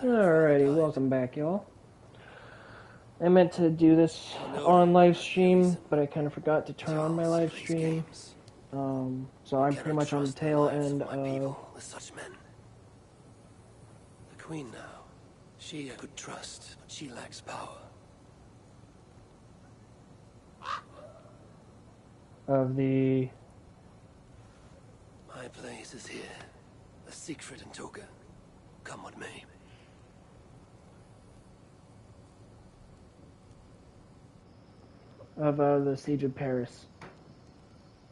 mother. Alrighty, welcome back, y'all. I meant to do this on live stream, but I kind of forgot to turn on my live stream. So I'm pretty much on the tail end of... With such men. The queen now. She I could trust, but she lacks power. Of the... My place is here. A Siegfried and Toga. Come what may. Of the Siege of Paris.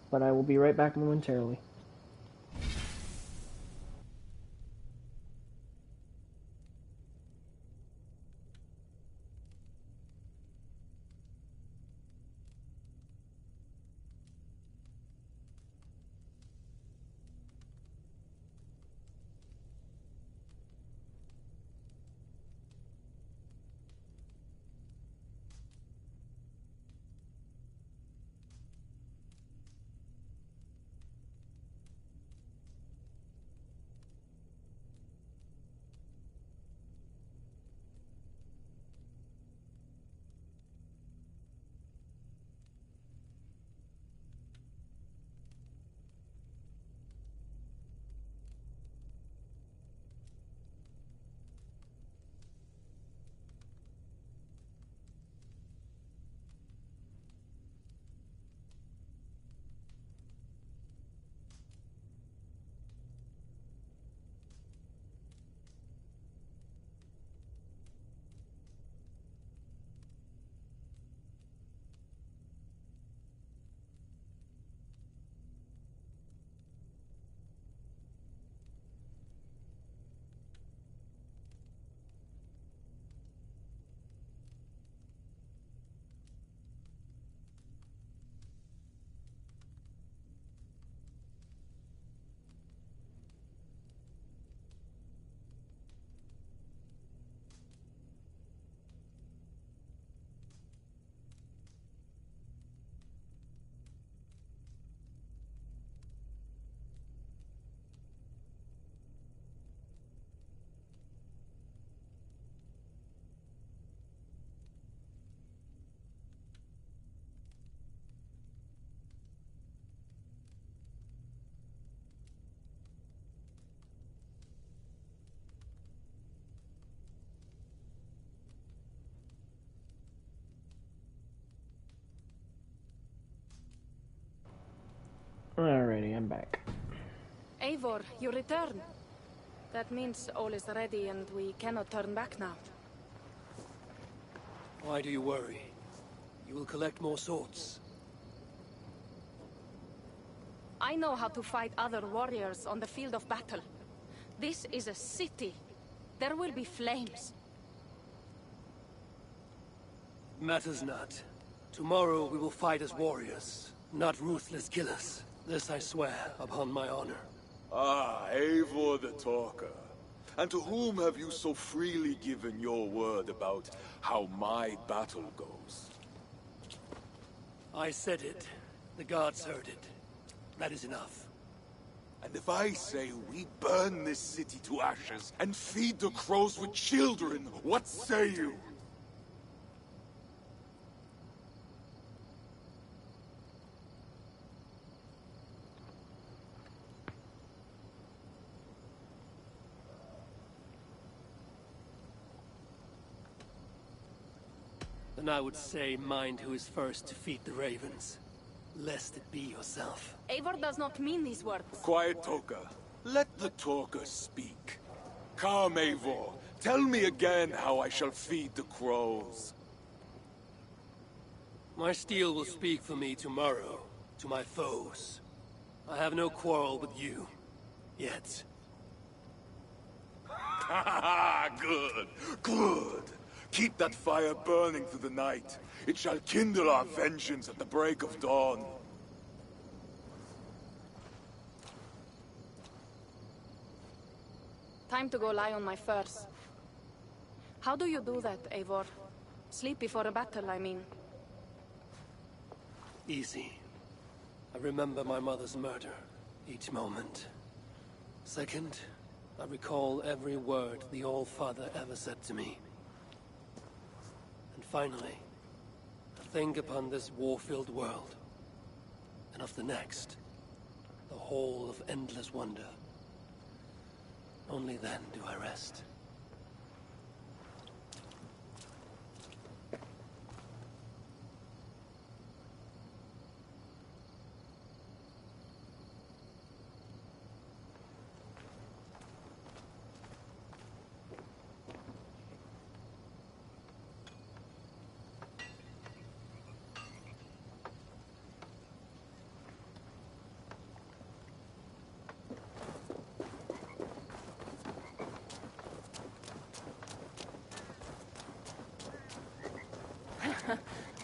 But I will be right back momentarily. Alrighty, I'm back. Eivor, you return. That means all is ready and we cannot turn back now. Why do you worry? You will collect more swords. I know how to fight other warriors on the field of battle. This is a city. There will be flames. Matters not. Tomorrow we will fight as warriors, not ruthless killers. This I swear upon my honor. Ah, Eivor the Talker. And to whom have you so freely given your word about how my battle goes? I said it. The gods heard it. That is enough. And if I say we burn this city to ashes and feed the crows with children, what say you? Then I would say mind who is first to feed the ravens. Lest it be yourself. Eivor does not mean these words. Quiet, Toka. Let the talker speak. Come, Eivor. Tell me again how I shall feed the crows. My steel will speak for me tomorrow, to my foes. I have no quarrel with you. Yet. Ha good, good. Keep that fire burning through the night. It shall kindle our vengeance at the break of dawn. Time to go lie on my furs. How do you do that, Eivor? Sleep before a battle, I mean. Easy. I remember my mother's murder, each moment. Second, I recall every word the All-Father ever said to me. And finally, I think upon this war-filled world, and of the next, the whole of endless wonder. Only then do I rest.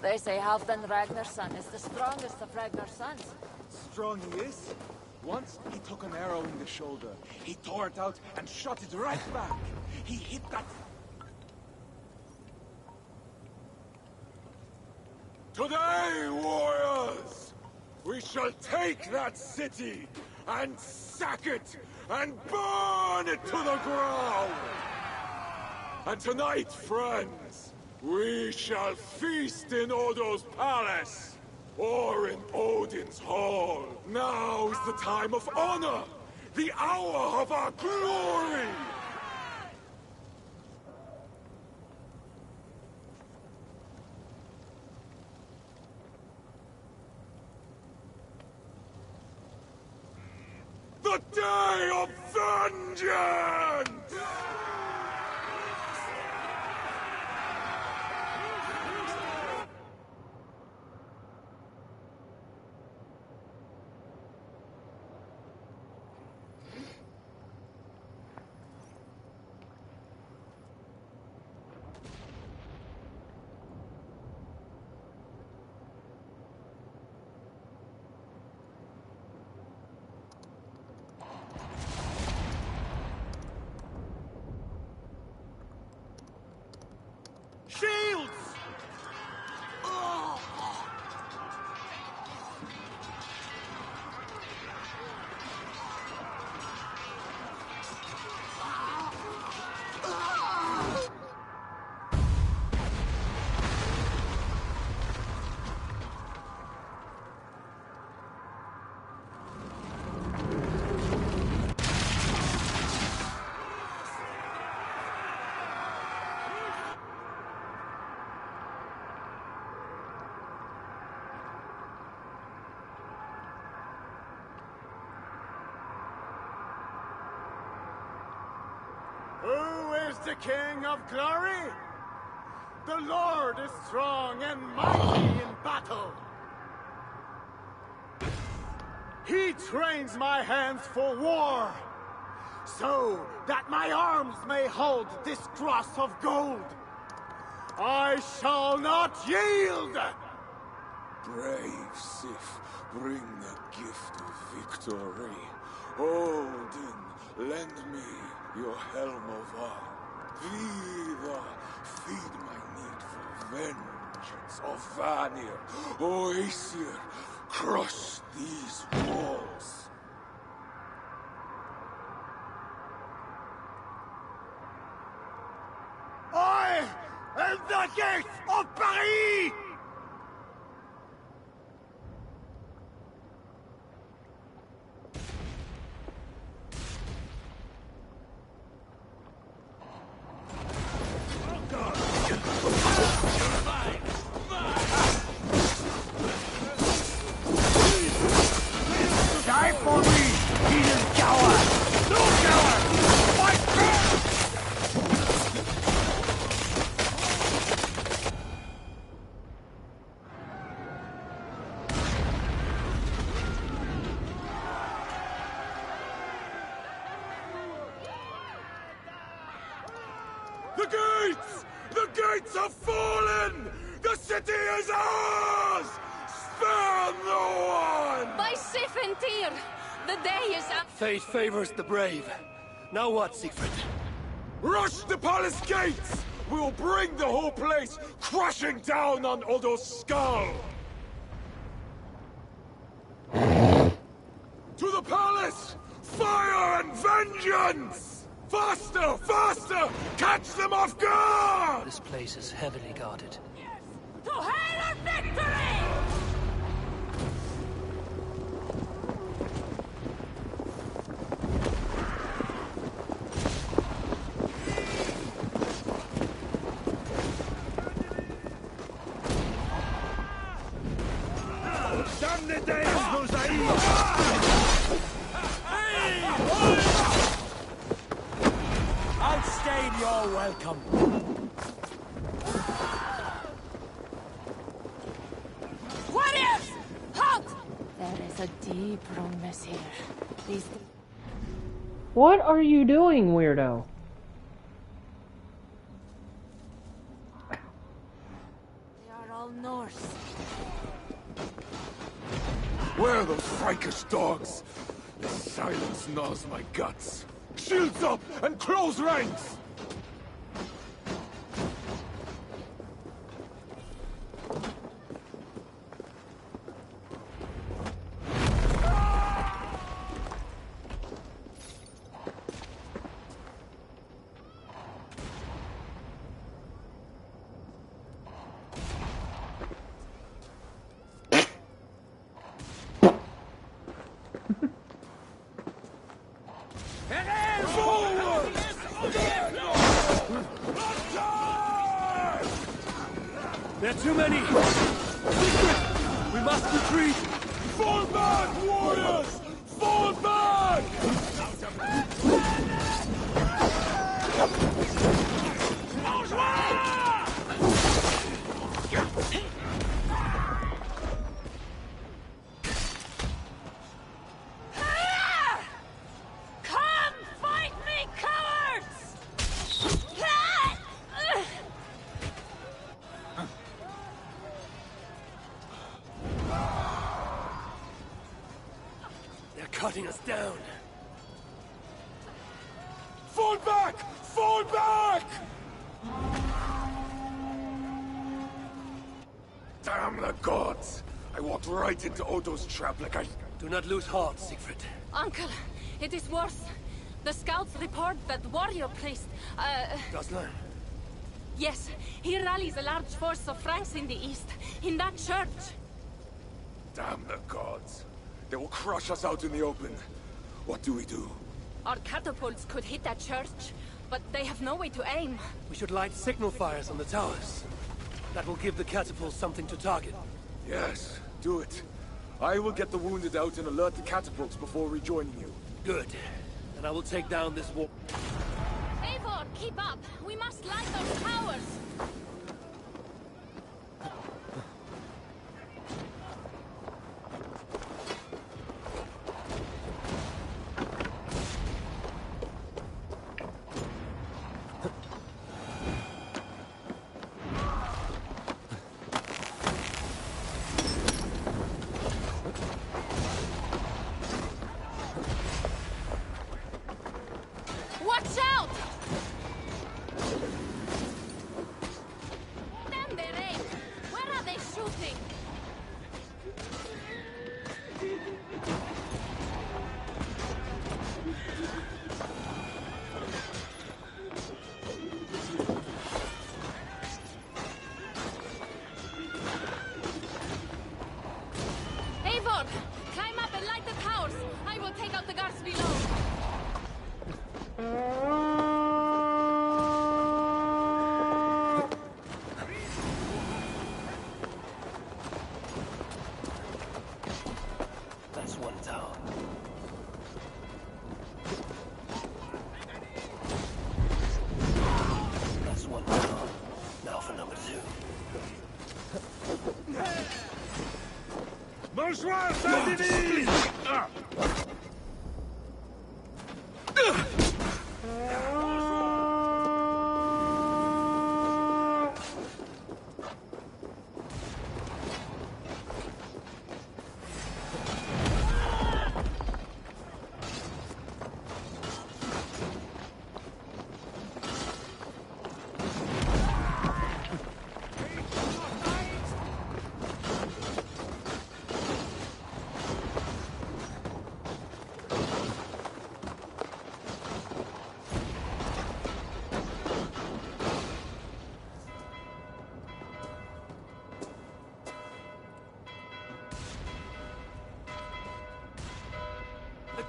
They say Halfdan Ragnar's son is the strongest of Ragnar's sons. Strong he is. Once he took an arrow in the shoulder. He tore it out and shot it right back. He hit that... Today, warriors! We shall take that city and sack it and burn it to the ground! And tonight, friends, we shall feast in Odo's palace, or in Odin's hall. Now is the time of honor, the hour of our glory! The day of vengeance! Shields! Who is the King of Glory? The Lord is strong and mighty in battle. He trains my hands for war, so that my arms may hold this cross of gold. I shall not yield! Brave Sif, bring the gift of victory. Odin, lend me your helm of iron. Viva, feed my need for vengeance. Of Vanir, Oaesir, crush these walls. I am the gate of Paris! Die for me, heathen coward! No coward! Fight back! The gates! The gates have fallen! The city is ours! Spare no one! By Sif and Tyr, the day is up. Fate favors the brave. Now what, Siegfried? Rush the palace gates! We'll bring the whole place crashing down on Odo's skull! To the palace! Fire and vengeance! Faster! Faster! Catch them off guard! This place is heavily guarded. To hail our victory! Damn the days, Hosea! Outstayed your welcome. Warriors! Halt! There is a deep wrongness here. These... What are you doing, weirdo? They are all Norse. Where are those Frankish dogs? The silence gnaws my guts. Shields up and close ranks! There are too many! Secret! We must retreat! Fall back, warriors! Fall back! Come fight me, cowards! They're cutting us down! Fall back! Fall back! Damn the gods! I walked right into Odo's trap like I... Do not lose heart, Siegfried. Uncle, it is worse. The scouts report that warrior priest, Goslar? yes, he rallies a large force of Franks in the east, in that church. Damn the gods. They will crush us out in the open. What do we do? Our catapults could hit that church, but they have no way to aim. We should light signal fires on the towers. That will give the catapults something to target. Yes, do it. I will get the wounded out and alert the catapults before rejoining you. Good. And I will take down this wall. Eivor, keep up! We must light those towers! Watch out! Damn their aim! Where are they shooting? Eivor! Climb up and light the towers! I will take out the guards below! That's one tower. That's one tower. Now for number 2. Bonsoir, Saint-Denis!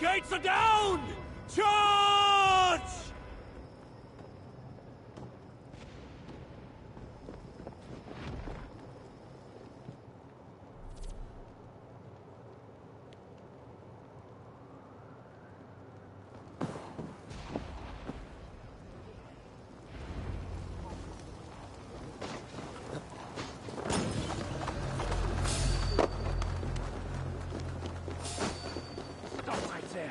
gates are down! Charge! Stop right there.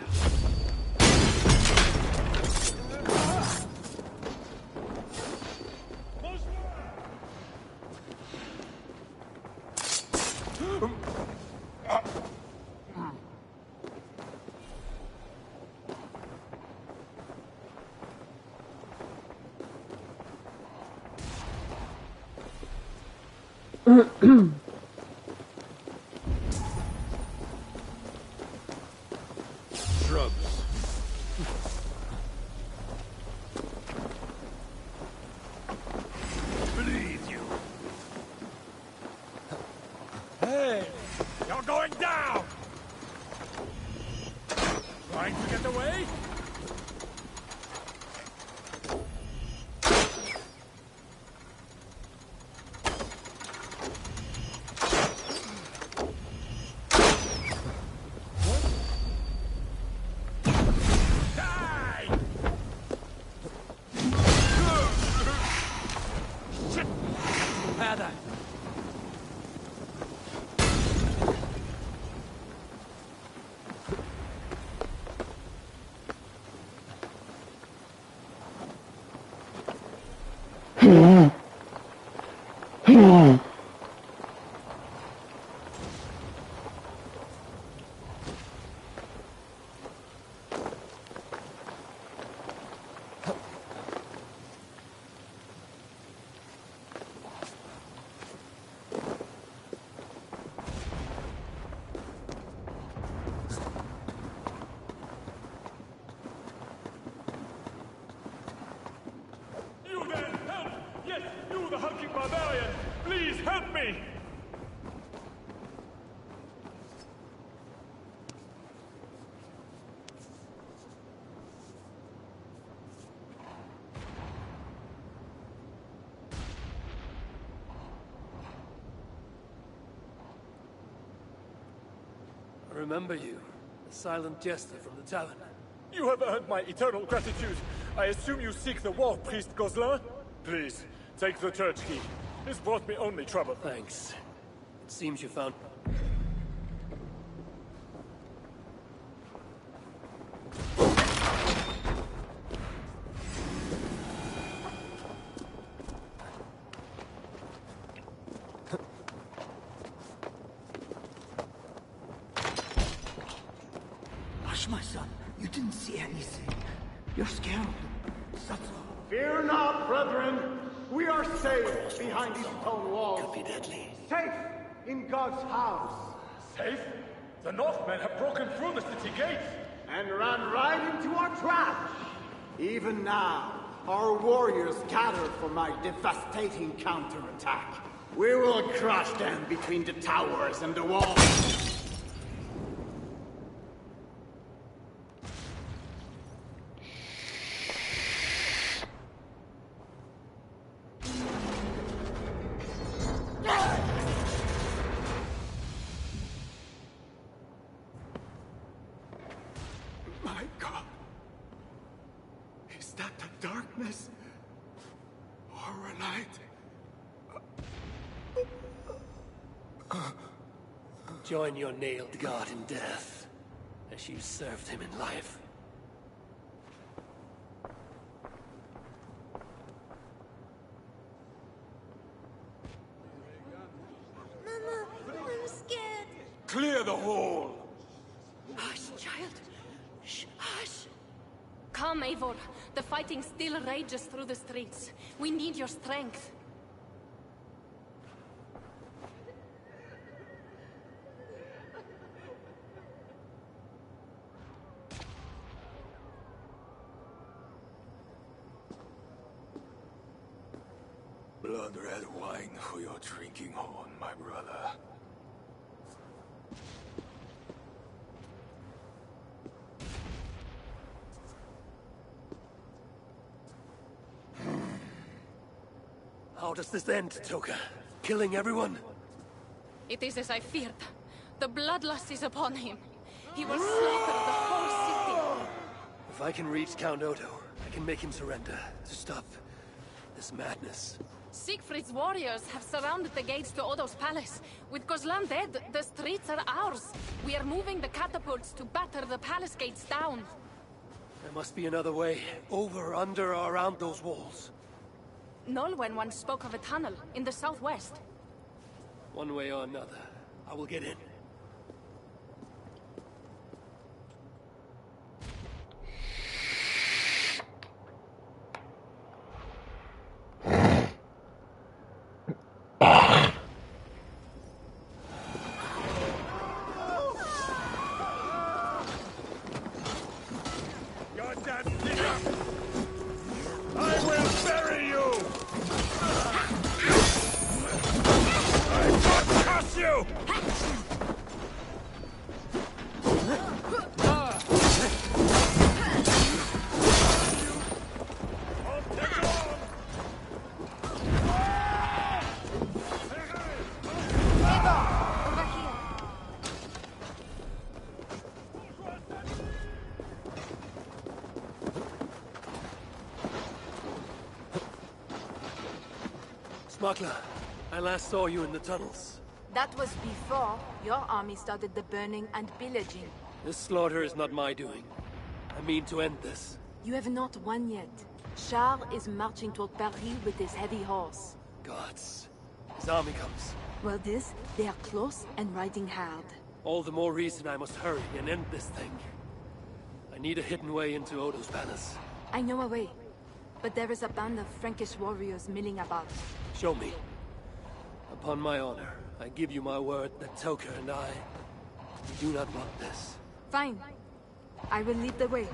Shrubs. Bleed you. Hey! You're going down! Trying to get away? Die! Heather! You there! Help! Yes, you, the hulking barbarian! Please help me! I remember you, the silent jester from the tavern. You have earned my eternal gratitude. I assume you seek the war priest Gozlin? Please, take the church key. This brought me only trouble. Thanks. It seems you found... Hush, my son. You didn't see anything. You're scared. Fear not, brethren. We are safe behind these stone walls. Could be deadly. Safe in God's house. Safe? The Northmen have broken through the city gates! And ran right into our trap. Even now, our warriors gather for my devastating counterattack. We will crush them between the towers and the walls. My God. Is that the darkness? Or a light? Join your nailed god in death, as you served him in life. Mama, I'm scared. Clear the hall! Hush, child. Shh, hush. Come, Eivor. The fighting still rages through the streets. We need your strength. Blood-red wine for your drinking horn, my brother. How does this end, Toka? Killing everyone? It is as I feared. The bloodlust is upon him. He will slaughter the whole city. If I can reach Count Odo, I can make him surrender to stop this madness. Siegfried's warriors have surrounded the gates to Odo's palace. With Kozlan dead, the streets are ours. We are moving the catapults to batter the palace gates down. There must be another way, over, under, or around those walls. Nolwenn once spoke of a tunnel in the southwest. One way or another, I will get in. Smuggler, I last saw you in the tunnels. That was before your army started the burning and pillaging. This slaughter is not my doing. I mean to end this. You have not won yet. Charles is marching toward Paris with his heavy horse. Gods. His army comes. Well, they are close and riding hard. All the more reason I must hurry and end this thing. I need a hidden way into Odo's palace. I know a way, but there is a band of Frankish warriors milling about. Show me. Upon my honor, I give you my word that Toka and I, we do not want this. Fine. I will lead the way.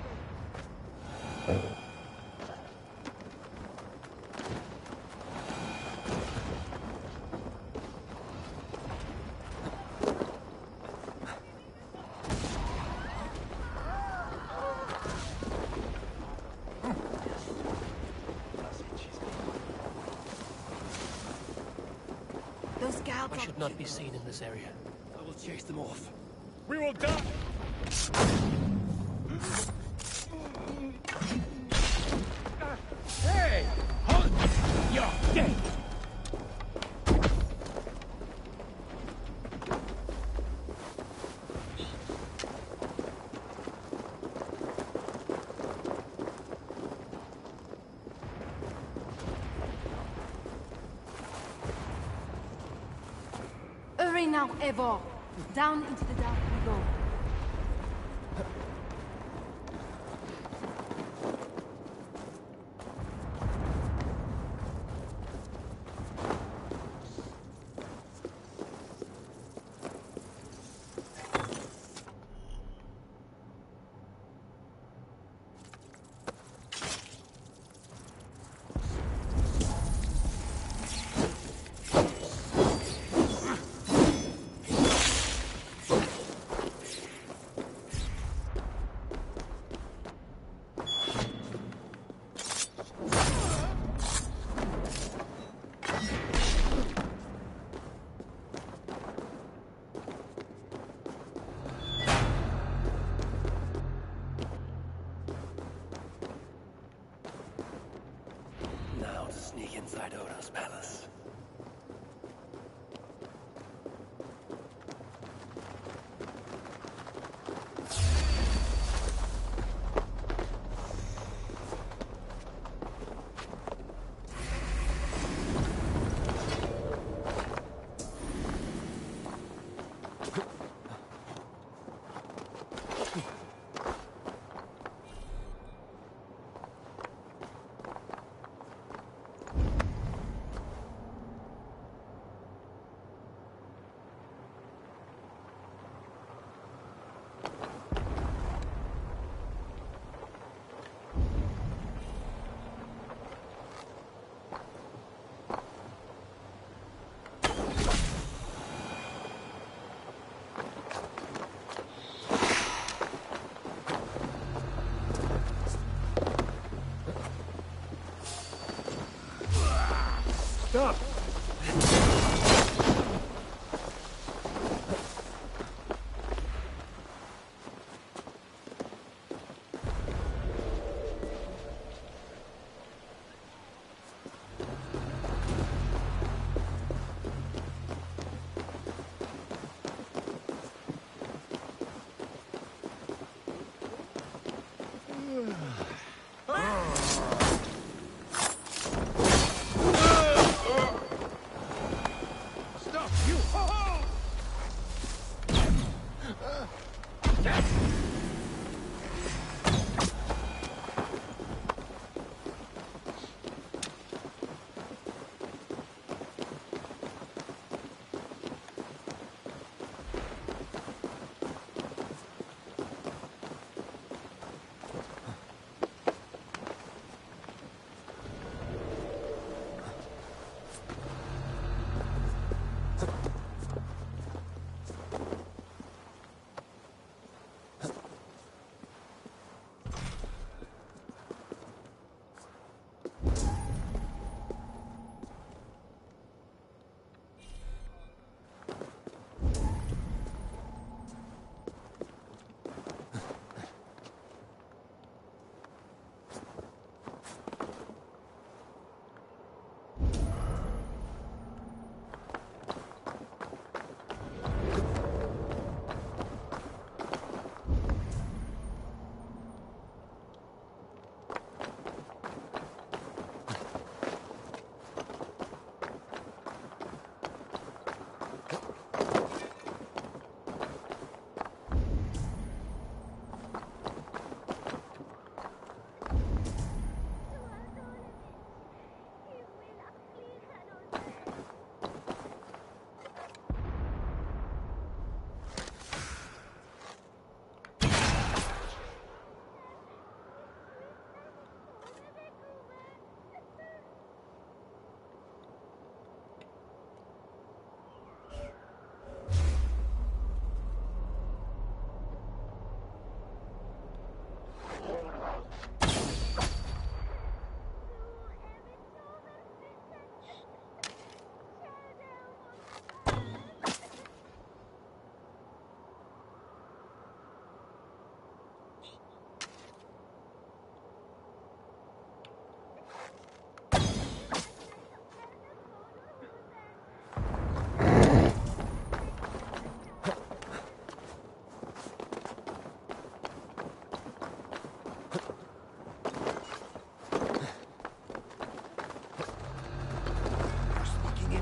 Those guards I should not be seen in this area. I will chase them off. We will die! Hey! Halt! You're dead! Hurry now, Eivor. Down into the dark we go. Now to sneak inside Odo's palace. Stop!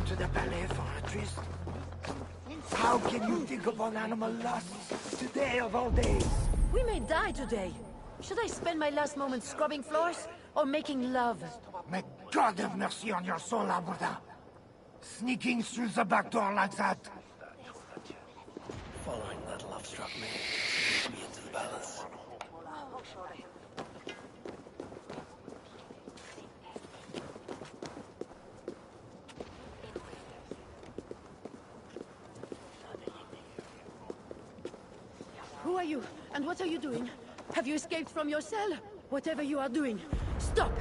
To the ballet for a tryst. How can you think upon animal lusts today of all days? We may die today. Should I spend my last moments scrubbing floors or making love? May God have mercy on your soul, Alberta. Sneaking through the back door like that. Following that love-struck maid leads me into the palace. Who are you? And what are you doing? Have you escaped from your cell? Whatever you are doing, stop!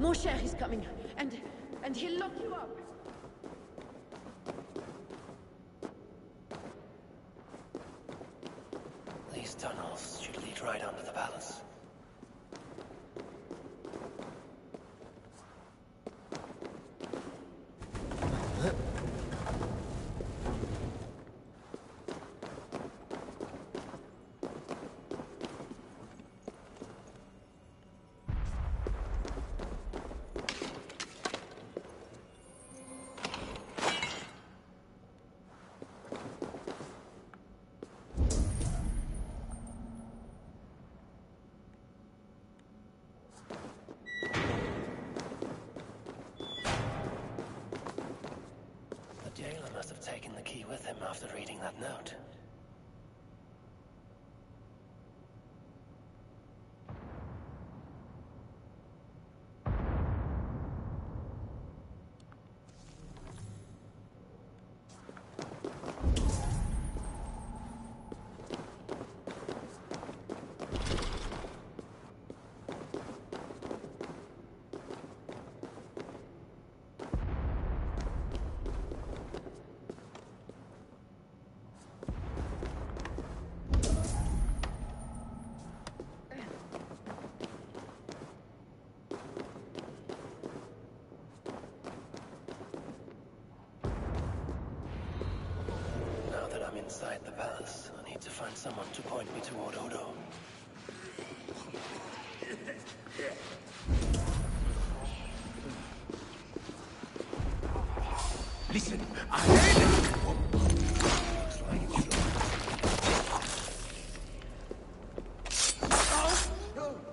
Mon cher is coming, and he'll lock you up. These tunnels should lead right under the palace. Jailer must have taken the key with him after reading that note. inside the palace. I need to find someone to point me toward Odo. Listen, ahead!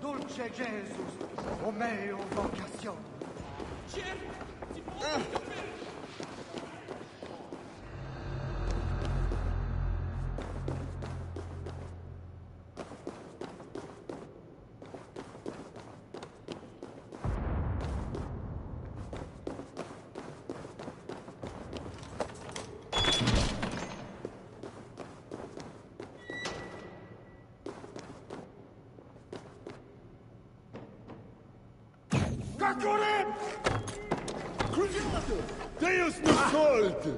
Dulce Jesus, o meo vocación. Deus nos solte!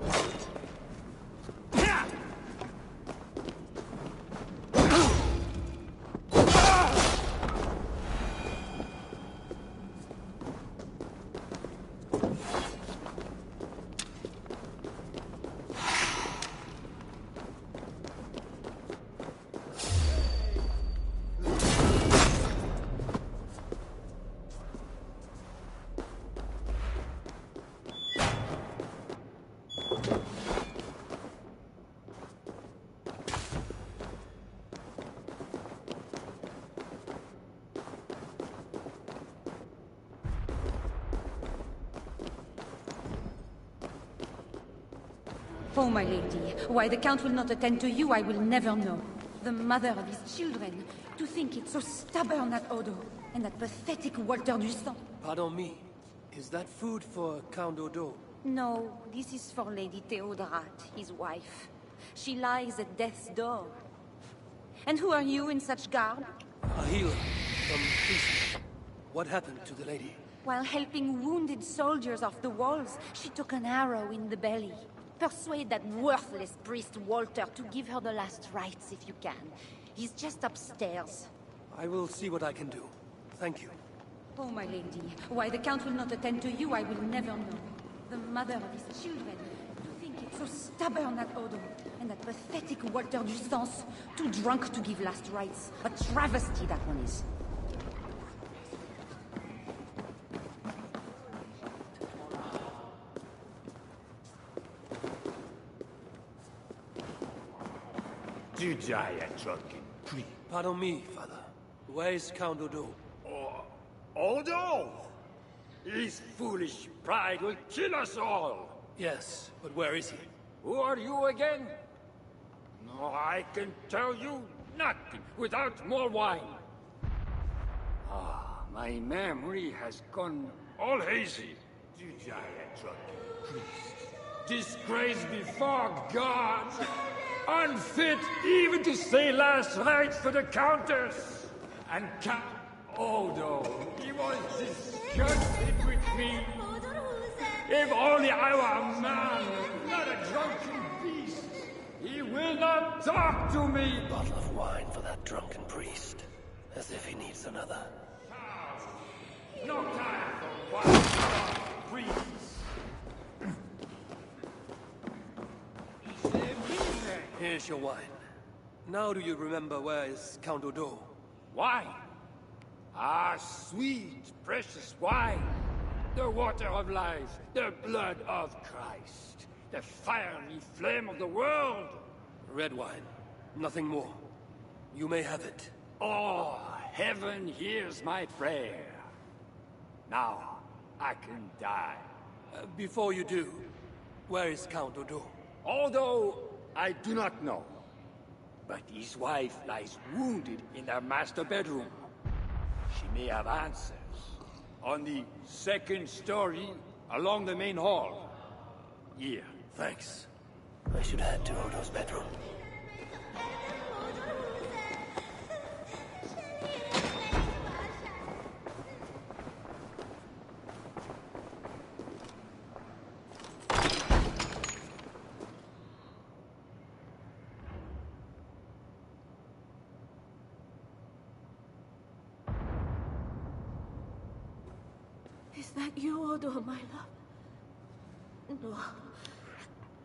Oh, my lady, why the Count will not attend to you, I will never know. The mother of his children, to think it's so stubborn, that Odo, and that pathetic Walter du Sang. Pardon me. Is that food for Count Odo? No, this is for Lady Theodorat, his wife. She lies at death's door. And who are you in such garb? A healer from prison. What happened to the lady? While helping wounded soldiers off the walls, she took an arrow in the belly. Persuade that worthless priest Walter to give her the last rites if you can. He's just upstairs. I will see what I can do. Thank you. Oh, my lady, why the Count will not attend to you, I will never know. The mother of his children, to think it's so stubborn, that Odo, and that pathetic Walter du Sang, too drunk to give last rites. A travesty, that one is. You die a drunken priest. Pardon me, father. Where is Count Odo? Odo! His foolish pride will kill us all! Yes, but where is he? Who are you again? No, I can tell you nothing without more wine. Ah, my memory has gone all hazy. You die a drunken priest. Disgraced before God! Unfit even to say last rites for the Countess! And Count Odo, he was disgusted with me. If only I were a man, not a drunken beast. He will not talk to me. A bottle of wine for that drunken priest. As if he needs another. No time for wild priests. Here's your wine. Now do you remember where is Count Odo? Wine? Ah, sweet, precious wine. The water of life, the blood of Christ, the fiery flame of the world. Red wine. Nothing more. You may have it. Oh, heaven hears my prayer. Now, I can die. Before you do, where is Count Odo? Although I do not know. But his wife lies wounded in their master bedroom. She may have answers. On the second story, along the main hall. Here. Thanks. I should head to Odo's bedroom. Is that you, Odo, my love? No.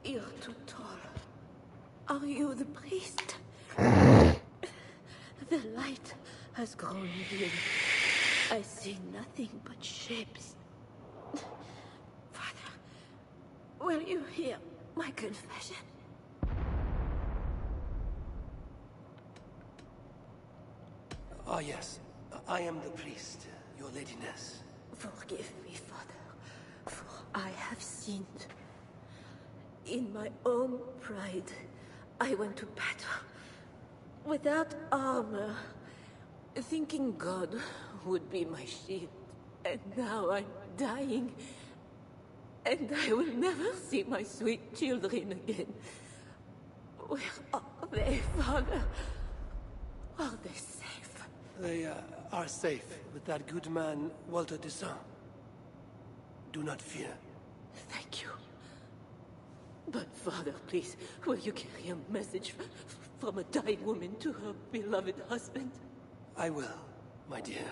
You're too tall. Are you the priest? The light has grown dim. I see nothing but shapes. Father, will you hear my confession? Ah, yes. I am the priest, your ladiness. Forgive me, Father, for I have sinned. In my own pride, I went to battle without armor, thinking God would be my shield. And now I'm dying, and I will never see my sweet children again. Where are they, Father? Are they safe? They are safe with that good man, Walter Toussaint. Do not fear. Thank you. But Father, please, will you carry a message from a dying woman to her beloved husband? I will, my dear.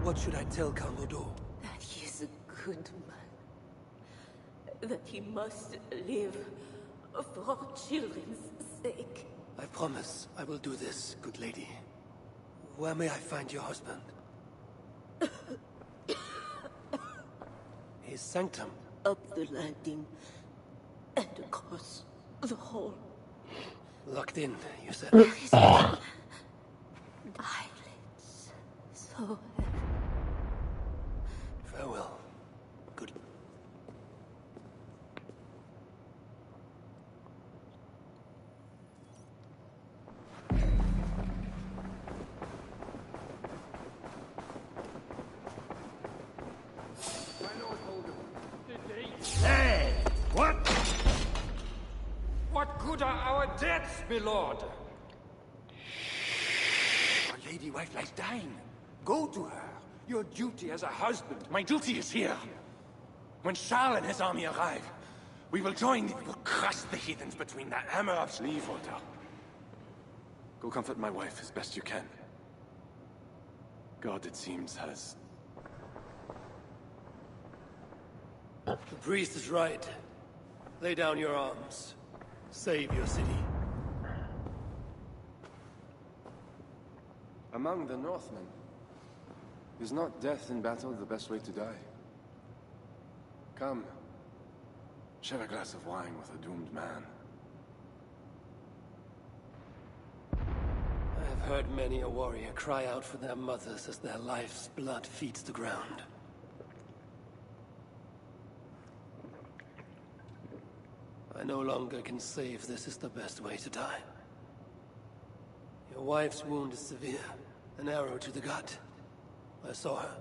What should I tell Count Odo? That he is a good man. That he must live for our children's sake. I promise I will do this, good lady. Where may I find your husband? His sanctum? Up the landing and across the hall. Locked in, you said? There is eyelids so heavy. Farewell. Good. Hey! What? What good are our deaths, my lord? Our lady wife lies dying. Go to her. Your duty as a husband. My duty is here. When Charles and his army arrive, we will join them. We will crush the heathens between that hammer of... Leave, Walter. Go comfort my wife as best you can. God, it seems, has... The priest is right. Lay down your arms. Save your city. Among the Northmen, is not death in battle the best way to die? Come, share a glass of wine with a doomed man. I have heard many a warrior cry out for their mothers as their life's blood feeds the ground. I no longer can say if this is the best way to die. Your wife's wound is severe. An arrow to the gut. I saw her.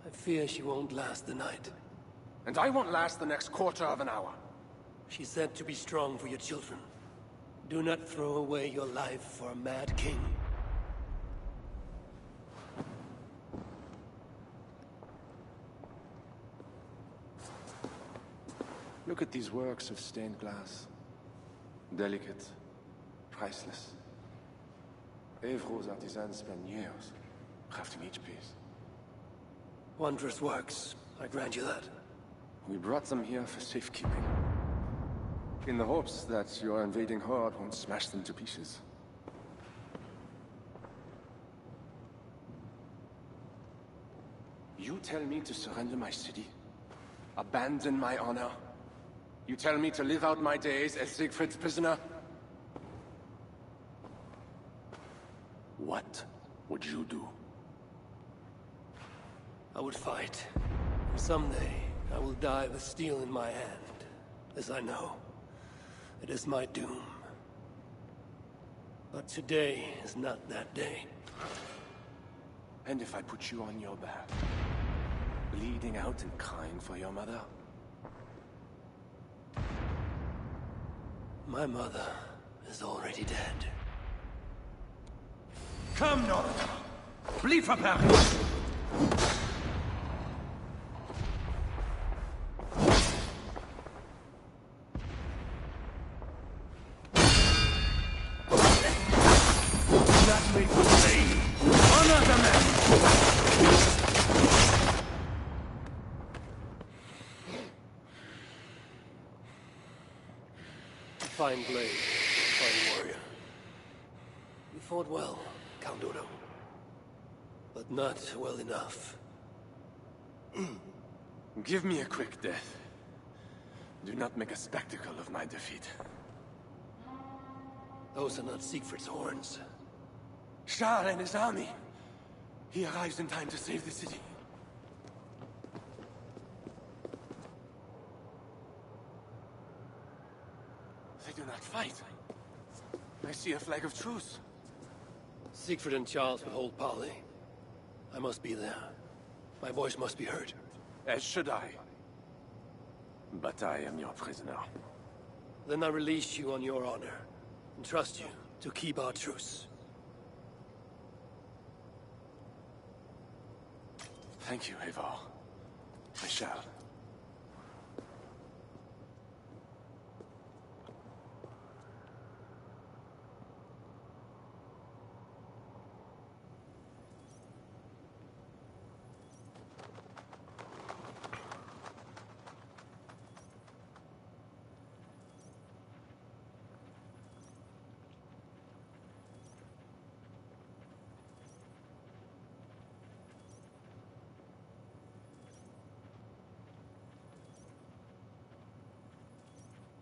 I fear she won't last the night. And I won't last the next quarter of an hour. She said to be strong for your children. Do not throw away your life for a mad king. Look at these works of stained glass. Delicate, priceless. Evro's artisans spend years crafting each piece. Wondrous works, I grant you that. We brought them here for safekeeping. In the hopes that your invading horde won't smash them to pieces. You tell me to surrender my city? Abandon my honor? You tell me to live out my days as Siegfried's prisoner? What would you do? I would fight. Someday, I will die with steel in my hand. As I know, it is my doom. But today is not that day. And if I put you on your back, bleeding out and crying for your mother? My mother is already dead. Come, North! Flee from Paris! That way to say, honor the man! fine blade, fine warrior. You fought well, Count Odo. But not well enough. Give me a quick death. Do not make a spectacle of my defeat. Those are not Siegfried's horns. Charles and his army. He arrives in time to save the city. They do not fight. I see a flag of truce. Siegfried and Charles would hold parley. I must be there. My voice must be heard. As should I. But I am your prisoner. Then I release you on your honor, and trust you to keep our truce. Thank you, Eivor. I shall.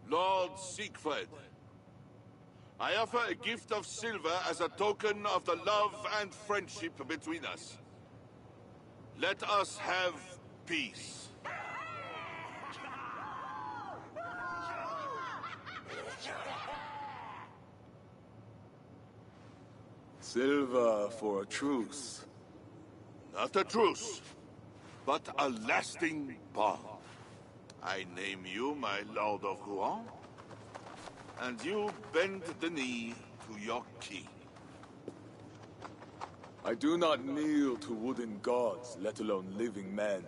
Lord Siegfried, I offer a gift of silver as a token of the love and friendship between us. Let us have peace. Silver for a truce. Not a truce, but a lasting bond. I name you my Lord of Rouen, and you bend the knee to your king. I do not kneel to wooden gods, let alone living men.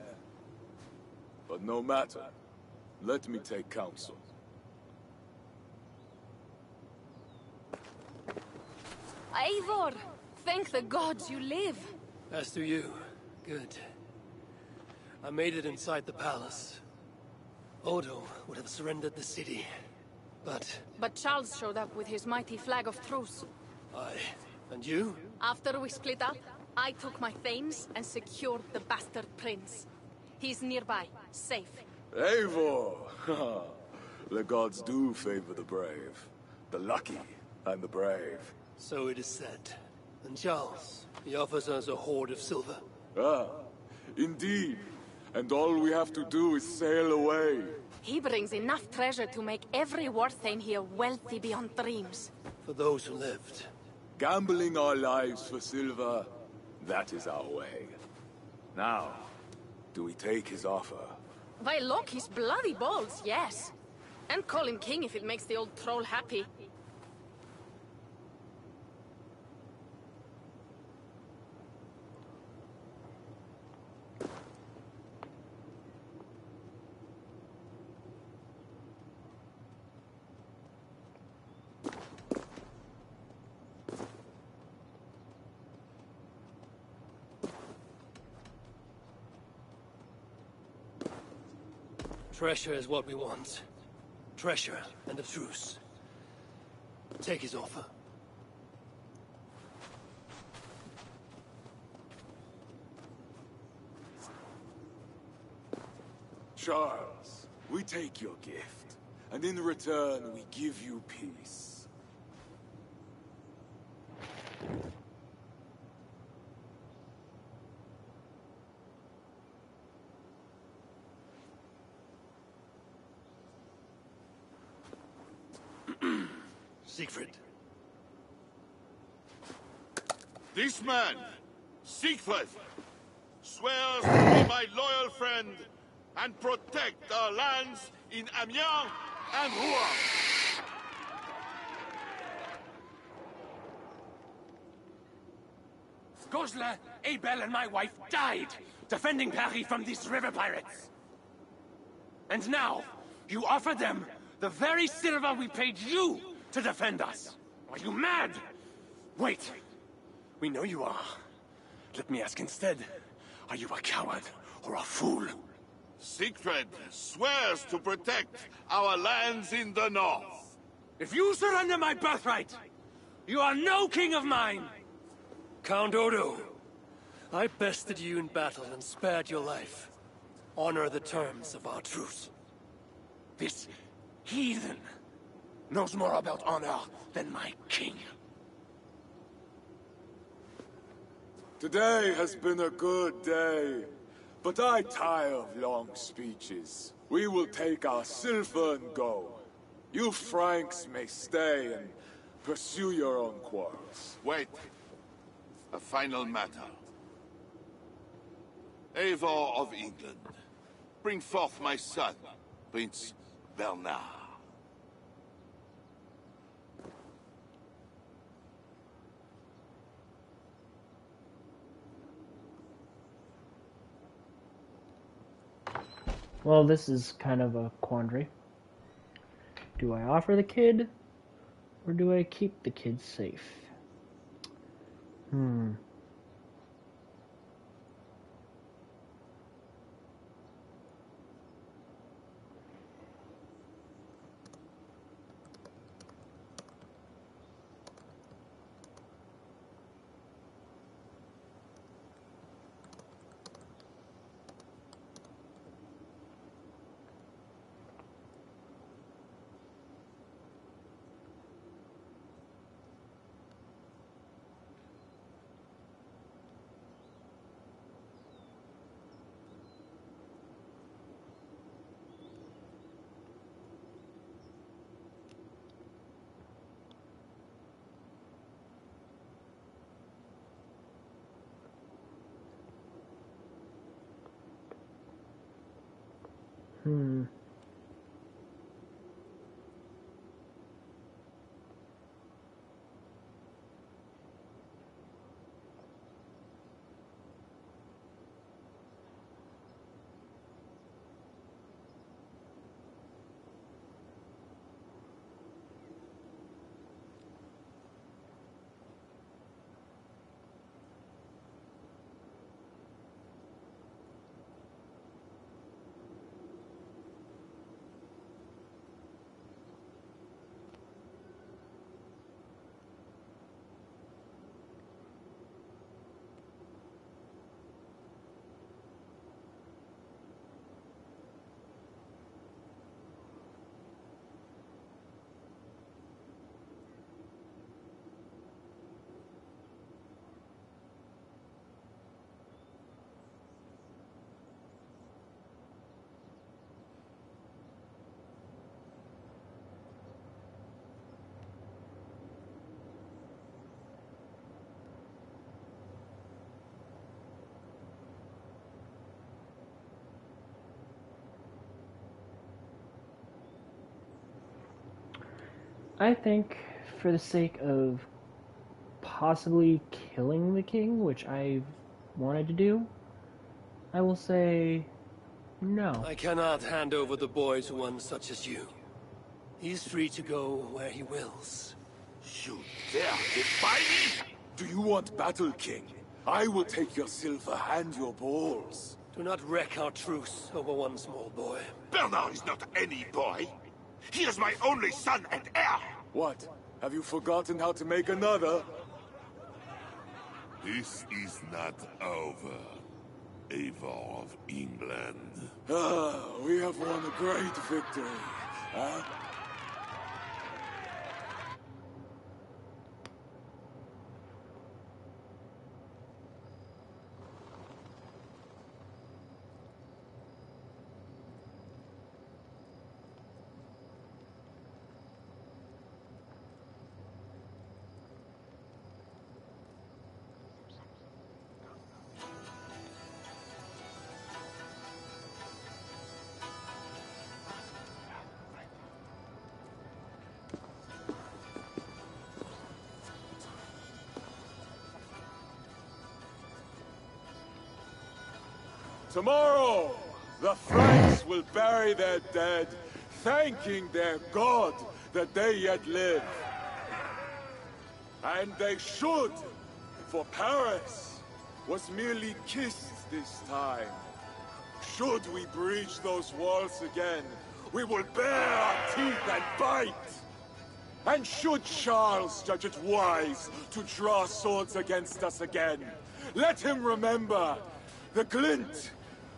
But no matter. Let me take counsel. Eivor! Thank the gods you live! As do you. Good. I made it inside the palace. Odo would have surrendered the city, but... But Charles showed up with his mighty flag of truce. Aye. And you? After we split up, I took my thanes and secured the bastard prince. He's nearby, safe. Eivor! The gods do favor the brave. The lucky and the brave. So it is said. And Charles, he offers us a hoard of silver. Ah, indeed. And all we have to do is sail away. He brings enough treasure to make every Warthane here wealthy beyond dreams. For those who lived. Gambling our lives for silver, that is our way. Now, do we take his offer? By Loki's bloody balls, yes. And call him king if it makes the old troll happy. Treasure is what we want. Treasure and a truce. Take his offer. Charles, we take your gift, and in return we give you peace. Siegfried. This man, Siegfried, swears to be my loyal friend and protect our lands in Amiens and Rouen. Goslar, Abel, and my wife died defending Paris from these river pirates. And now, you offer them the very silver we paid you to defend us. Are you mad? Wait. We know you are. Let me ask instead, are you a coward or a fool? Siegfried swears to protect our lands in the north. If you surrender my birthright, you are no king of mine! Count Odo, I bested you in battle and spared your life. Honor the terms of our truce. This heathen knows more about honor than my king. Today has been a good day, but I tire of long speeches. We will take our silver and go. You Franks may stay and pursue your own quarrels. Wait. A final matter. Eivor of England, bring forth my son, Prince Bernard. Well, this is kind of a quandary. Do I offer the kid, or do I keep the kid safe? I think, for the sake of possibly killing the king, which I've wanted to do, I will say no. I cannot hand over the boy to one such as you. He's free to go where he wills. You dare defy me? Do you want battle, King? I will take your silver and your balls. Do not wreck our truce over one small boy. Bernard is not any boy. He is my only son and heir! What? Have you forgotten how to make another? This is not over, Eivor of England. Ah, we have won a great victory, huh? Tomorrow, the Franks will bury their dead, thanking their god that they yet live. And they should, for Paris was merely kissed this time. Should we breach those walls again, we will bare our teeth and bite! And should Charles judge it wise to draw swords against us again, let him remember the glint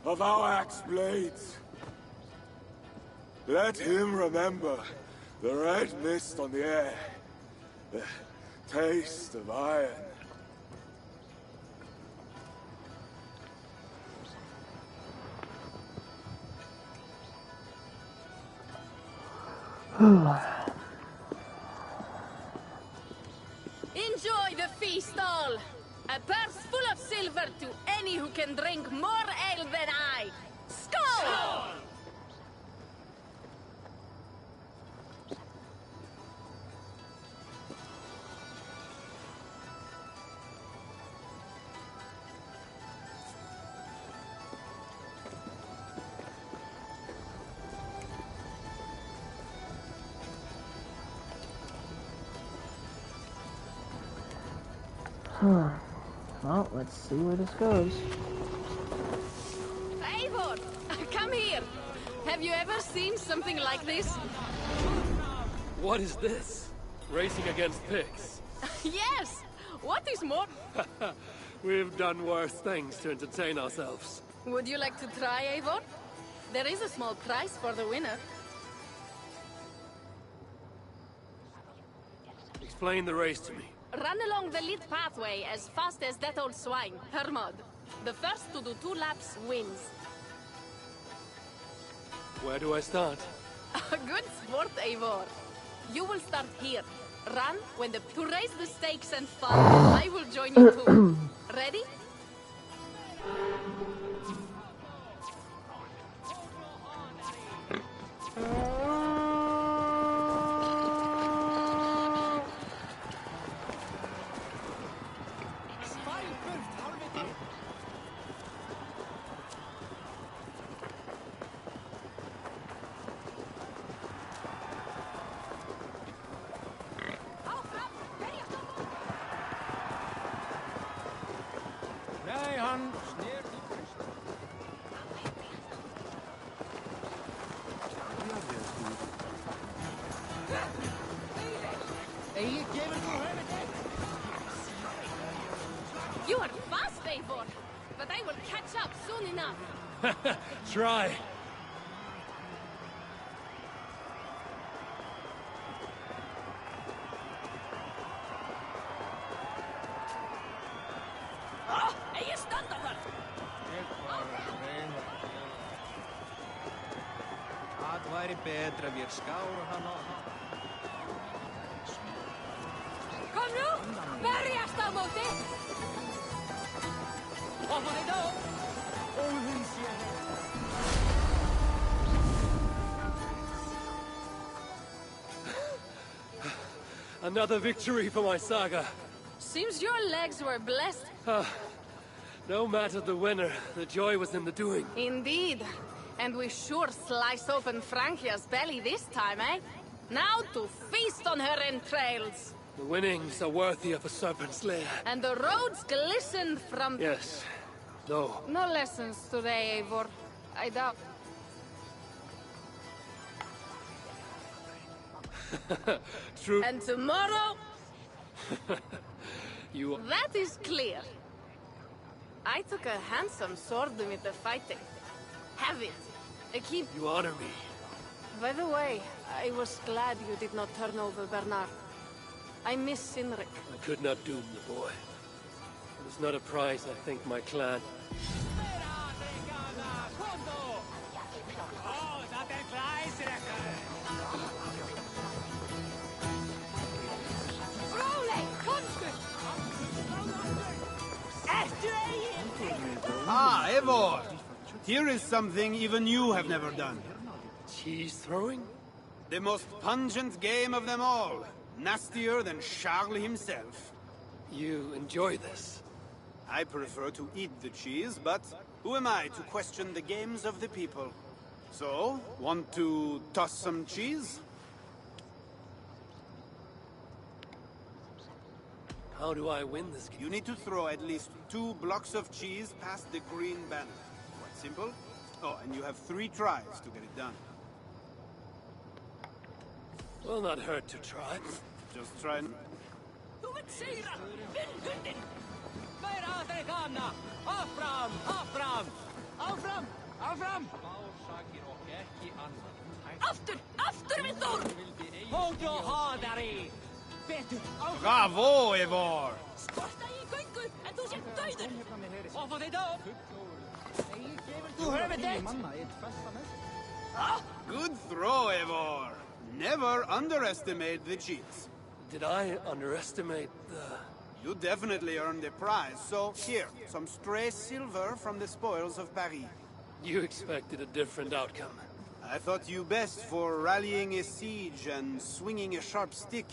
of our axe blades. Let him remember the red mist on the air, the taste of iron. Enjoy the feast all! A purse full of silver to any who can drink more ale than I! Skål! Well, let's see where this goes. Eivor! Come here! Have you ever seen something like this? What is this? Racing against pigs? Yes! What is more? We've done worse things to entertain ourselves. Would you like to try, Eivor? There is a small prize for the winner. Explain the race to me. Run along the lit pathway as fast as that old swine, Hermod. The first to do 2 laps wins. Where do I start? Good sport, Eivor. You will start here. Run when to raise the stakes and fun. I will join you too. Ready? You are fast, Eivor, but I will catch up soon enough. Try. Är you stunned over? Það væri betra við skáru hann á. Kom nú! Berjast á móti! Off they go! Another victory for my saga. Seems your legs were blessed. No matter the winner, the joy was in the doing. Indeed. And we sure slice open Frankia's belly this time, eh? Now to feast on her entrails. The winnings are worthy of a serpent's lair. And the roads glistened from... Yes. No. No lessons today, Eivor. I doubt. True. And tomorrow... You... That is clear. I took a handsome sword with the fighting. Have it. Keep... You honor me. By the way, I was glad you did not turn over Bernard. I miss Sinric. I could not doom the boy. It is not a prize I think my clan... Ah, Eivor! Here is something even you have never done. Cheese throwing? The most pungent game of them all. Nastier than Charles himself. You enjoy this? I prefer to eat the cheese, but who am I to question the games of the people? So, want to toss some cheese? How do I win this game? You need to throw at least 2 blocks of cheese past the green banner. Quite simple. Oh, and you have 3 tries to get it done. Will not hurt to try. Just try. After med Thor! Hold your heart, Harry! Bravo, Eivor! Skorta í göngu, en þú sért dauður! Hvorfor þið dó? Þú hefur deitt! Good throw, Eivor! Never underestimate the cheats. Did I underestimate the... You definitely earned a prize, so here, some stray silver from the spoils of Paris. You expected a different outcome. I thought you best for rallying a siege and swinging a sharp stick.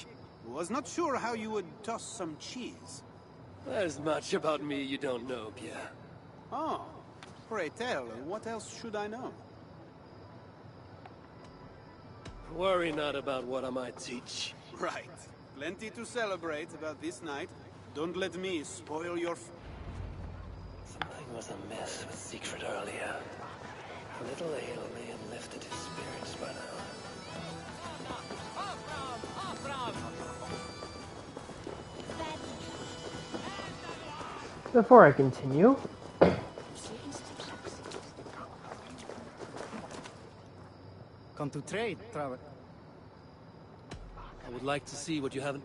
Was not sure how you would toss some cheese. There's much about me you don't know, Pierre. Oh, pray tell, what else should I know? Worry not about what I might teach. Right. Plenty to celebrate about this night. Don't let me spoil your... Something was amiss with Siegfried earlier. A little ale may have lifted his spirits by now. Before I continue, Come to trade, Travel. I would like to see what you haven't...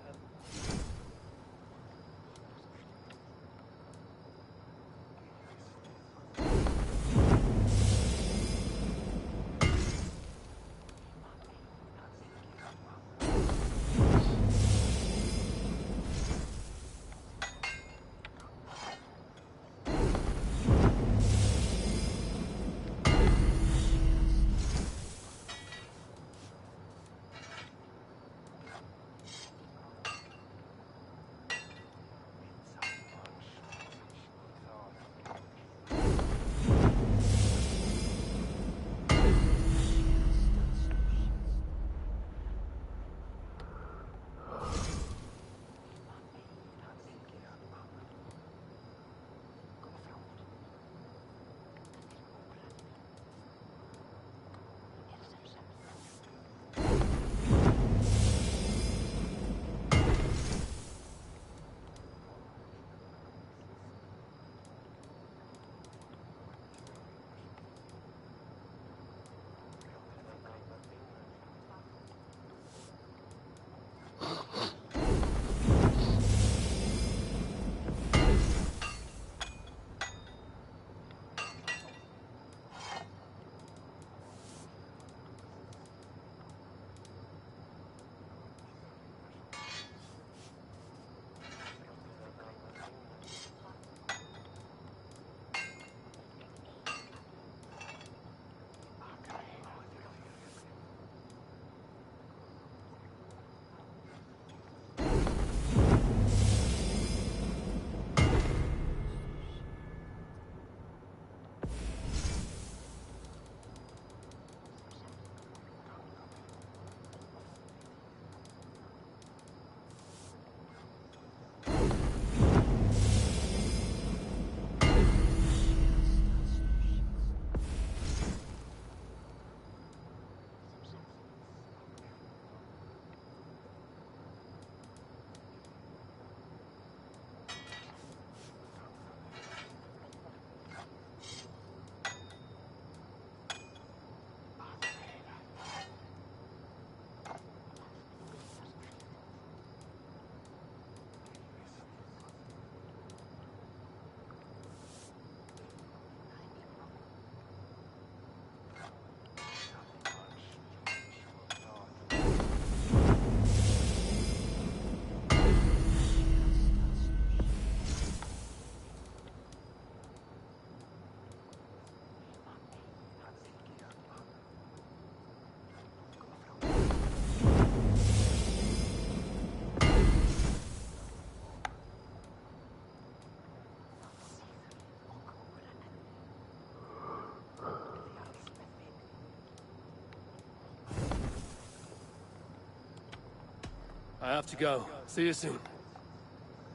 I have to go. See you soon.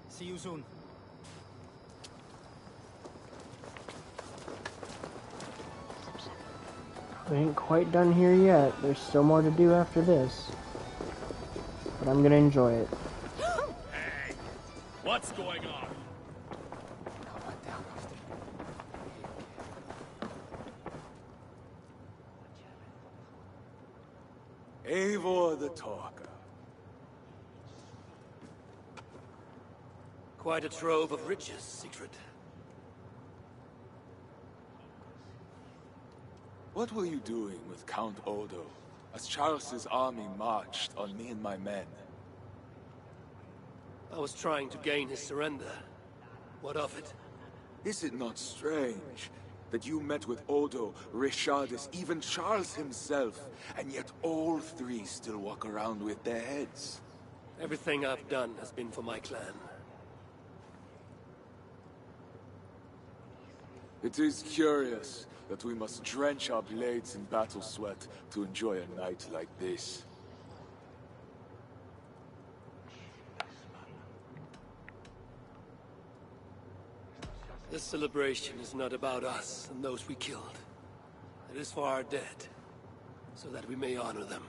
See you soon. We ain't quite done here yet. There's still more to do after this. but I'm gonna enjoy it. Hey, what's going on? Eivor the Talker. Quite a trove of riches, Siegfried. What were you doing with Count Odo as Charles's army marched on me and my men? I was trying to gain his surrender. What of it? Is it not strange that you met with Odo, Richardus, even Charles himself, and yet all three still walk around with their heads? Everything I've done has been for my clan. It is curious that we must drench our blades in battle sweat to enjoy a night like this. This celebration is not about us and those we killed. It is for our dead, so that we may honor them.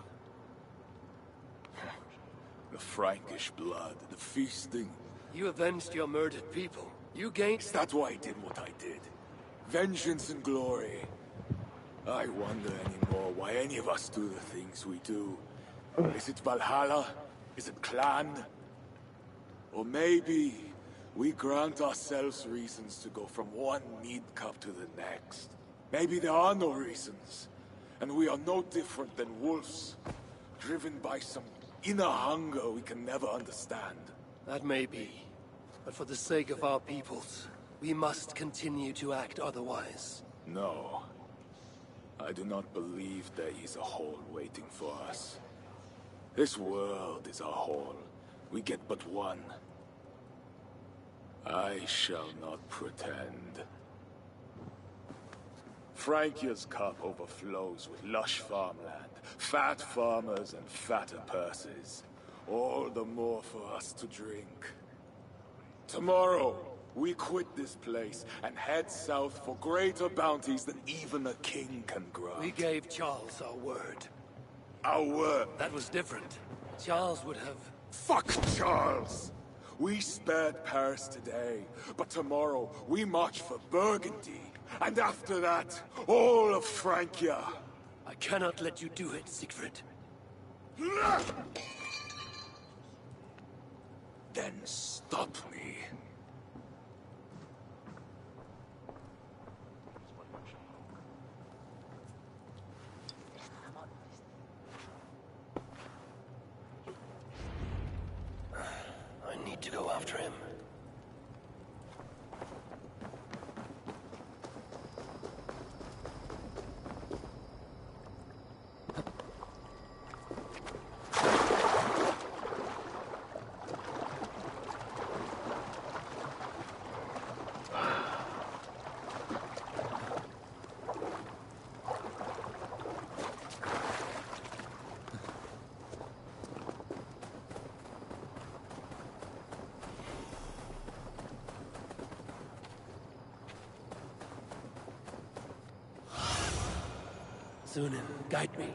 The Frankish blood, the feasting. You avenged your murdered people. You gained... Is that why I did what I did? Vengeance and glory. I wonder anymore why any of us do the things we do. Is it Valhalla? Is it clan? Or maybe we grant ourselves reasons to go from one mead cup to the next. Maybe there are no reasons, and we are no different than wolves, driven by some inner hunger we can never understand. That may be, but for the sake of our peoples, we must continue to act otherwise. No. I do not believe there is a hole waiting for us. This world is a hole. We get but one. I shall not pretend. Francia's cup overflows with lush farmland, fat farmers and fatter purses. All the more for us to drink. Tomorrow, we quit this place and head south for greater bounties than even a king can grant. We gave Charles our word. Our word? That was different. Charles would have... Fuck Charles! We spared Paris today, but tomorrow we march for Burgundy. And after that, all of Francia. I cannot let you do it, Siegfried. Then stop me. I need to go after him. Sunan, guide me.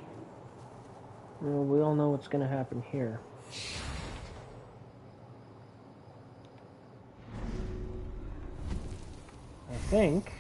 Well, we all know what's gonna happen here. I think...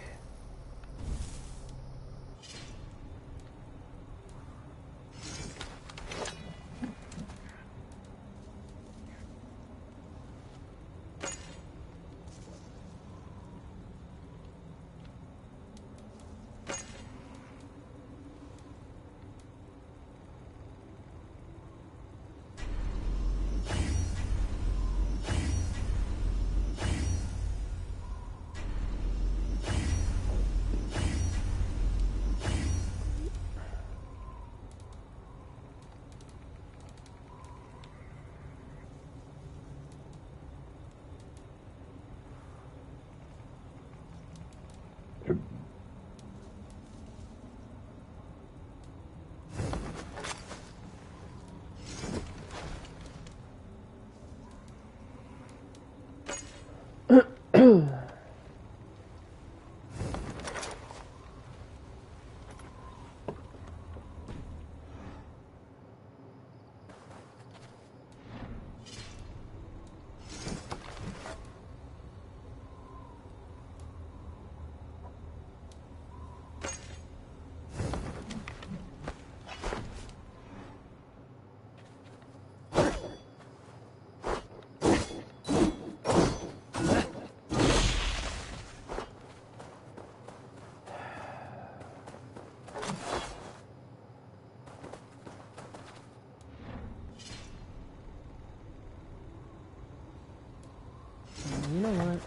You know what?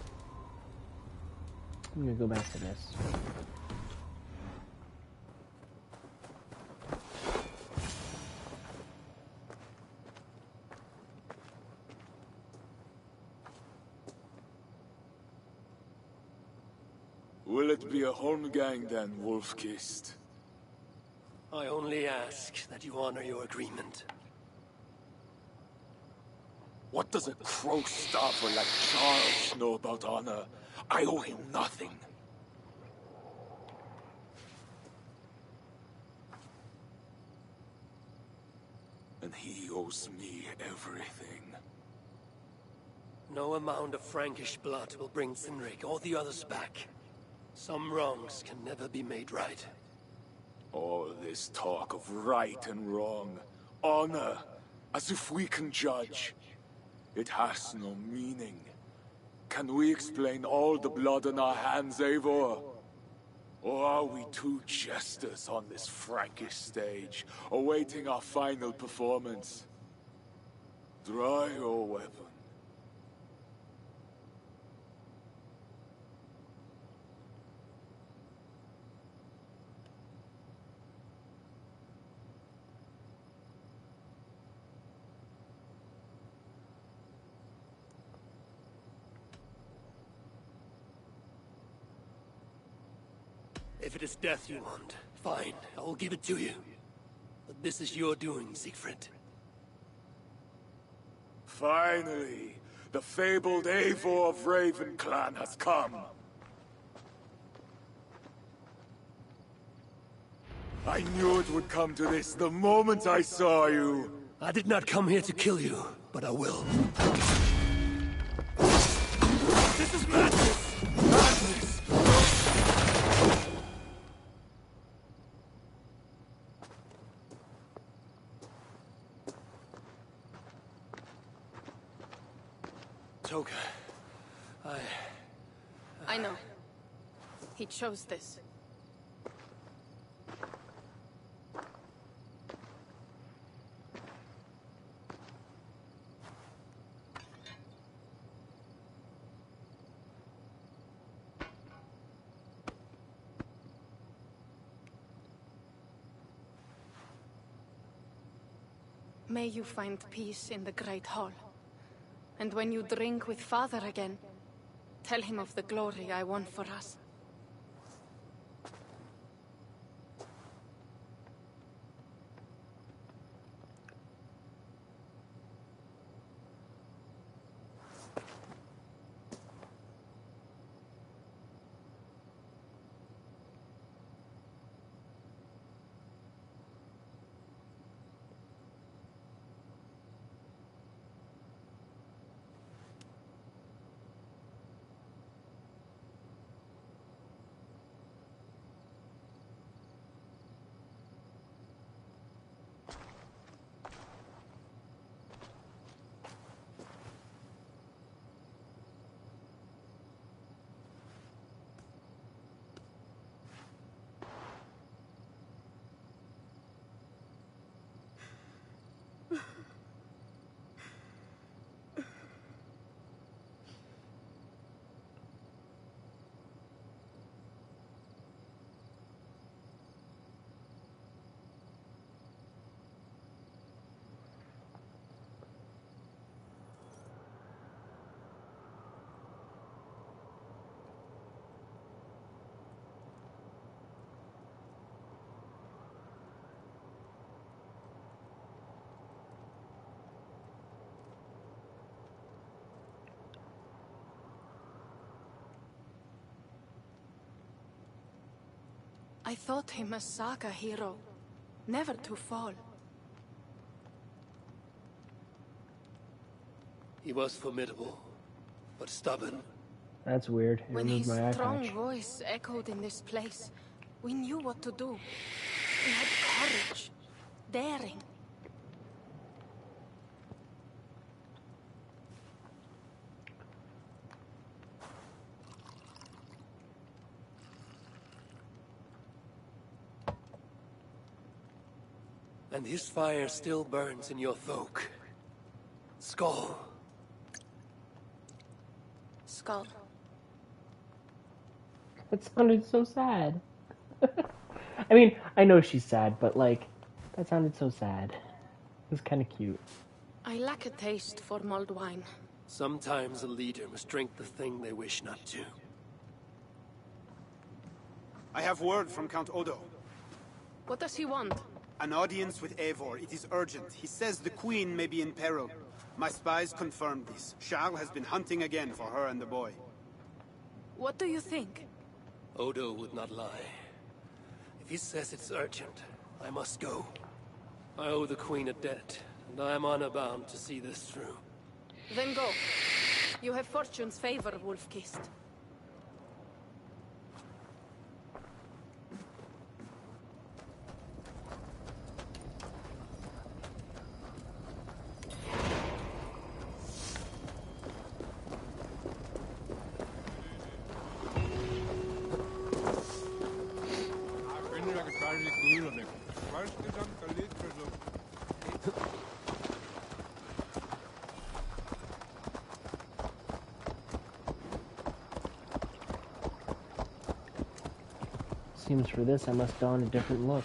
I'm gonna go back to this. Will it be a Holmgang then, Wolfkist? I only ask that you honor your agreement. What does a crow staffer like Charles know about honor? I owe him nothing. And he owes me everything. No amount of Frankish blood will bring Cynric or the others back. Some wrongs can never be made right. All this talk of right and wrong, honor, as if we can judge. It has no meaning. Can we explain all the blood on our hands, Eivor? Or are we two jesters on this Frankish stage, awaiting our final performance? Draw your weapon. If it is death you want, fine, I will give it to you. But this is your doing, Siegfried. Finally, the fabled Eivor of Raven Clan has come. I knew it would come to this the moment I saw you. I did not come here to kill you, but I will. This is madness! Madness! Toka, I know. He chose this. May you find peace in the Great Hall. And when you drink with Father again, tell him of the glory I won for us. I thought him a saga hero, never to fall. he was formidable, but stubborn. That's weird. It When removed his my eye strong patch. voice echoed in this place, we knew what to do. He had courage, daring. And his fire still burns in your folk. Skull. skull. That sounded so sad. I mean, I know she's sad, but like, that sounded so sad. It was kind of cute. I lack a taste for mulled wine. Sometimes a leader must drink the thing they wish not to. I have word from Count Odo. What does he want? An audience with Eivor. It is urgent. He says the Queen may be in peril. My spies confirmed this. Charles has been hunting again for her and the boy. What do you think? Odo would not lie. If he says it's urgent, I must go. I owe the Queen a debt, and I am honor bound to see this through. Then go. You have fortune's favor, Wolf-Kissed. Seems for this I must don a different look.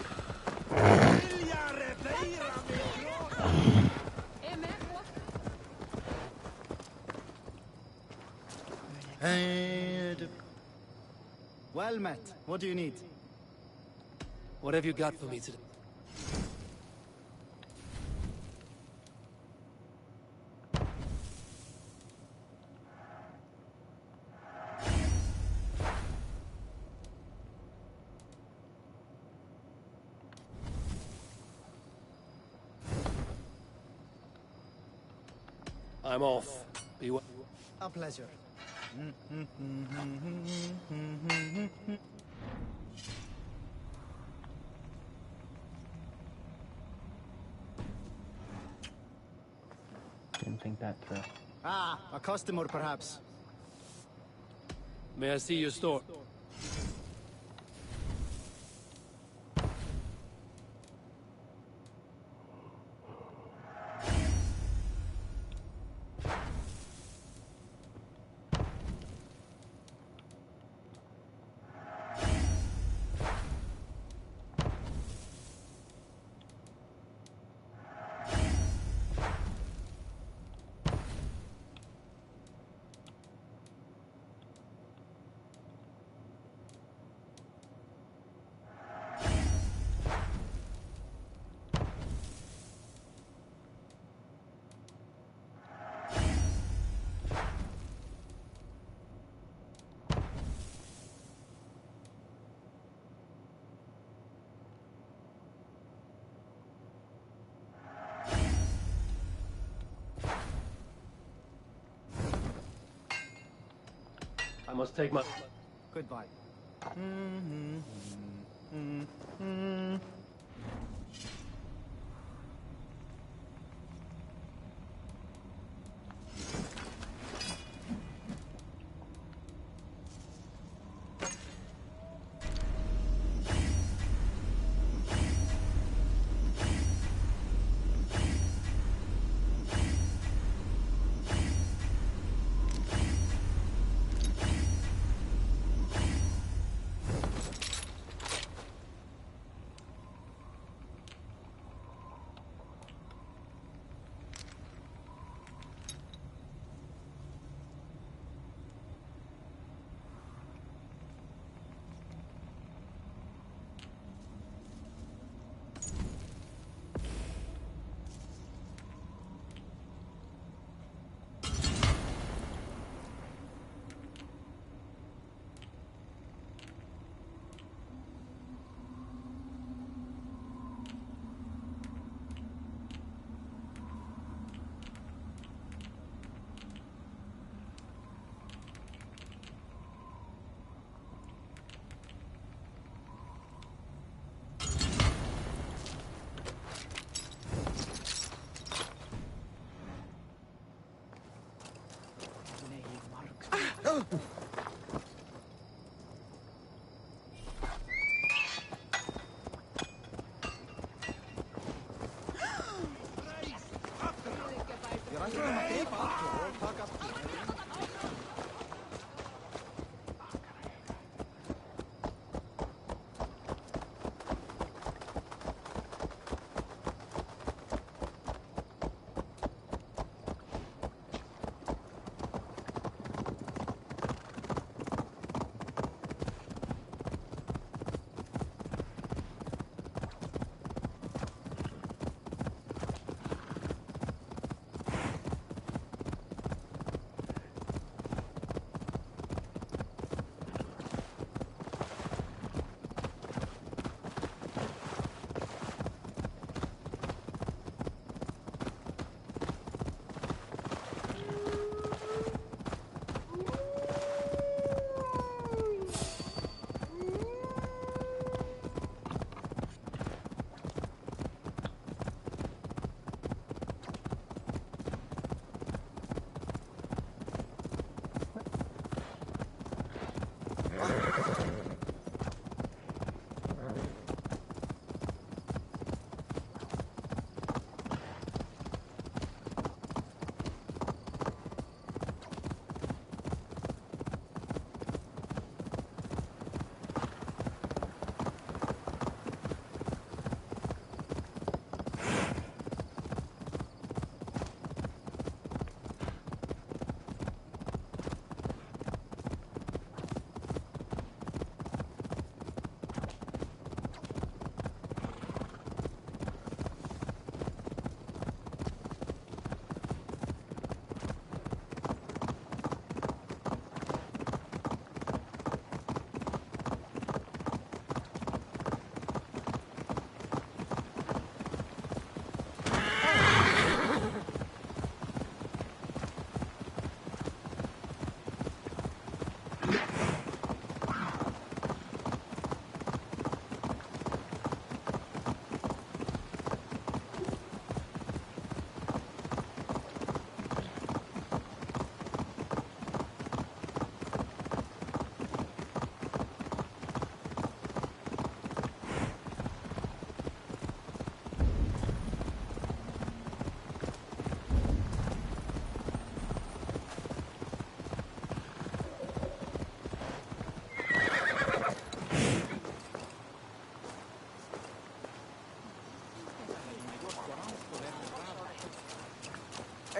Well met. What do you need? What have you got for me today? I'm off. Be well. A pleasure. Didn't think that through. Ah, a customer perhaps. May I see your store? I must take my... Goodbye.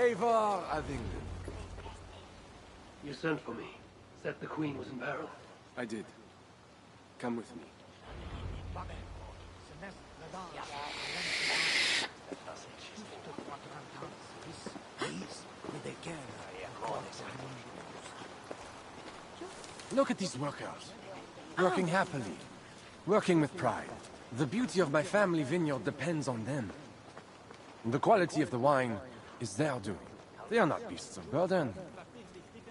Eivor of England. You sent for me. Said the Queen was in peril. I did. Come with me. Look at these workers. Working happily. Working with pride. The beauty of my family vineyard depends on them. The quality of the wine is their doing. They are not beasts of burden.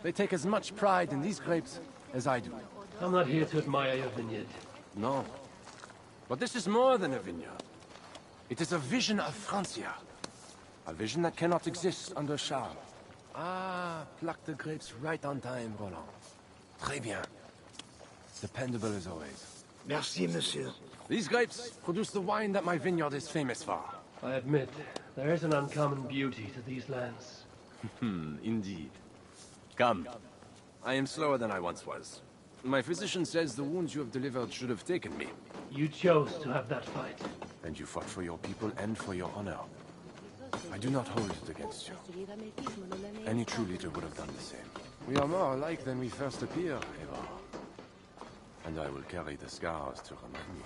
They take as much pride in these grapes as I do. I'm not here to admire your vineyard. No. But this is more than a vineyard. It is a vision of Francia. A vision that cannot exist under Charles. Ah, pluck the grapes right on time, Roland. Très bien. Dependable as always. Merci, monsieur. These grapes produce the wine that my vineyard is famous for. I admit, there is an uncommon beauty to these lands. Indeed. Come. I am slower than I once was. My physician says the wounds you have delivered should have taken me. You chose to have that fight. And you fought for your people and for your honor. I do not hold it against you. Any true leader would have done the same. We are more alike than we first appear, Eva. And I will carry the scars to remind me.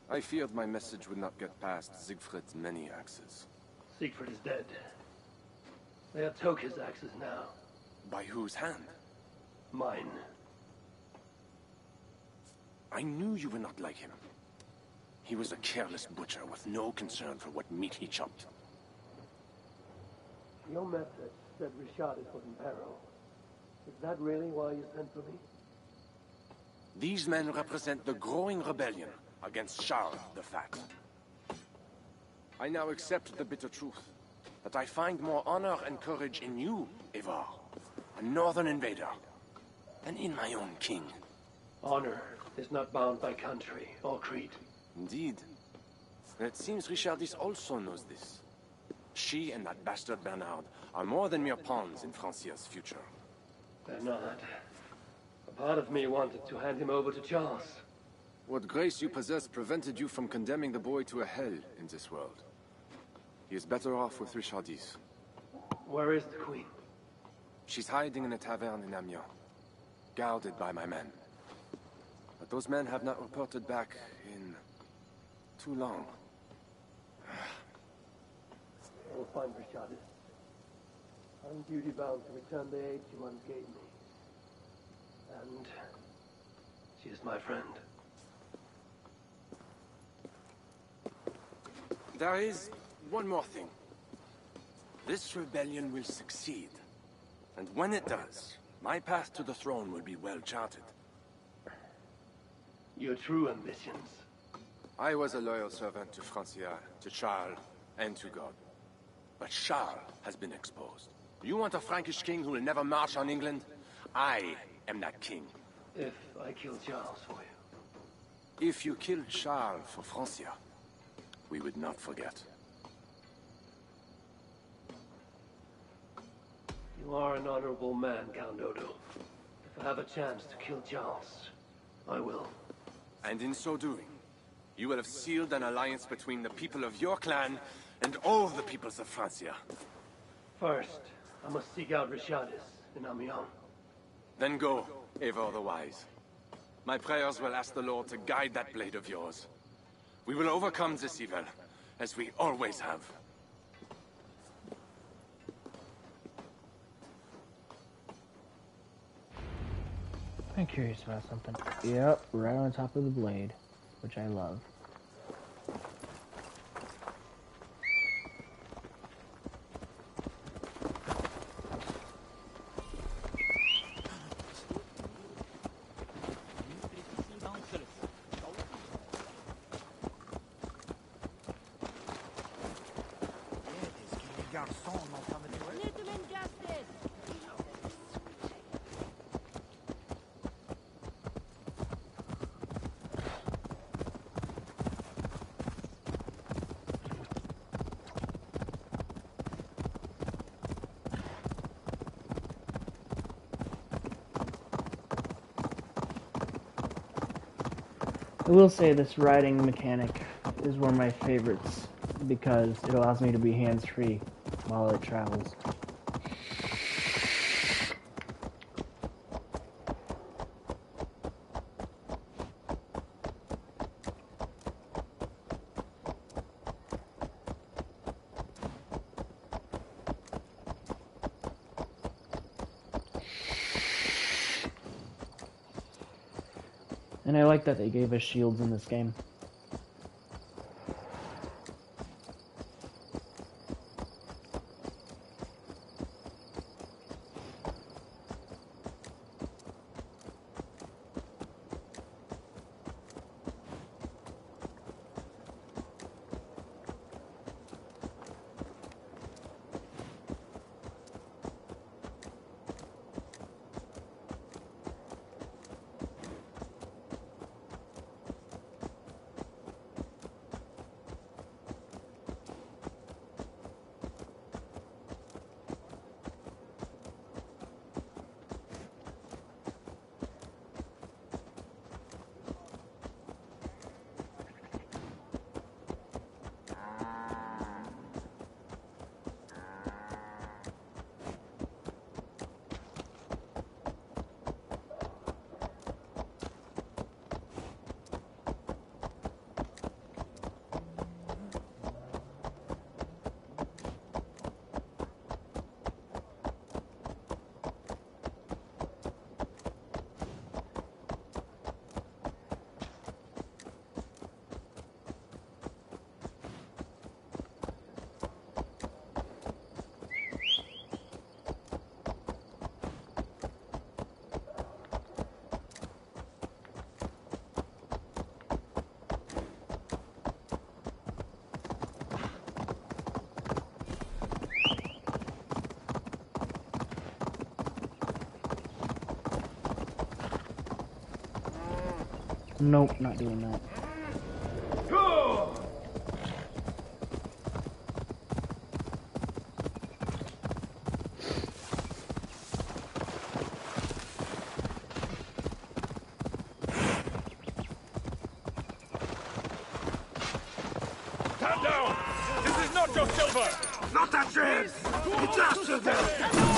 I feared my message would not get past Siegfried's many axes. Siegfried is dead. They are Toka's axes now. By whose hand? Mine. I knew you were not like him. He was a careless butcher with no concern for what meat he chopped. Your message said Richardis was in peril. Is that really why you sent for me? These men represent the growing rebellion against Charles the Fat. I now accept the bitter truth that I find more honor and courage in you, Eivor, a northern invader, than in my own king. Honor is not bound by country or creed. Indeed. And it seems Richardis also knows this. She and that bastard Bernard are more than mere pawns in Francia's future. Bernard. A part of me wanted to hand him over to Charles. What grace you possess prevented you from condemning the boy to a hell in this world. He is better off with Richardis. Where is the Queen? She's hiding in a tavern in Amiens, guarded by my men. But those men have not reported back in too long. I will find Richardis. I'm duty-bound to return the aid she once gave me. And she is my friend. There is one more thing. This rebellion will succeed. And when it does, my path to the throne will be well charted. Your true ambitions. I was a loyal servant to Francia, to Charles, and to God. But Charles has been exposed. You want a Frankish king who will never march on England? I am that king. If I kill Charles for you. If you killed Charles for Francia, we would not forget. You are an honorable man, Count Odo. If I have a chance to kill Charles, I will. And in so doing, you will have sealed an alliance between the people of your clan and all the peoples of Francia. First, I must seek out Rishadis in Amiens. Then go, Eivor the Wise. My prayers will ask the Lord to guide that blade of yours. We will overcome this evil, as we always have. I'm curious about something. Yep, right on top of the blade, which I love. I will say this riding mechanic is one of my favorites because it allows me to be hands-free while it travels. And I like that they gave us shields in this game. Nope, not doing that. Stand down! This is not your silver! Not a chance! It's our silver!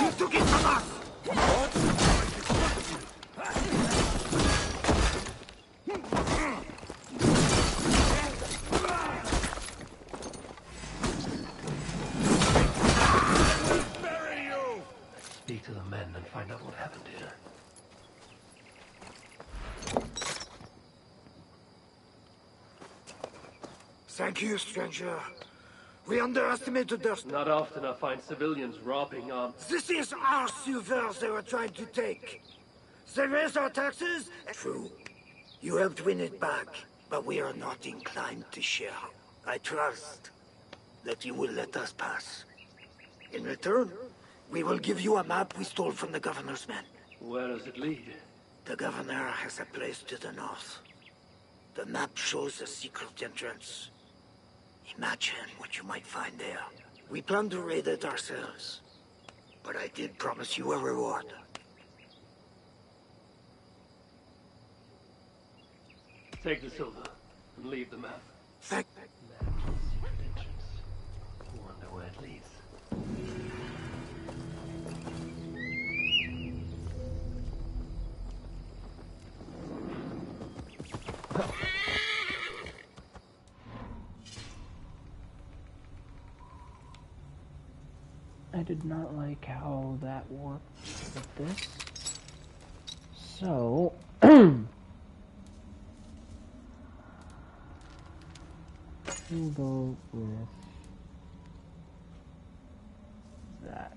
You took it from us! What? Speak to the men and find out what happened here. Thank you, stranger. We underestimated their... Not often I find civilians robbing arms. This is our silver they were trying to take. They raised our taxes. True. You helped win it back, but we are not inclined to share. I trust that you will let us pass. In return, we will give you a map we stole from the governor's men. Where does it lead? The governor has a place to the north. The map shows a secret entrance. Imagine what you might find there. We plan to raid it ourselves, but I did promise you a reward. Take the silver and leave the map. Thank... Secret entrance. Wonder where it leads. I did not like how that worked with this. So, we'll go with that.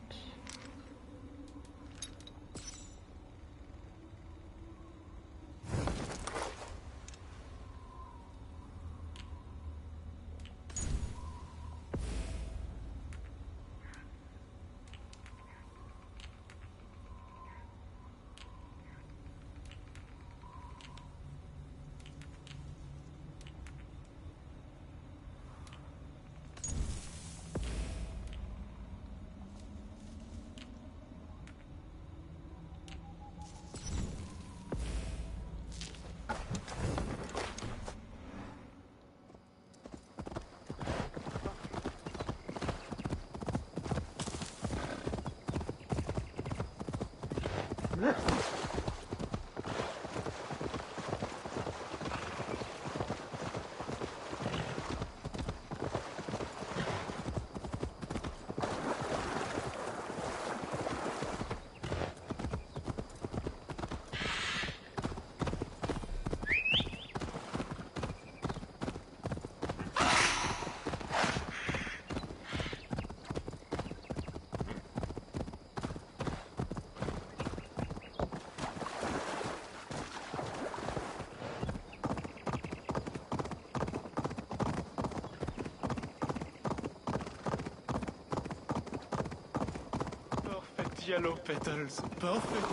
Yellow petals, perfect.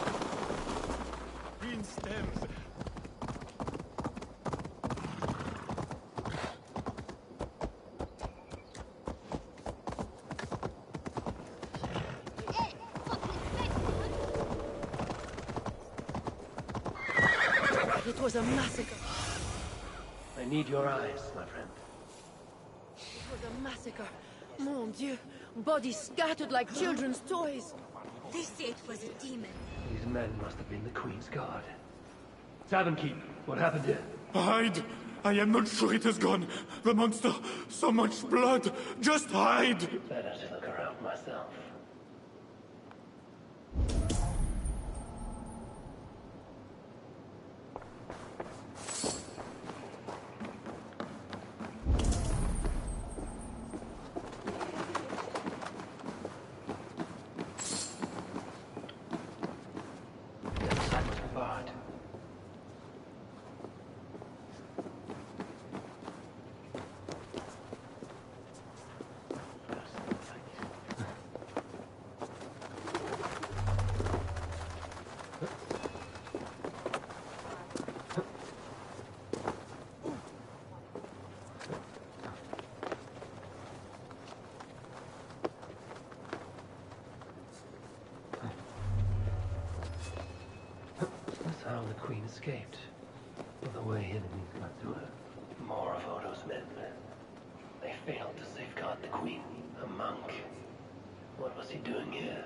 Green stems. It was a massacre. I need your eyes, my friend. It was a massacre. Mon Dieu. Bodies scattered like children's toys. They say it was a demon. These men must have been the Queen's Guard. Tavern Keep, what happened here? Hide! I am not sure it has gone. The monster, so much blood. Just hide! Better to look around myself. How the Queen escaped. Well, the way enemies got to her. More of Odo's men. They failed to safeguard the Queen. A monk. What was he doing here?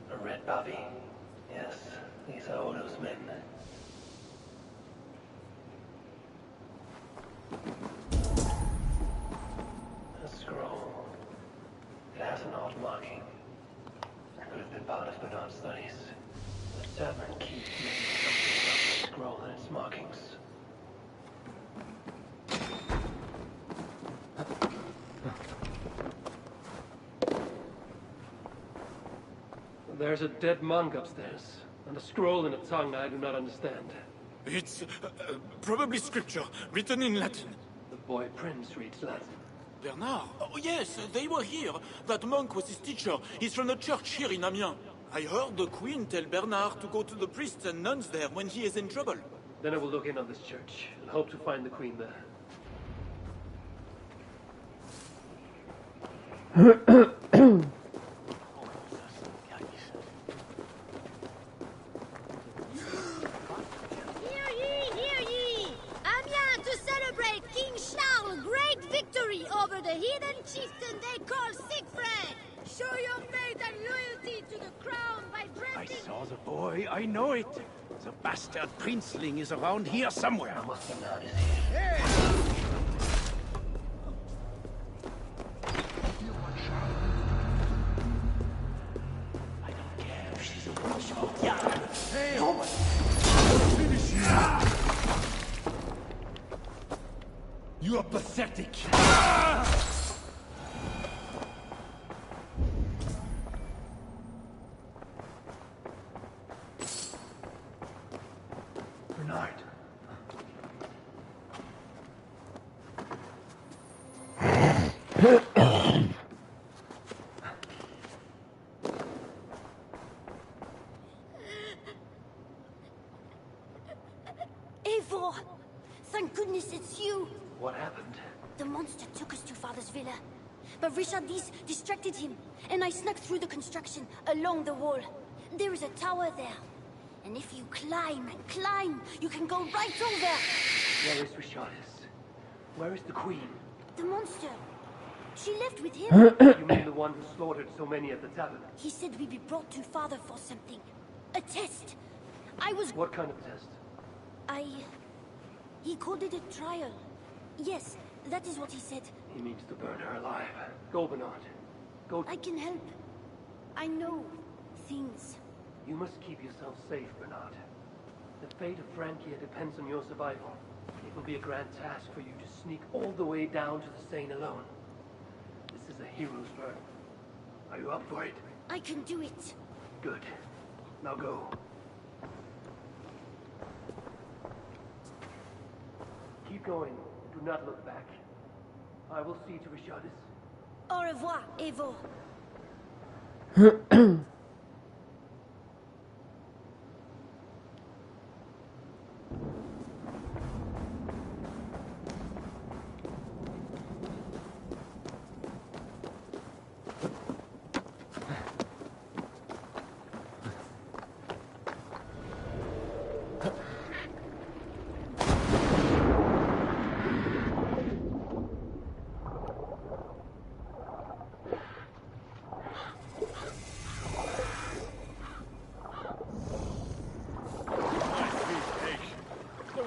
A red bobby. Yes, these are Odo's men. A scroll. It has an odd marking. tavern keeps making something about the scroll and its markings. There's a dead monk upstairs, and a scroll in a tongue I do not understand. It's probably scripture, written in Latin. The boy Prince reads Latin. Bernard? Oh, yes, they were here. That monk was his teacher. He's from the church here in Amiens. I heard the queen tell Bernard to go to the priests and nuns there when he is in trouble. Then I will look in on this church, and hope to find the queen there. Over the hidden chieftain they call Siegfried! Show your faith and loyalty to the crown by granting... I saw the boy, I know it. The bastard princeling is around here somewhere. I must have noticed here. I don't care if she's a witch or yeah. Hey, woman! Finish you! You are pathetic. Bernard. Eivor! Thank goodness it's you! What happened? The monster took us to Father's villa. But Richardis distracted him, and I snuck through the construction, along the wall. There is a tower there. And if you climb and climb, you can go right over! Where is Richardis? Where is the queen? The monster. She left with him. You mean the one who slaughtered so many at the tavern? He said we'd be brought to Father for something. A test. I was... What kind of test? He called it a trial. Yes, that is what he said. He means to burn her alive. Go, Bernard. Go. I can help. I know things. You must keep yourself safe, Bernard. The fate of Francia depends on your survival. It will be a grand task for you to sneak all the way down to the Seine alone. This is a hero's work. Are you up for it? I can do it. Good. Now go. Keep going. Do not look back. I will see to Richardis. Au revoir, Eivor.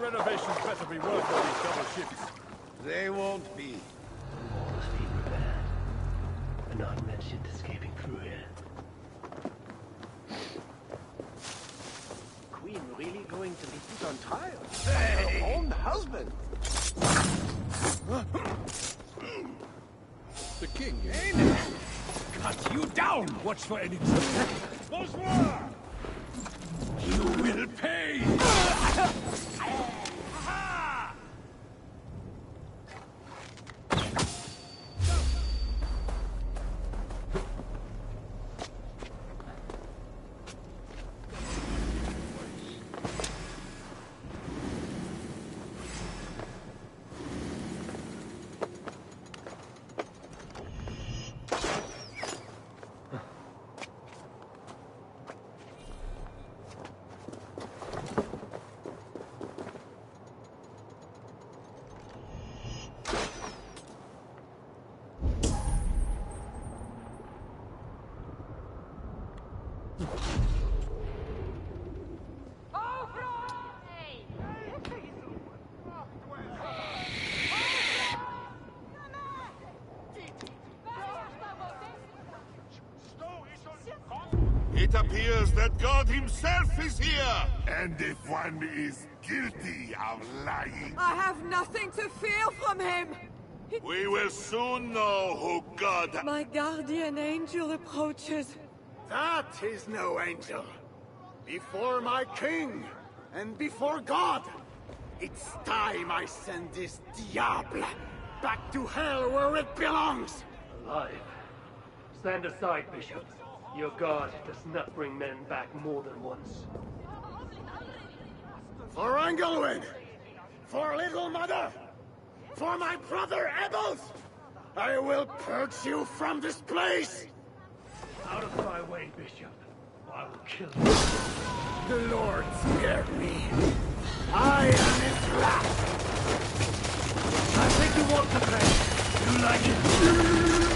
Renovations better be worth all these double shifts. They won't be. All must be prepared. Bernard mentioned escaping through here. Queen really going to be put on trial? Hey! Her own husband! The king Cut you down! Watch for any trouble. Bonsoir! You will pay! that God himself is here! And if one is guilty of lying... I have nothing to fear from him! We will soon know who God... My guardian angel approaches. That is no angel. Before my king, and before God, it's time I send this diable back to hell where it belongs! Alive. Stand aside, Bishop. Your God does not bring men back more than once. For Engelwin! For Little Mother! For my brother Ebels! I will purge you from this place! Out of my way, Bishop. I will kill you. The Lord spared me. I am his wrath! I think you want the pain. You like it?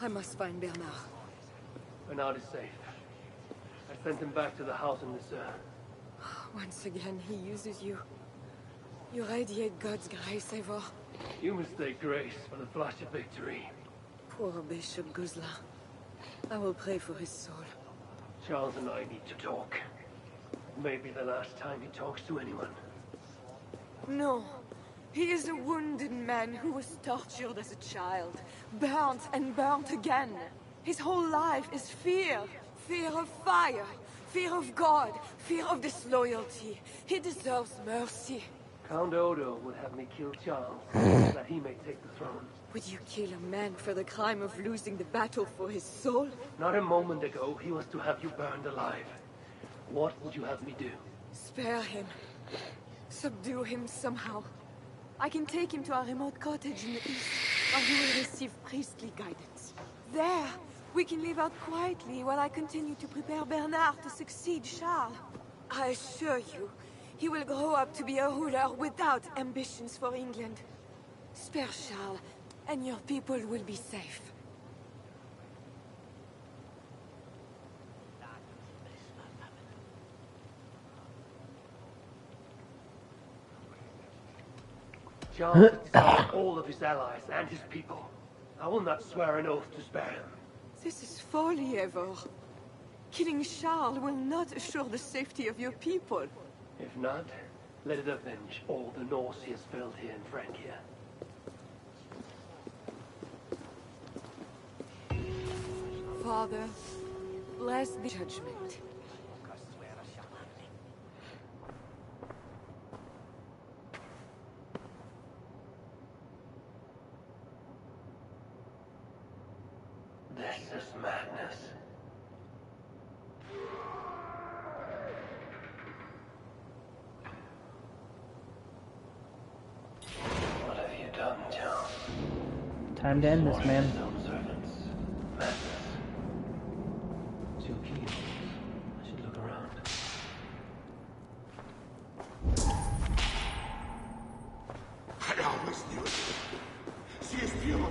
I must find Bernard. Bernard is safe. I sent him back to the house in the Once again, he uses you. You radiate God's grace, Eivor. You mistake grace for the flash of victory. Poor Bishop Guzla. I will pray for his soul. Charles and I need to talk. Maybe the last time he talks to anyone. No. He is a wounded man who was tortured as a child. Burnt and burnt again. His whole life is fear. Fear of fire. Fear of God. Fear of disloyalty. He deserves mercy. Count Odo would have me kill Charles, so that he may take the throne. Would you kill a man for the crime of losing the battle for his soul? Not a moment ago, he was to have you burned alive. What would you have me do? Spare him. Subdue him somehow. I can take him to a remote cottage in the east, where he will receive priestly guidance. There, we can live out quietly while I continue to prepare Bernard to succeed Charles. I assure you, he will grow up to be a ruler without ambitions for England. Spare Charles, and your people will be safe. Charles has slain all of his allies and his people. I will not swear an oath to spare him. This is folly, Eivor. Killing Charles will not assure the safety of your people. If not, let it avenge all the Norse he has felled here in Francia. Father, bless the judgment. This is madness. What have you done, Charles? Time to end this, man. Servants. Madness. Two keys. I should look around. I always knew it. She is pure.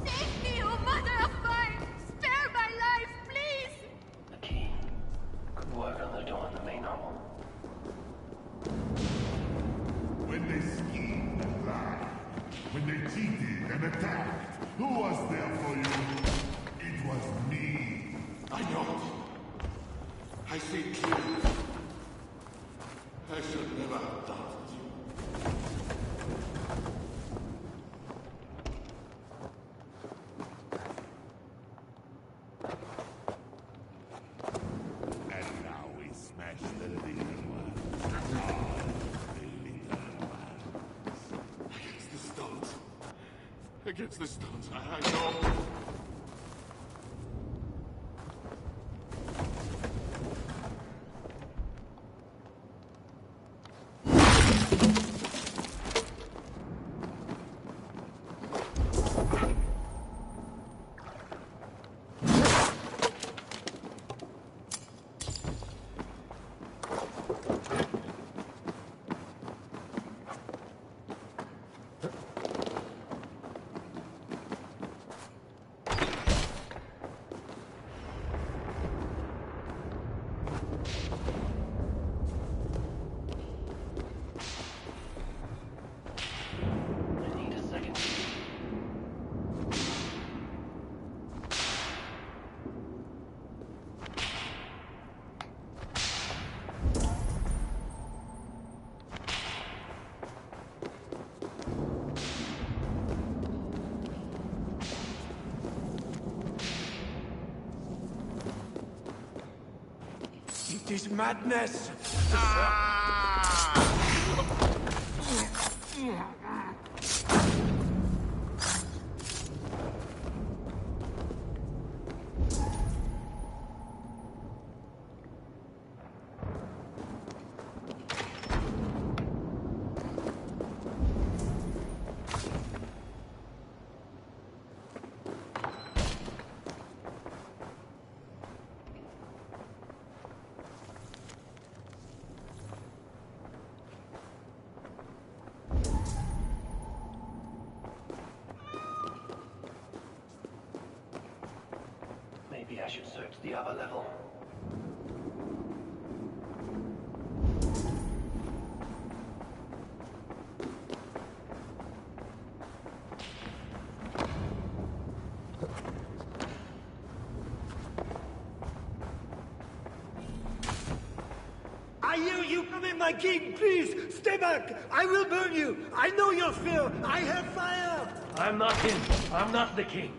Save me, oh mother of mine! Spare my life, please! The key. Could work on the door in the main hall. When they schemed and lied, when they cheated and attacked, who was there for you? It was me. I know. I see clearly. I should never have doubted you. And now we smash the little one. against the stones. I know. It is madness! Maybe I should search the other level. I hear you coming, my king! Please, stay back! I will burn you! I know your fear! I have fire! I'm not him. I'm not the king.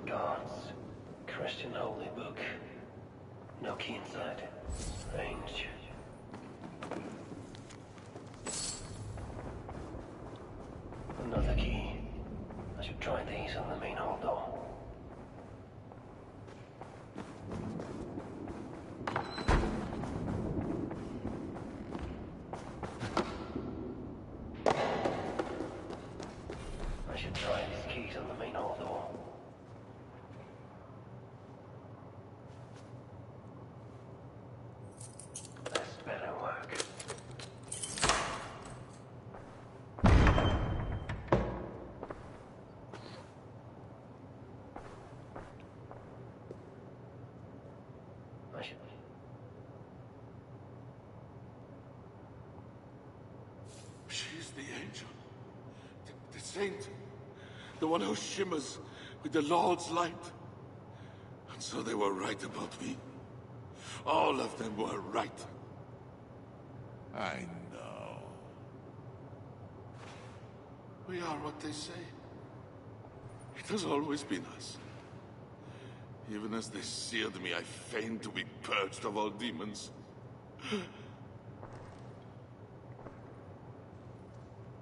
Gods. Christian holy book. No key inside. Strange. Another key. I should try these on the main hall door. I should try these keys on the main hall door. This better work. I should... She's the angel. The saint. The one who shimmers with the Lord's light. And so they were right about me. All of them were right. I know. We are what they say. It has always been us. Even as they seared me, I feigned to be purged of all demons.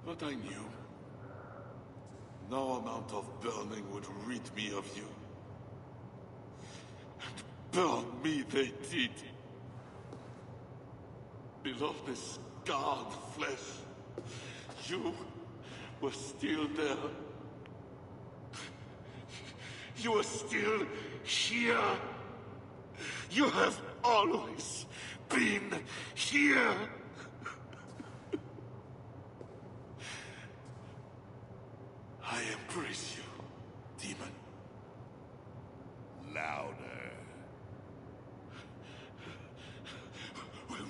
But I knew. No amount of burning would rid me of you. And burn me they did. Below the scarred flesh, you were still there. You are still here. You have always been here. I embrace you, demon. Louder.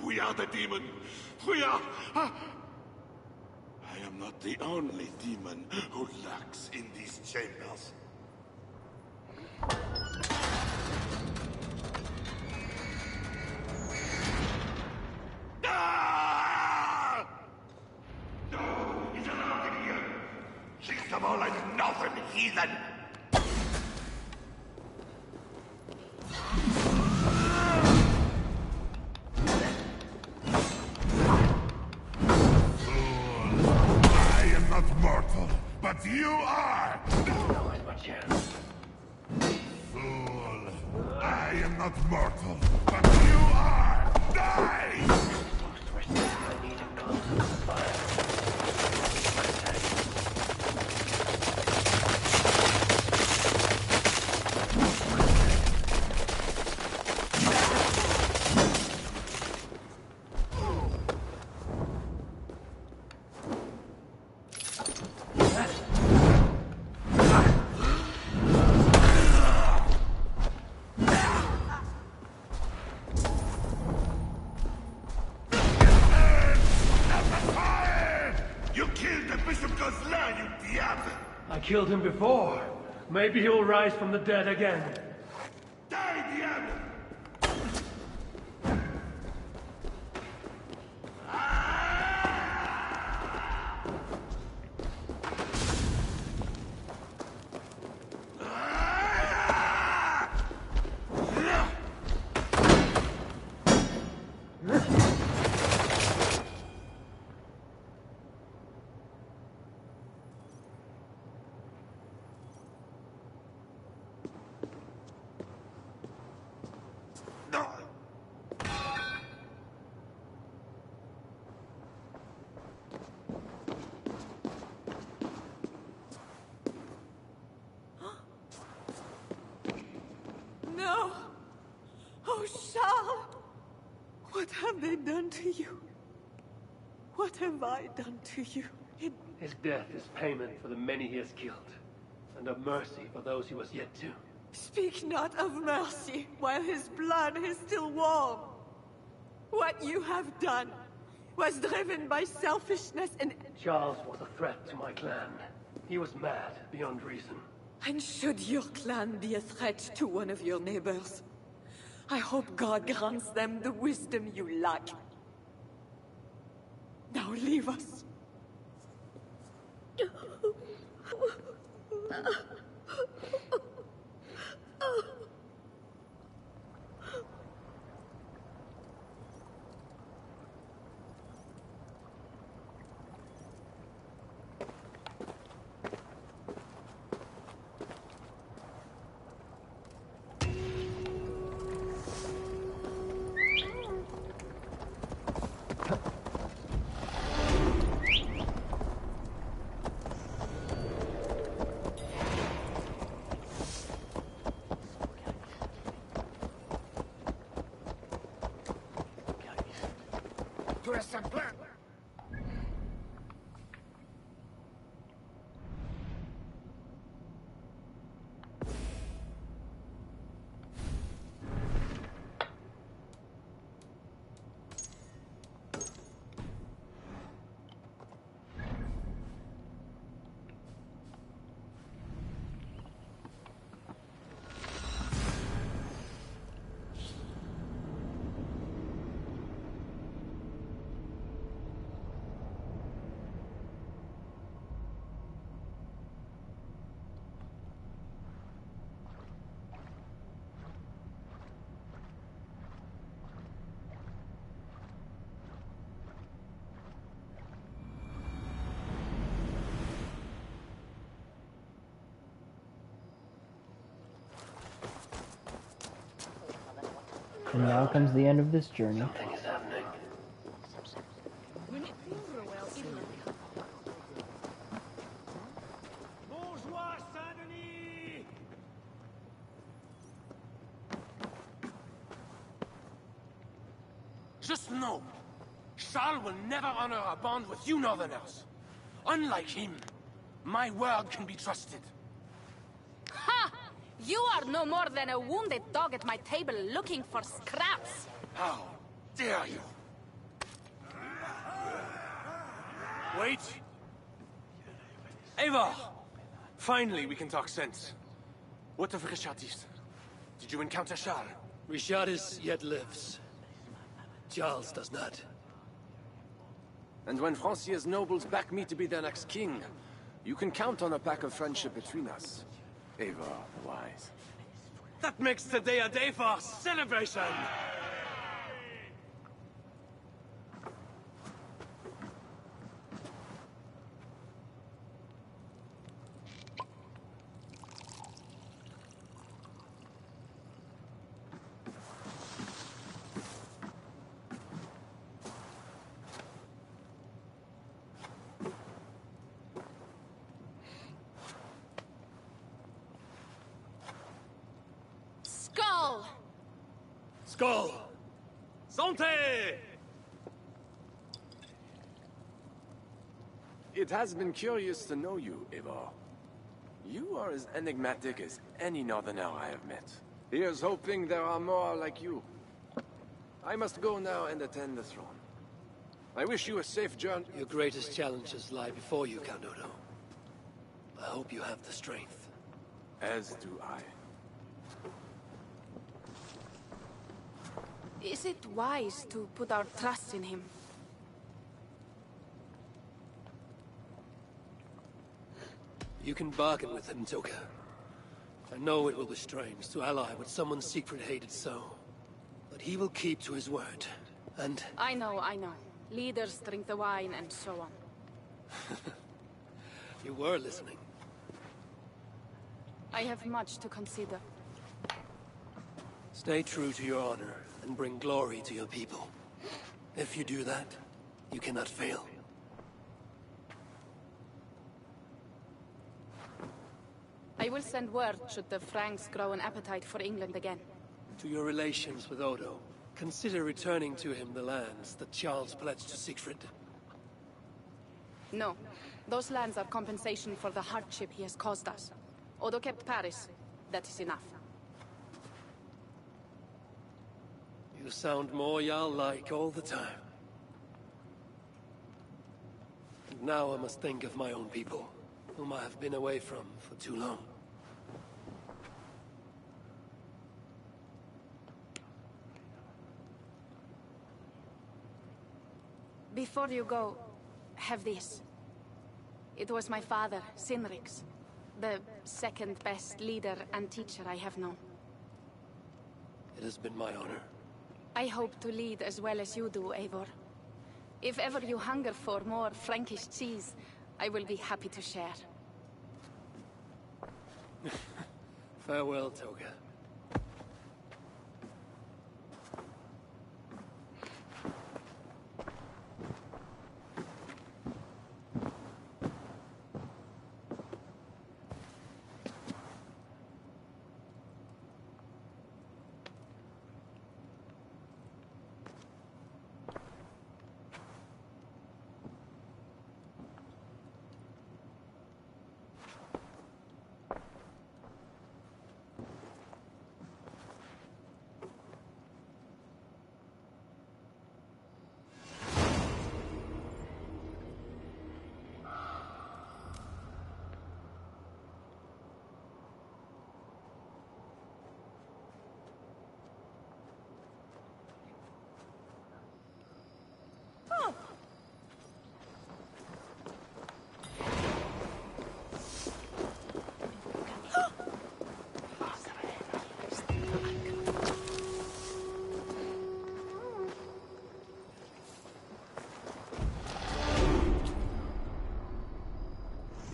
We are the demon. We are... I am not the only demon who lurks in these chambers. Least of all, I'm nothing, heathen! not mortal, but you are! Die! I killed him before. Maybe he'll rise from the dead again. Die, diable! No! Oh, Charles! What have they done to you? What have I done to you? His death is payment for the many he has killed, and of mercy for those he was yet to. Speak not of mercy while his blood is still warm. What you have done was driven by selfishness and... Charles was a threat to my clan. He was mad beyond reason. And should your clan be a threat to one of your neighbors, I hope God grants them the wisdom you lack. Now leave us. And now comes the end of this journey. Something is happening. Just know, Charles will never honor a bond with you Northerners. Unlike him, my word can be trusted. Ha! You are no more than a wounded dog at my table looking for scraps. How dare you? Wait. Eivor! Finally, we can talk sense. What of Richardis? Did you encounter Charles? Richardis yet lives. Charles does not. And when Francia's nobles back me to be their next king, you can count on a pack of friendship between us. Eivor, the wise. That makes today a day for celebration! Skull! Santé! It has been curious to know you, Eivor. You are as enigmatic as any northerner I have met. Here's hoping there are more like you. I must go now and attend the throne. I wish you a safe journey. Your greatest challenges lie before you, Count Odo. I hope you have the strength. As do I. Is it wise to put our trust in him? You can bargain with him, Toka. I know it will be strange to ally with someone Siegfried hated so. But he will keep to his word, and... I know. Leaders drink the wine and so on. You were listening. I have much to consider. Stay true to your honor and bring glory to your people. If you do that, you cannot fail. I will send word should the Franks grow an appetite for England again. To your relations with Odo, consider returning to him the lands that Charles pledged to Siegfried. No. Those lands are compensation for the hardship he has caused us. Odo kept Paris. That is enough. You sound more Jarl-like all the time. And now I must think of my own people, whom I have been away from for too long. Before you go, have this. It was my father, Sinrik's. The second best leader and teacher I have known. It has been my honor. I hope to lead as well as you do, Eivor. If ever you hunger for more Frankish cheese, I will be happy to share. Farewell, Toga.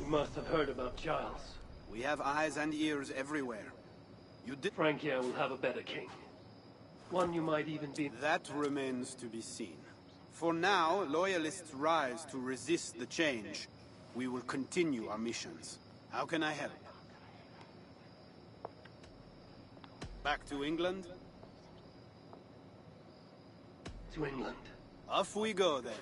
You must have heard about Giles. We have eyes and ears everywhere. You did... Francia will have a better king. One you might even be... That remains to be seen. For now, loyalists rise to resist the change. We will continue our missions. How can I help? Back to England? To England. Off we go, then.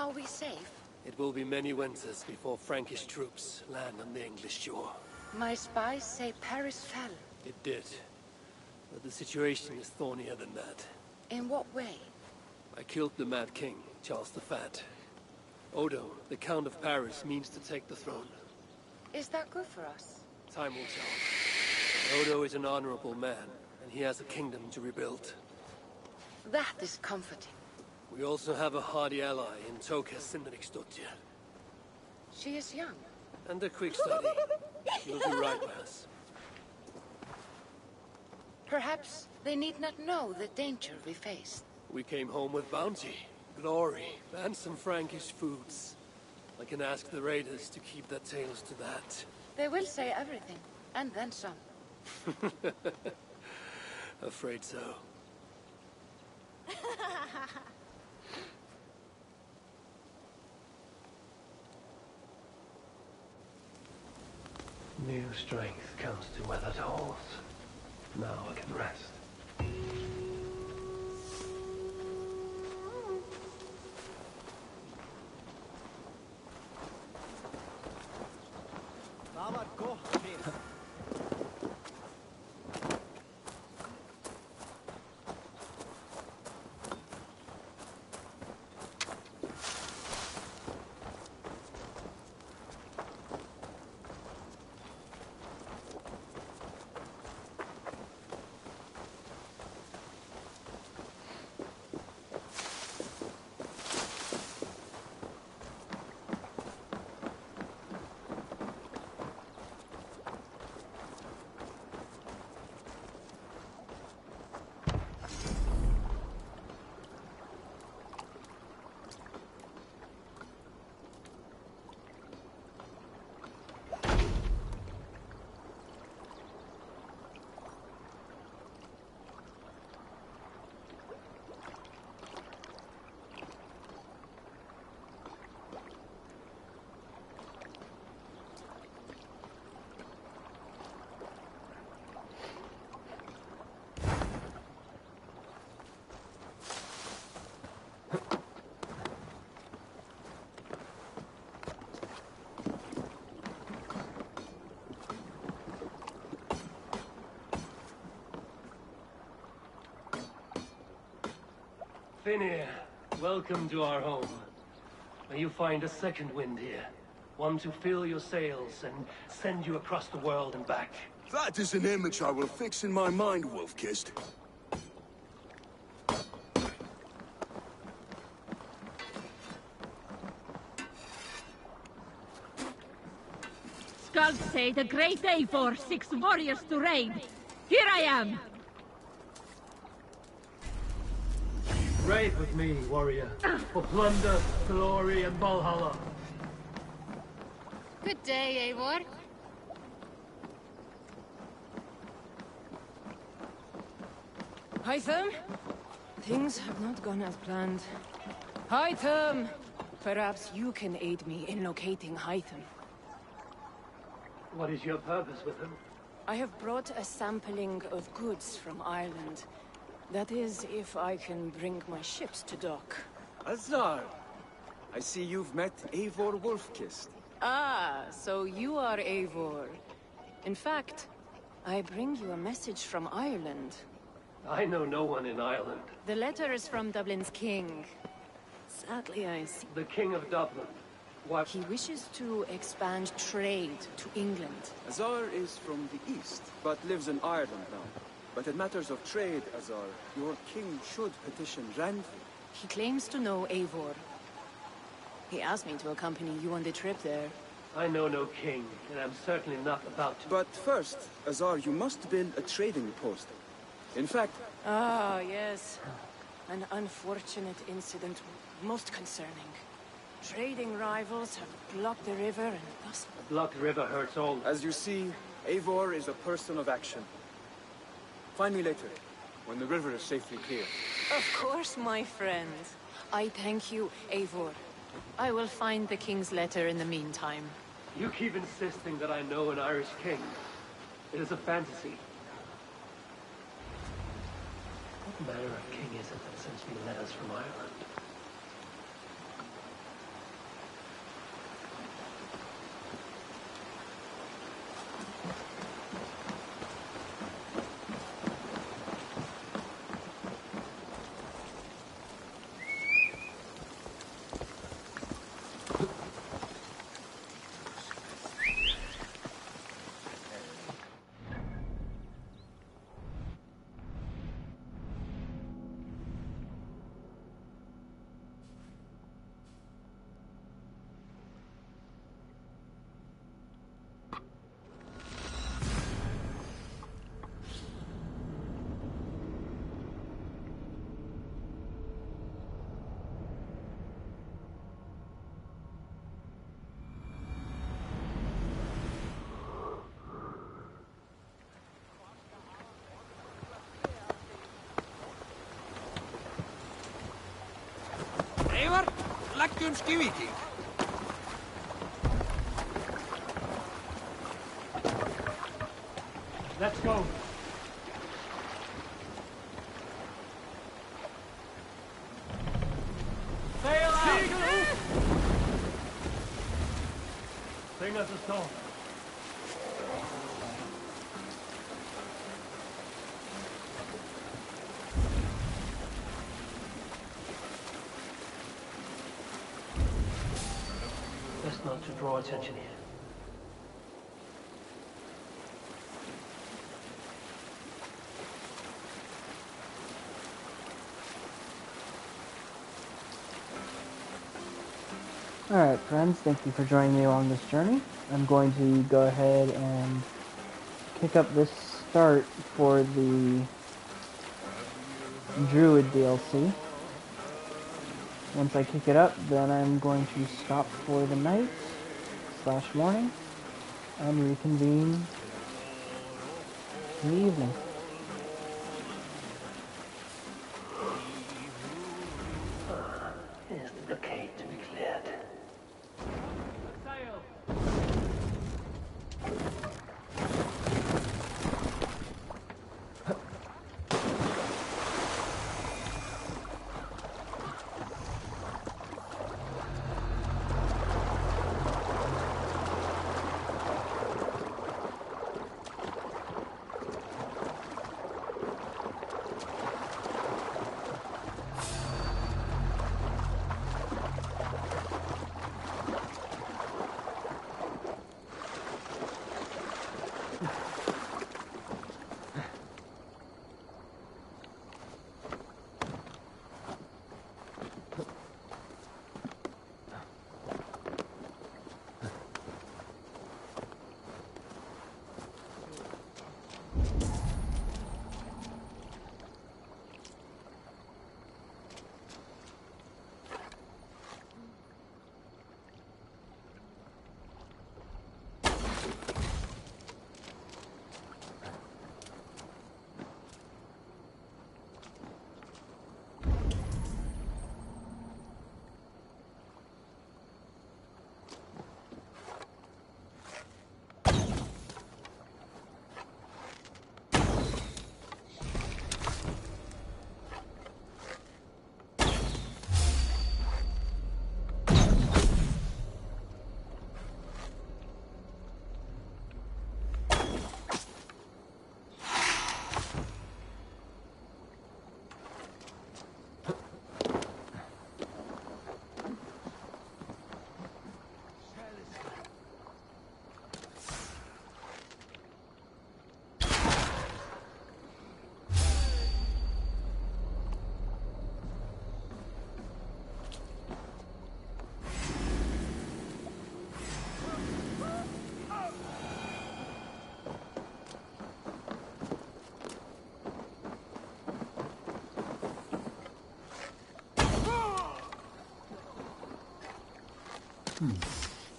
Are we safe? It will be many winters before Frankish troops land on the English shore. My spies say Paris fell. It did. But the situation is thornier than that. In what way? I killed the Mad King, Charles the Fat. Odo, the Count of Paris, means to take the throne. Is that good for us? Time will tell. Odo is an honorable man, and he has a kingdom to rebuild. That is comforting. We also have a hardy ally in Toka Sindrikstotir. She is young. And a quick study. She'll do right by us. Perhaps they need not know the danger we faced. We came home with bounty, glory, and some Frankish foods. I can ask the raiders to keep their tails to that. They will say everything, and then some. Afraid so. New strength comes to weathered halls. Now I can rest. Finir, welcome to our home. May you find a second wind here. One to fill your sails and send you across the world and back. That is an image I will fix in my mind, Wolf-Kissed. Skulls say the great Eivor seeks warriors to raid. Here I am! Raid with me, warrior, for plunder, glory, and Valhalla. Good day, Eivor. Hytham? Things have not gone as planned. Hytham! Perhaps you can aid me in locating Hytham. What is your purpose with him? I have brought a sampling of goods from Ireland. That is, if I can bring my ships to dock. Azar! I see you've met Eivor Wolf-Kissed. Ah, so you are Eivor. In fact, I bring you a message from Ireland. I know no one in Ireland. The letter is from Dublin's king. Sadly, I see... The King of Dublin. What? He wishes to expand trade to England. Azar is from the east, but lives in Ireland now. But in matters of trade, Azar, your king should petition Ranford. He claims to know Eivor. He asked me to accompany you on the trip there. I know no king, and I'm certainly not about to. But first, Azar, you must build a trading post. In fact... Ah, yes. An unfortunate incident, most concerning. Trading rivals have blocked the river and thus... A blocked river hurts all. As you see, Eivor is a person of action. Find me later, when the river is safely clear. Of course, my friend. I thank you, Eivor. I will find the king's letter in the meantime. You keep insisting that I know an Irish king. It is a fantasy. What manner of king is it that sends me letters from Ireland? Eivor, leggjum skiviti. Let's go. Sail out! Bring us a stone. Best not to draw attention here. Alright friends, thank you for joining me along this journey. I'm going to go ahead and pick up this start for the Druid DLC. Once I kick it up, then I'm going to stop for the night / morning and reconvene in the evening. Here's the blockade to be cleared.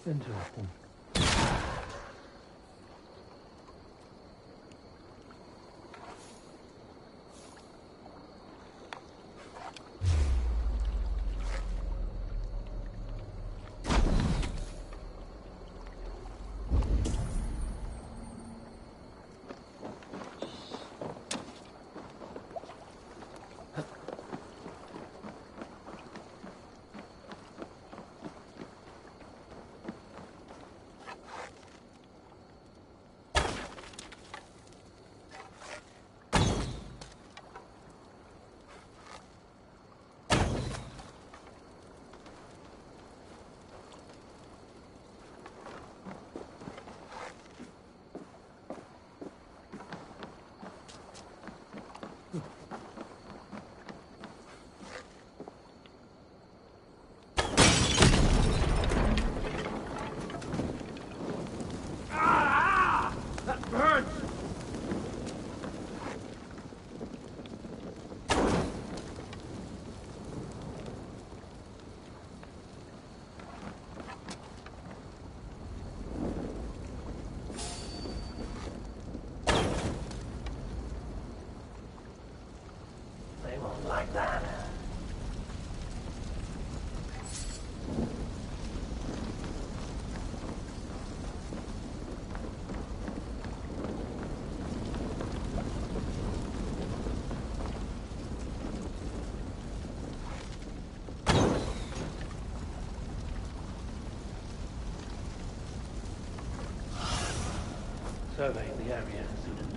Interesting. survey the area soon.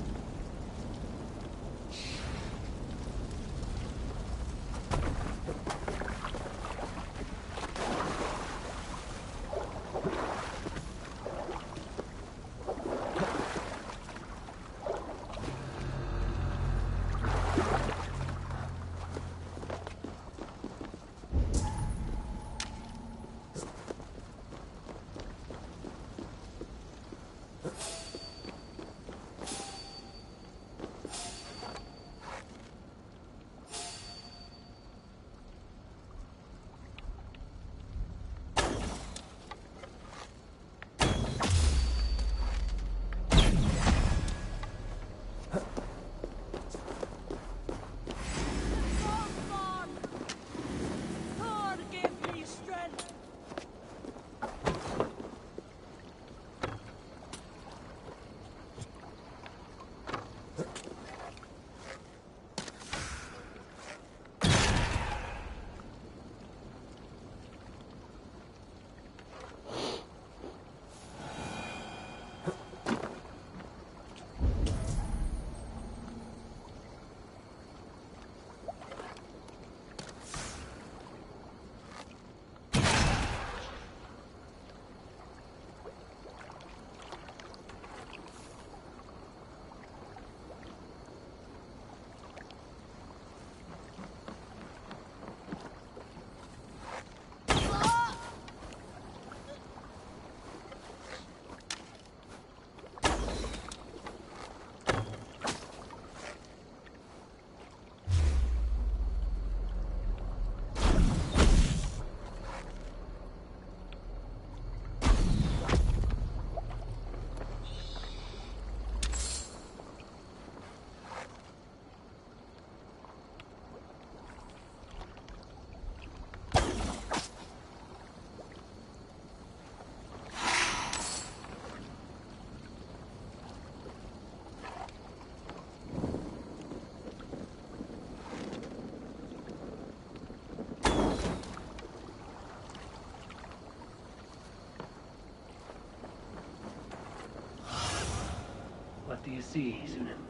What do you see, Sunan?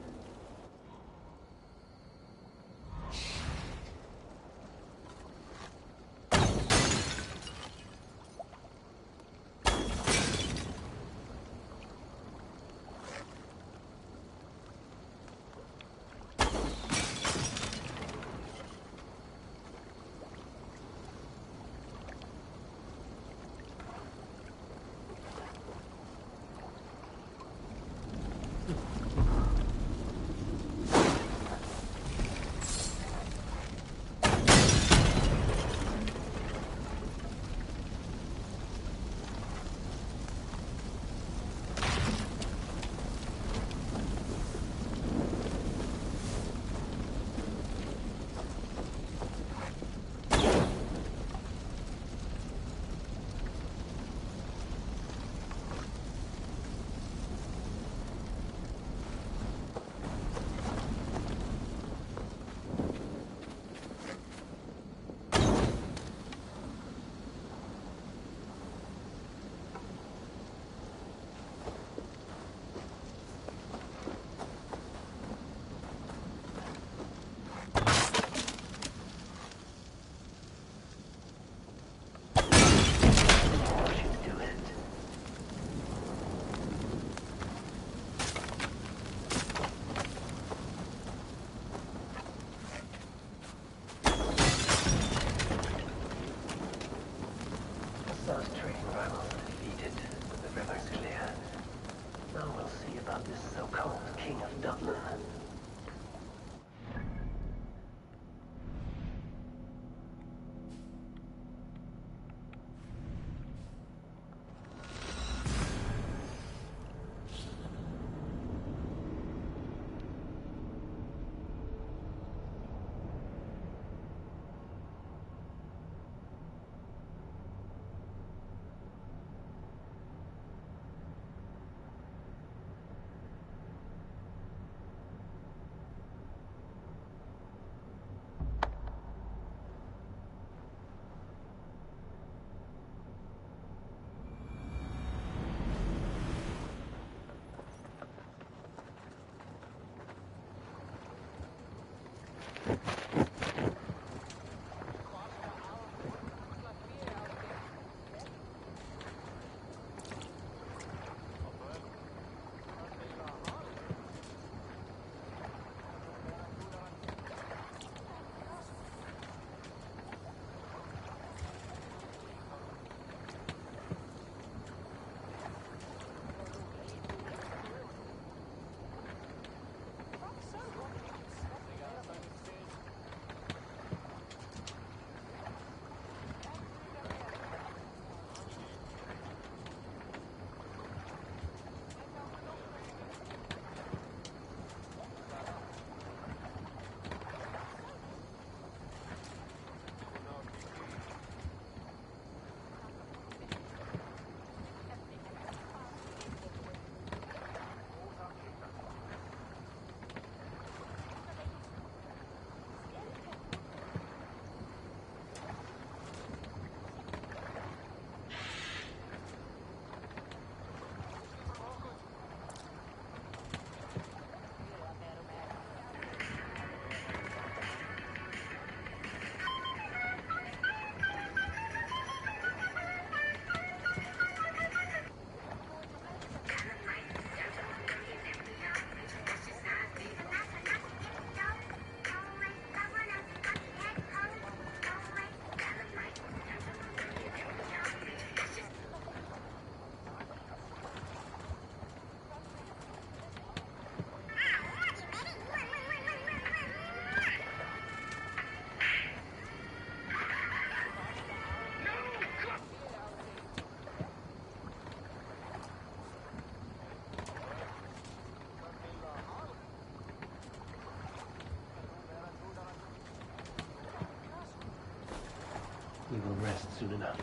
rest soon enough.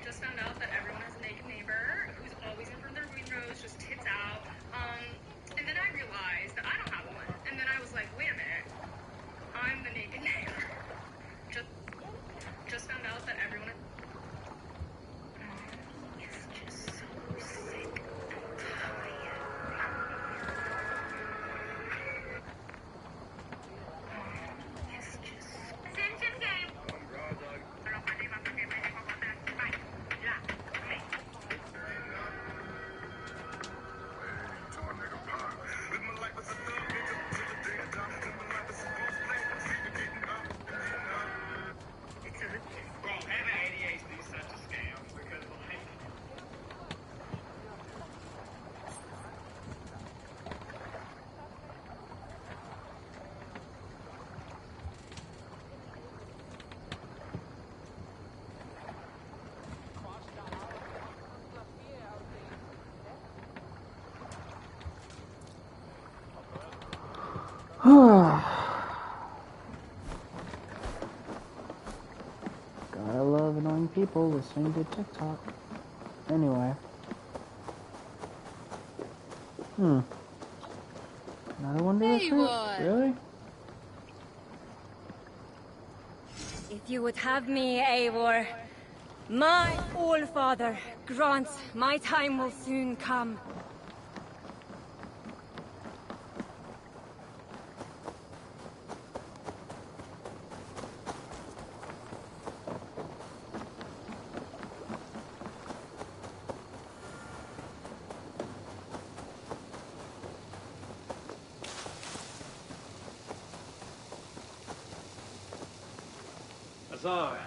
Just found out that everyone has a naked neighbor who's always in front of their windows, just tits out. And then I realized that I don't have one. And then I was like, wait a minute, I'm the naked neighbor. Just found out that everyone is just so sick and tired. It's just attention game. Gotta love annoying people listening to TikTok. Anyway. Another one to this route? Really? If you would have me, Eivor, my All-Father grants my time will soon come. Azar,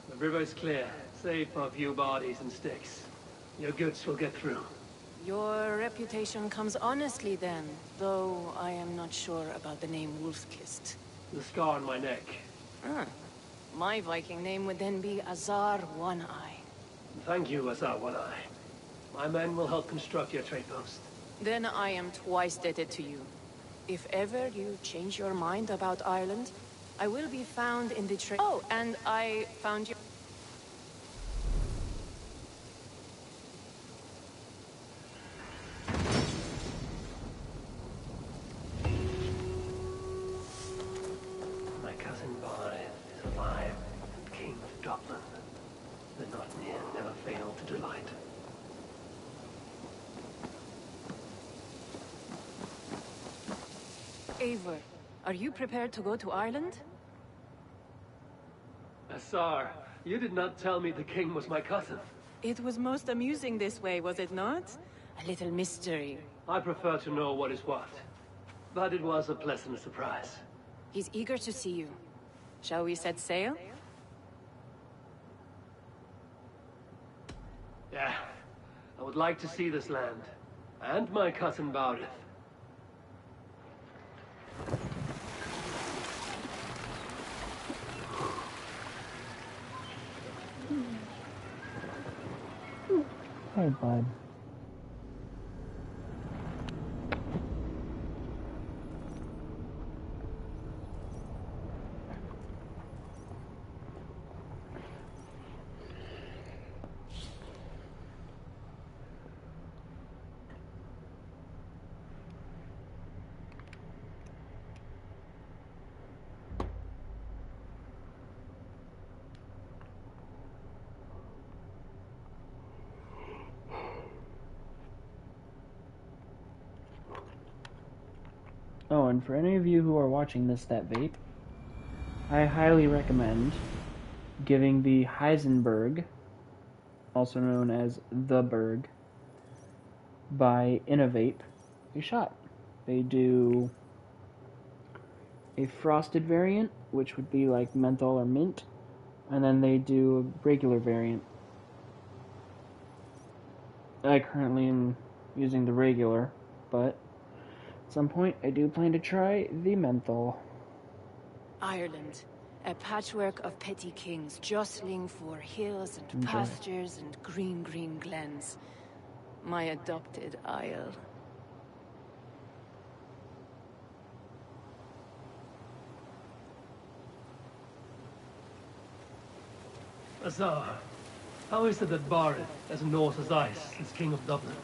the river is clear, save for a few bodies and sticks. Your goods will get through. Your reputation comes honestly then, though I am not sure about the name Wolfkist. The scar on my neck. Ah. My Viking name would then be Azar One-Eye. Thank you, Azar One-Eye. My men will help construct your trade post. Then I am twice indebted to you. If ever you change your mind about Ireland, I will be found in the trade. Oh, and I found you. My cousin Barith is alive, and King of Dublin. The not near never failed to delight. Eivor, are you prepared to go to Ireland? Azar, you did not tell me the king was my cousin. It was most amusing this way, was it not? A little mystery. I prefer to know what is what. But it was a pleasant surprise. He's eager to see you. Shall we set sail? Yeah. I would like to see this land. And my cousin Barith. Hey, bud. Oh, and for any of you who are watching this that vape, I highly recommend giving the Heisenberg, also known as the Berg, by Innovape, a shot. They do a frosted variant, which would be like menthol or mint, and then they do a regular variant, I currently am using the regular, but at some point I do plan to try the menthol. Ireland, a patchwork of petty kings jostling for hills and Enjoy. pastures and green, green glens. My adopted isle. Azar, how is it that Barith, as north as ice, is king of Dublin?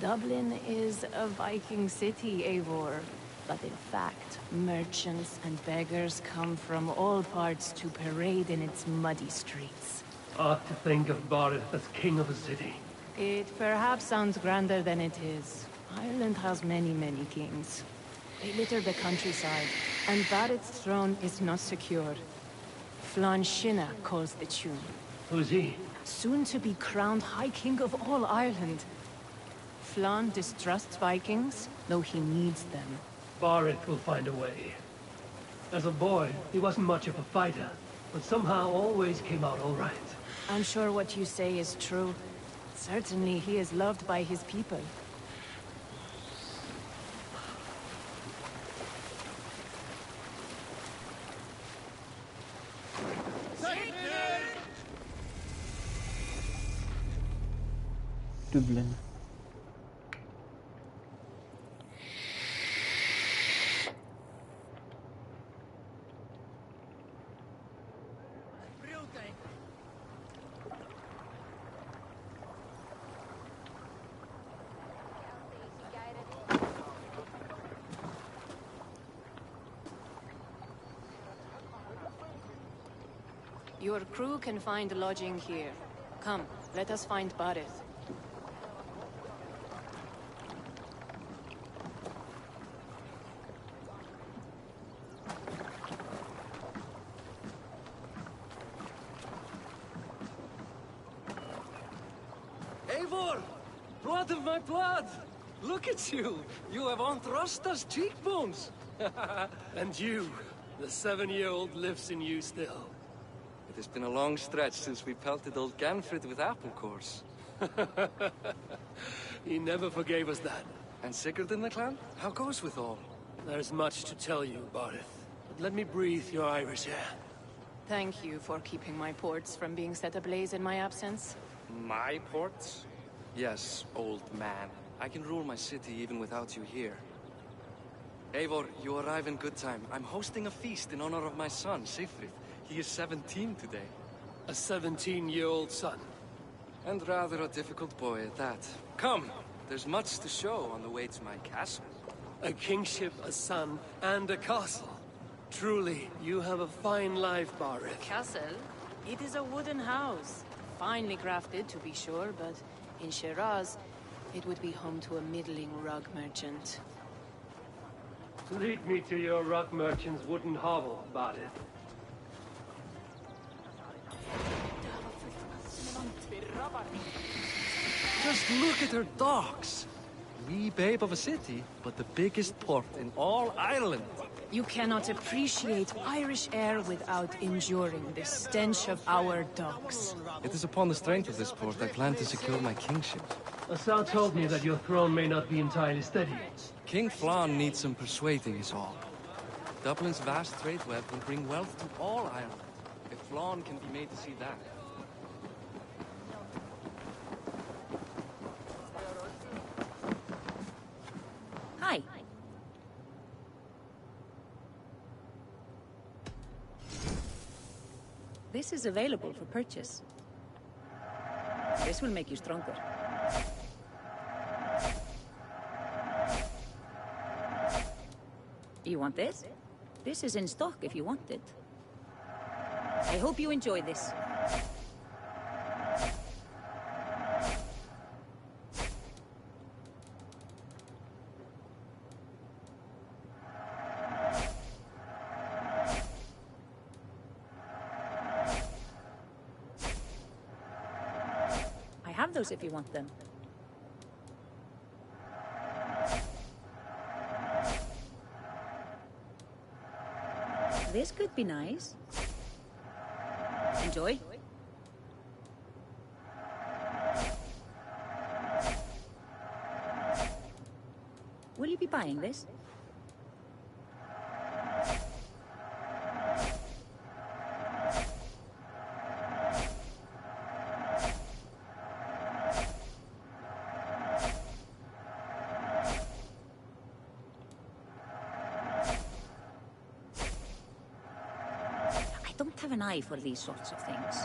Dublin is a Viking city, Eivor. But in fact, merchants and beggars come from all parts to parade in its muddy streets. Odd to think of Barith as king of a city. It perhaps sounds grander than it is. Ireland has many, many kings. They litter the countryside, and Barith's throne is not secure. Flann Sinna calls the tune. Who's he? Soon to be crowned High King of all Ireland. Flann distrusts Vikings, though he needs them. Barith will find a way. As a boy, he wasn't much of a fighter, but somehow always came out all right. I'm sure what you say is true. Certainly he is loved by his people. Dublin. Your crew can find lodging here. Come, let us find Barith. Eivor! Blood of my blood! Look at you! You have Aunt Rosta's cheekbones! And you, the 7-year-old lives in you still. It has been a long stretch since we pelted old Ganfrid with apple cores. He never forgave us that. And Sigurd in the clan? How goes with all? There's much to tell you, Barith. But let me breathe your Irish air. Thank you for keeping my ports from being set ablaze in my absence. My ports? Yes, old man. I can rule my city even without you here. Eivor, you arrive in good time. I'm hosting a feast in honor of my son, Sigfrid. He is 17 today. A 17-year-old son. And rather a difficult boy at that. Come, there's much to show on the way to my castle. A kingship, a son, and a castle. Truly, you have a fine life, Barith. Castle? It is a wooden house. Finely crafted, to be sure, but in Shiraz, it would be home to a middling rug merchant. Lead me to your rug merchant's wooden hovel, Barith. Just look at her docks. Wee babe of a city, but the biggest port in all Ireland. You cannot appreciate Irish air without enduring the stench of our docks. It is upon the strength of this port I plan to secure my kingship. Assau told me that your throne may not be entirely steady. King Flann needs some persuading is all. Dublin's vast trade web will bring wealth to all Ireland, if Flann can be made to see that. Hi. This is available for purchase. This will make you stronger. You want this? This is in stock if you want it. I hope you enjoy this. I have those if you want them. This could be nice. Enjoy. Will you be buying this? I don't have an eye for these sorts of things.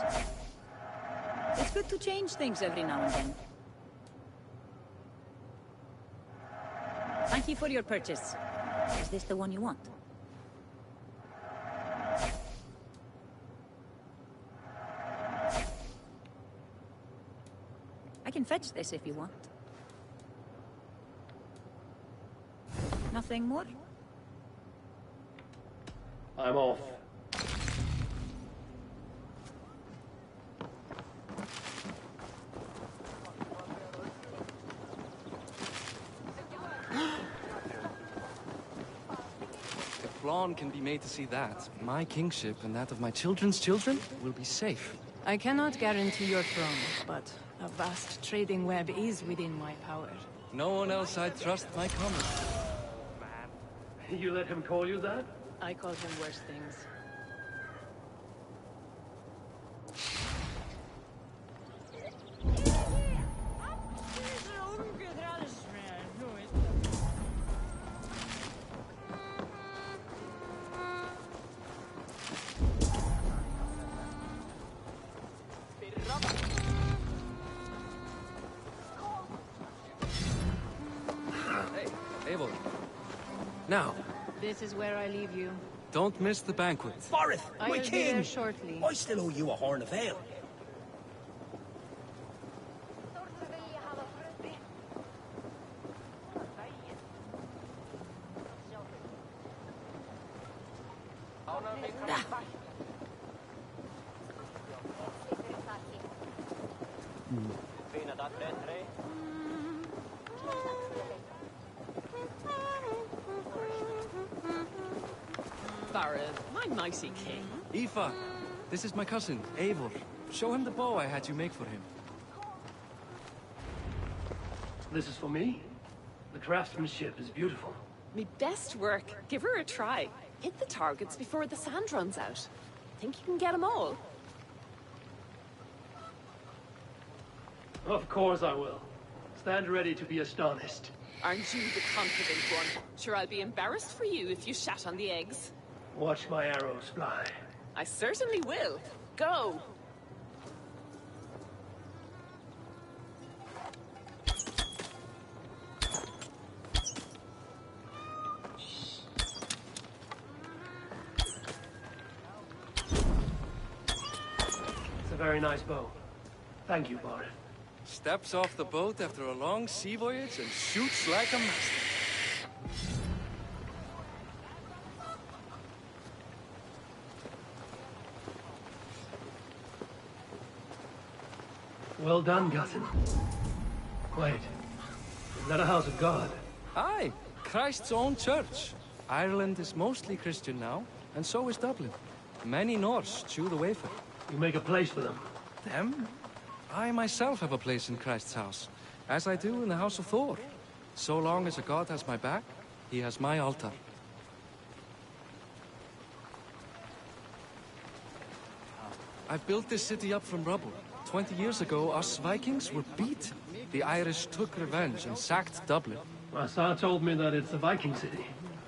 It's good to change things every now and then. Thank you for your purchase. Is this the one you want? I can fetch this if you want. Nothing more? I'm off. If Flann can be made to see that, my kingship and that of my children's children will be safe. I cannot guarantee your throne, but a vast trading web is within my power. No one else I'd trust my commerce. You let him call you that? I called him worse things. Eivor. Now, This is where I leave you. don't miss the banquet. Borith, I'll my be king! there shortly. I still owe you a horn of ale. Barrett, my mighty king. Aoife, this is my cousin, Eivor. Show him the bow I had you make for him. This is for me? The craftsmanship is beautiful. Me best work. Give her a try. Hit the targets before the sand runs out. Think you can get them all? Of course I will. Stand ready to be astonished. Aren't you the confident one? Sure, I'll be embarrassed for you if you shat on the eggs. Watch my arrows fly. I certainly will. Go! It's a very nice bow. Thank you, Borith. Steps off the boat after a long sea voyage and shoots like a master. Well done, cousin. Wait, is that a house of God? Aye, Christ's own church. Ireland is mostly Christian now, and so is Dublin. Many Norse chew the wafer. You make a place for them. Them? I myself have a place in Christ's house, as I do in the house of Thor. So long as a god has my back, he has my altar. I've built this city up from rubble. 20 years ago, us Vikings were beat. The Irish took revenge and sacked Dublin. My son told me that it's a Viking city.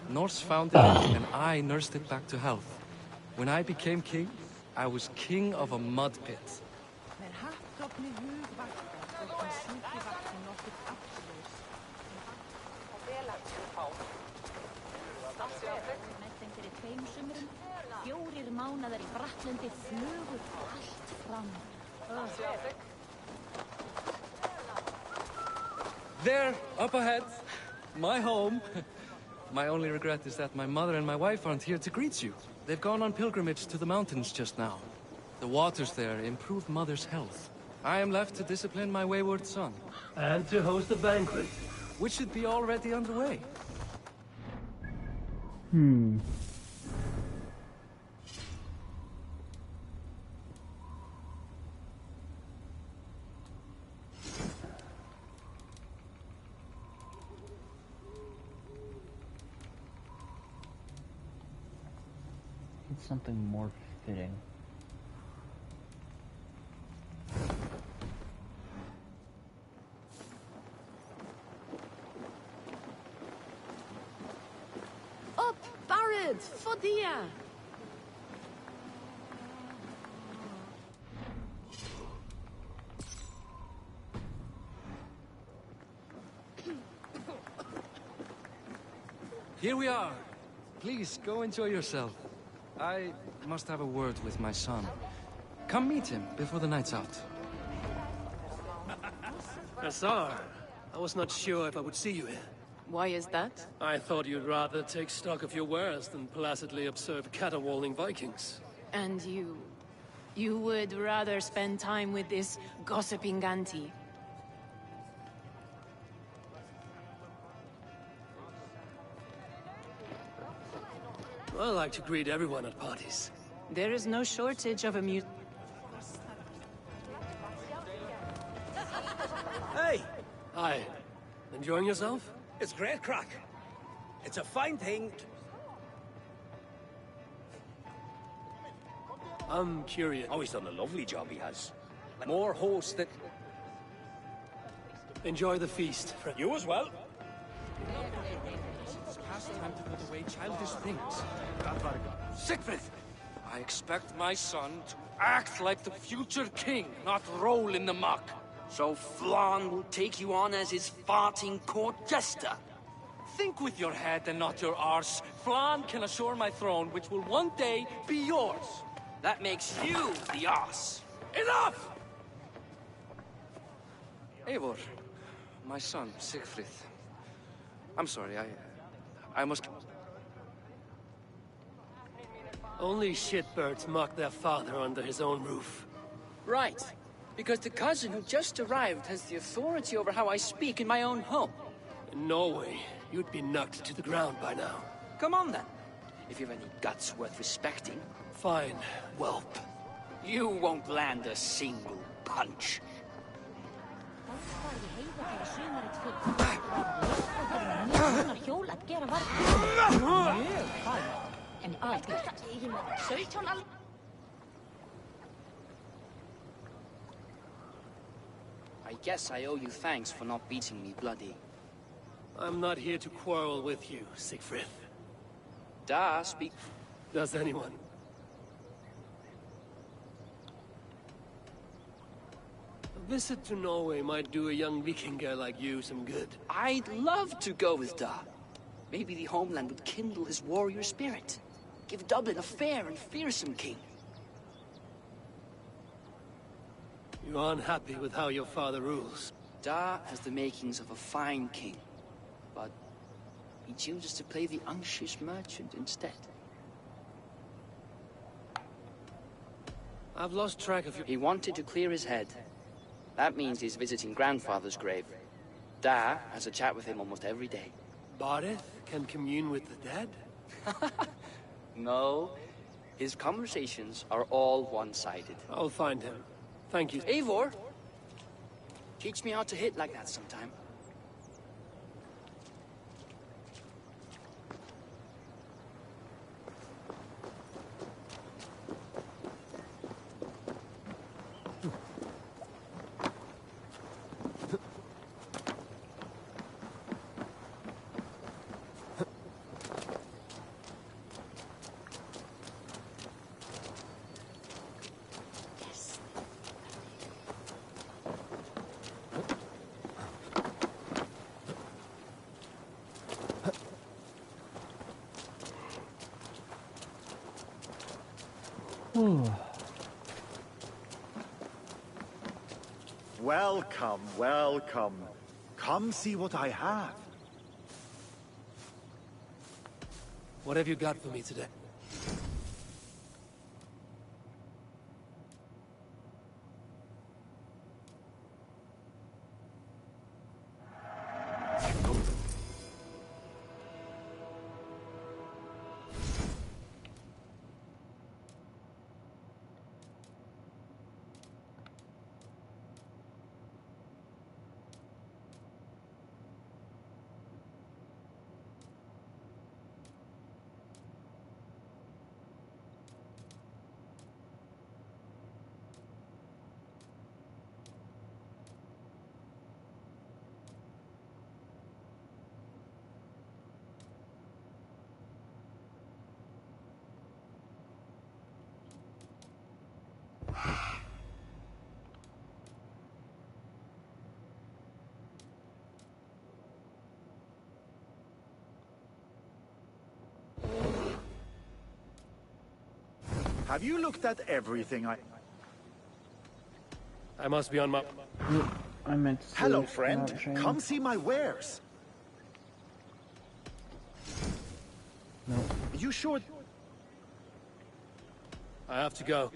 Norse founded it, and I nursed it back to health. When I became king, I was king of a mud pit. Fjórir mánaðar í Frakklandi flugur allt fram. There, up ahead, my home. My only regret is that my mother and my wife aren't here to greet you. They've gone on pilgrimage to the mountains just now. The waters there improve mother's health. I am left to discipline my wayward son. And to host a banquet. Which should be already underway. something more fitting. Up, Barrett, Fodia! Here we are. Please, go enjoy yourself. I must have a word with my son. Come meet him before the night's out. Azar, I was not sure if I would see you here. Why is that? I thought you'd rather take stock of your wares than placidly observe caterwauling Vikings. And you... you would rather spend time with this gossiping auntie? I like to greet everyone at parties. There is no shortage of amuse... Hey! Hi. Enjoying yourself? It's great crack. It's a fine thing. I'm curious. Oh, he's done a lovely job, he has. More hosts than... Enjoy the feast. You as well. It's past time to put away childish things. Siegfried! I expect my son to act like the future king, not roll in the muck. So Flan will take you on as his farting court jester? Think with your head and not your arse. Flan can assure my throne, which will one day be yours. That makes you the ass. Enough! Eivor, my son, Siegfried. I'm sorry, I must... Only shitbirds mock their father under his own roof. Right. Because the cousin who just arrived has the authority over how I speak in my own home. In Norway, you'd be knocked to the ground by now. Come on then. If you've any guts worth respecting. Fine, whelp. You won't land a single punch. I guess I owe you thanks for not beating me bloody. I'm not here to quarrel with you, Siegfried. Da, speak. Does anyone? A visit to Norway might do a young Vikinger like you some good. I'd love to go with Da. Maybe the homeland would kindle his warrior spirit. Give Dublin a fair and fearsome king. You're unhappy with how your father rules. Da has the makings of a fine king, but he chooses to play the unctuous merchant instead. I've lost track of you. He wanted to clear his head. That means he's visiting grandfather's grave. Da has a chat with him almost every day. Barith can commune with the dead? No, his conversations are all one-sided. I'll find him. Thank you. Eivor, teach me how to hit like that sometime. Welcome, welcome. Come see what I have. What have you got for me today? Have you looked at everything I must be on my... I meant to say, Hello, friend. not train. Come see my wares. No. You sure? I have to go.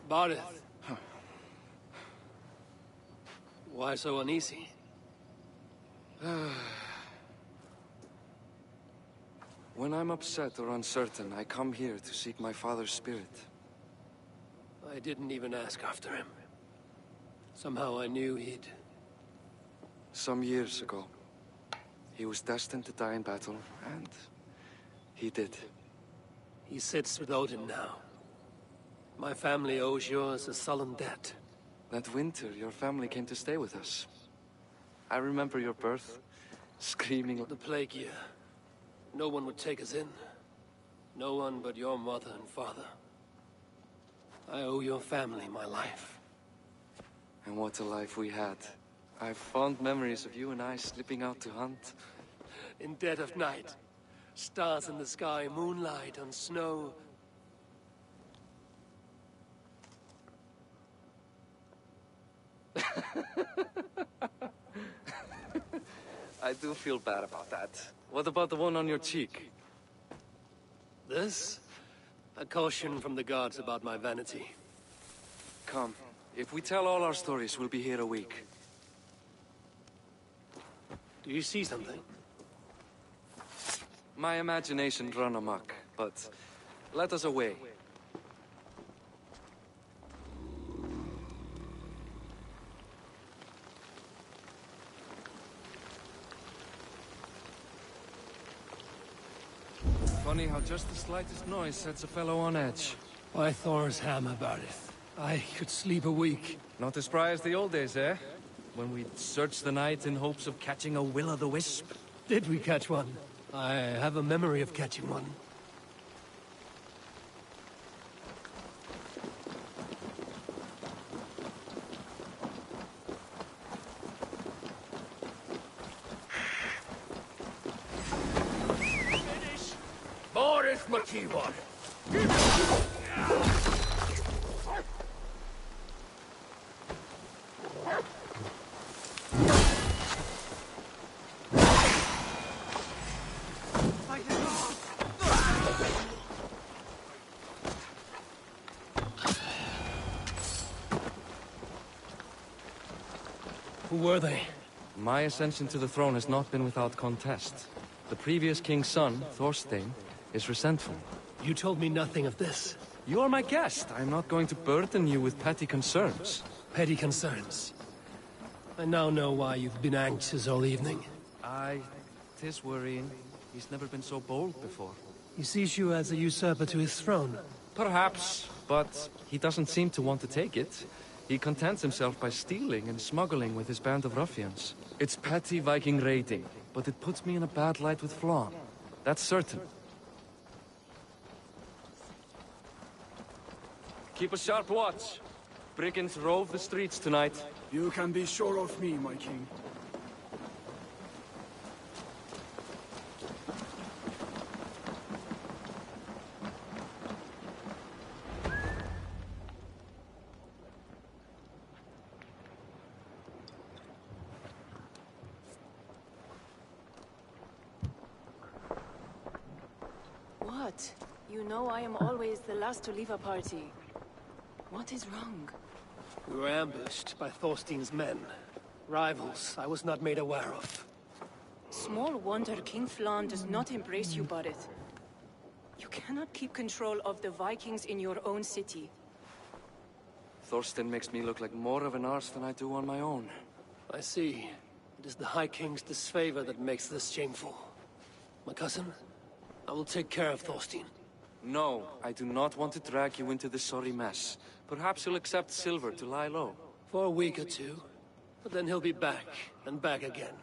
Barith. Why so uneasy? When I'm upset or uncertain, I come here to seek my father's spirit. I didn't even ask after him. Somehow I knew he'd... Some years ago, he was destined to die in battle, and he did. He sits with Odin now. My family owes yours a sullen debt. That winter, your family came to stay with us. I remember your birth, screaming... The plague year. No one would take us in. No one but your mother and father. I owe your family my life. And what a life we had. I have fond memories of you and I slipping out to hunt. In dead of night. Stars in the sky, moonlight on snow. I do feel bad about that. What about the one on your cheek? This? A caution from the gods about my vanity. Come. If we tell all our stories, we'll be here a week. Do you see something? My imagination run amok, but let us away. Funny how just the slightest noise sets a fellow on edge. Why Thor's hammer, Barith? I could sleep a week. Not as spry as the old days, eh? When we'd search the night in hopes of catching a will-o'-the-wisp. Did we catch one? I have a memory of catching one. Finish! Boris Makiwar! Who were they? My ascension to the throne has not been without contest. The previous king's son, Thorstein, is resentful. You told me nothing of this. You are my guest. I'm not going to burden you with petty concerns. Petty concerns. I now know why you've been anxious all evening. Aye, 'tis worrying. He's never been so bold before. He sees you as a usurper to his throne. Perhaps, but he doesn't seem to want to take it. He contents himself by stealing and smuggling with his band of ruffians. It's petty Viking raiding, but it puts me in a bad light with Flann. That's certain. Keep a sharp watch. Brigands rove the streets tonight. You can be sure of me, my king. What? You know I am always the last to leave a party. What is wrong? We were ambushed by Thorstein's men. Rivals I was not made aware of. Small wonder King Flan does not embrace you, Barret. You cannot keep control of the Vikings in your own city. Thorstein makes me look like more of an arse than I do on my own. I see. It is the High King's disfavor that makes this shameful. My cousin, I will take care of Thorstein. No, I do not want to drag you into this sorry mess. Perhaps you'll accept silver to lie low. For a week or two. But then he'll be back, and back again.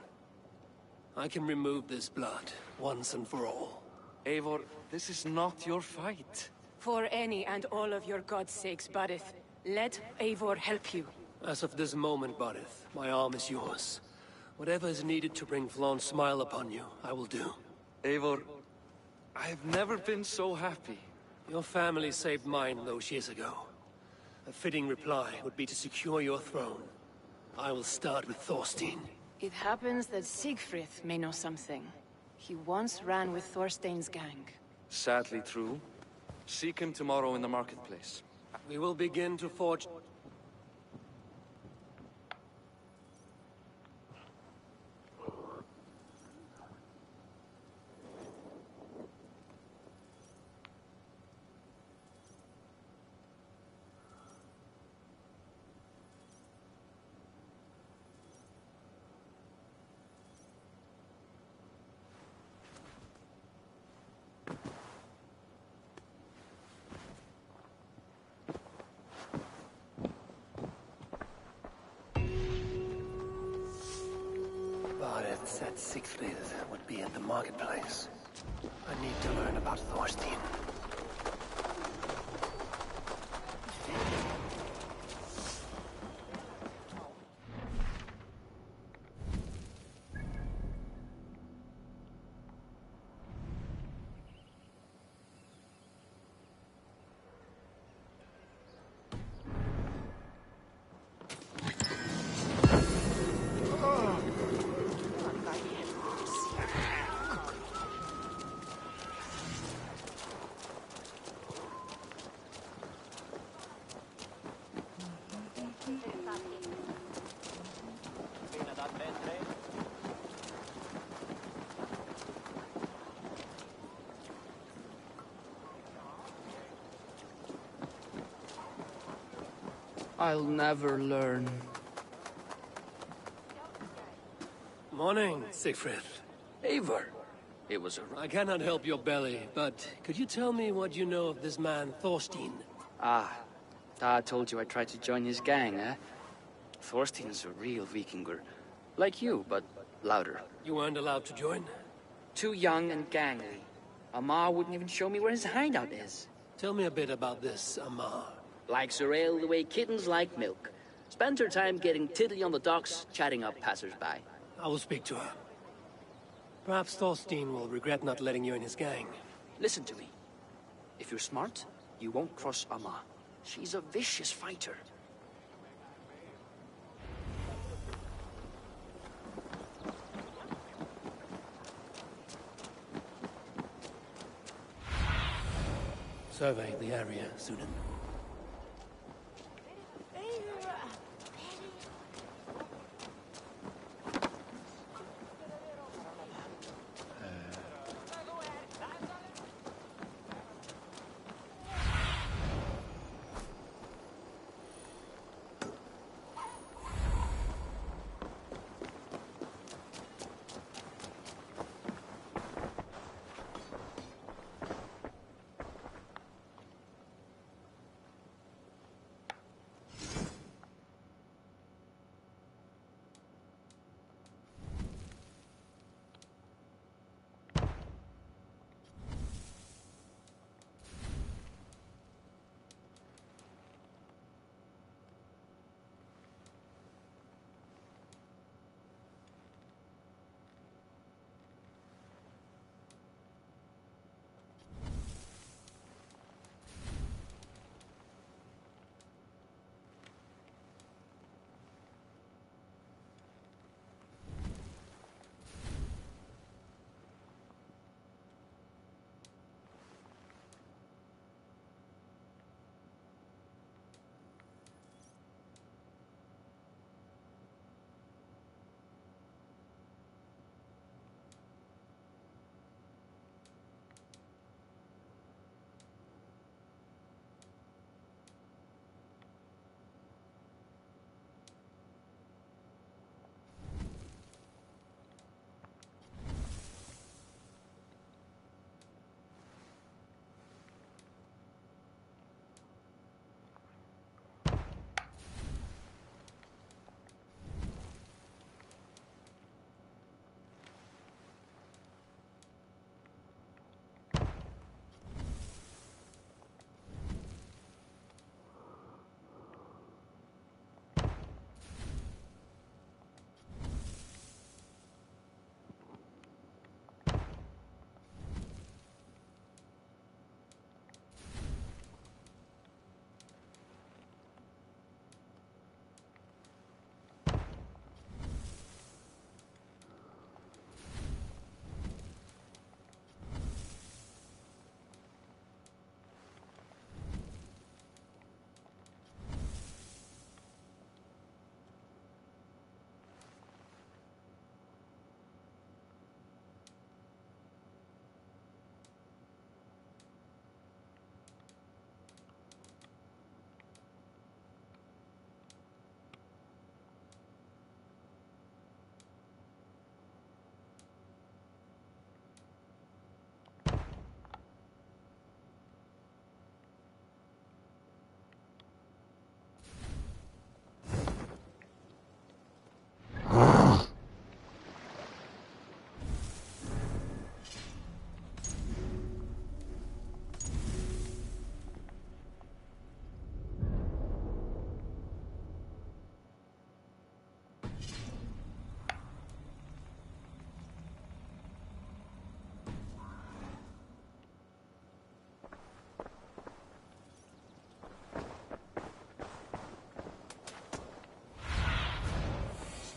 I can remove this blood, once and for all. Eivor, this is not your fight. For any and all of your god's sakes, Barret, let Eivor help you. As of this moment, Barith, my arm is yours. Whatever is needed to bring Flaun's smile upon you, I will do. Eivor, I have never been so happy. Your family saved mine those years ago. A fitting reply would be to secure your throne. I will start with Thorstein. It happens that Siegfried may know something. He once ran with Thorstein's gang. Sadly true. Seek him tomorrow in the marketplace. We will begin to forge... Barret said Siegfried would be at the marketplace. I need to learn about Thorstein. I'll never learn. Morning, Siegfried. Eivor. It was a... I cannot help your belly, but could you tell me what you know of this man, Thorstein? Ah, Dad told you I tried to join his gang, eh? Thorstein is a real Vikinger. Like you, but louder. You weren't allowed to join? Too young and gangly. Amar wouldn't even show me where his hideout is. Tell me a bit about this Amar. Likes her ale the way kittens like milk. Spends her time getting tiddly on the docks, chatting up passers-by. I will speak to her. Perhaps Thorstein will regret not letting you in his gang. Listen to me. If you're smart, you won't cross Amma. She's a vicious fighter. Survey the area, Sunan.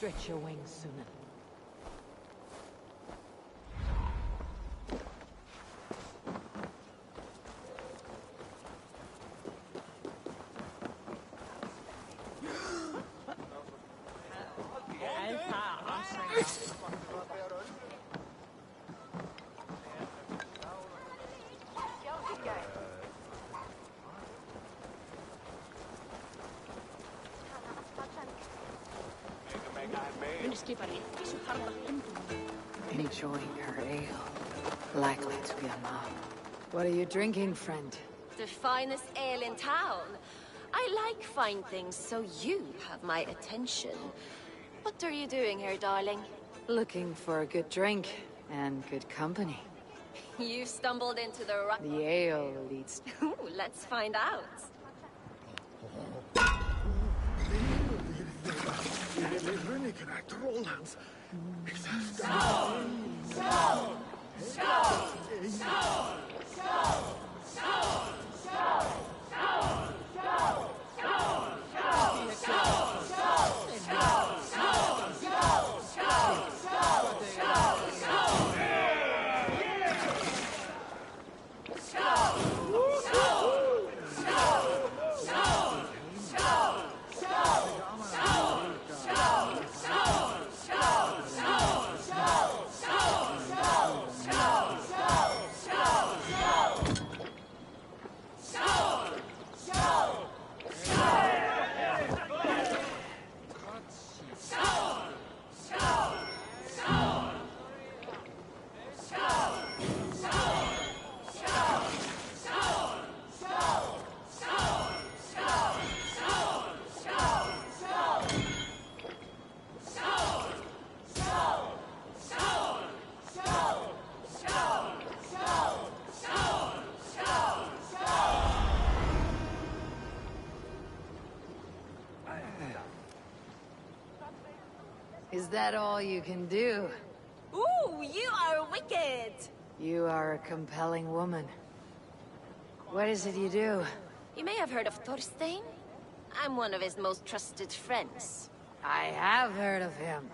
Stretch your wings, Sunan. Enjoying her ale. Likely to be a mob. What are you drinking, friend? The finest ale in town. I like fine things, so you have my attention. What are you doing here, darling? Looking for a good drink and good company. You've stumbled into the right... The ale leads... Ooh, let's find out. Is that all you can do? Ooh, you are wicked! You are a compelling woman. What is it you do? You may have heard of Thorstein. I'm one of his most trusted friends. I have heard of him.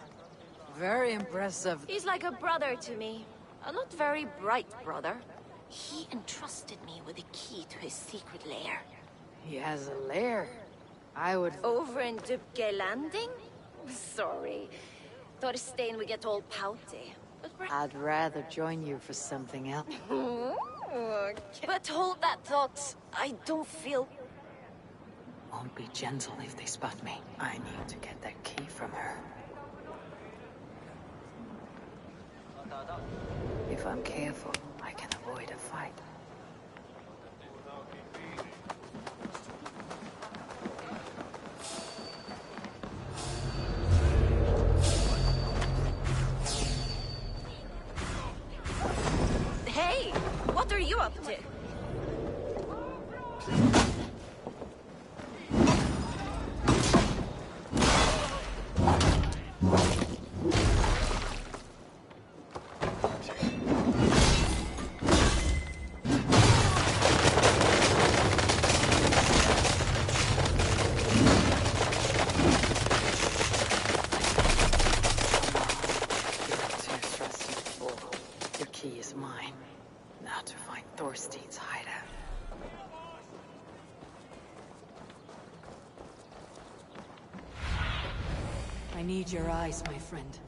Very impressive. He's like a brother to me. A not very bright brother. He entrusted me with the key to his secret lair. He has a lair. I would... Over in Dubke Landing? Sorry. Thorstein would get all pouty. But I'd rather join you for something else. Okay. But hold that thought. I don't feel... Won't be gentle if they spot me. I need to get that key from her. If I'm careful, I can avoid a fight. Hey! What are you up to? Thorstein's hideout. I need your eyes, my friend.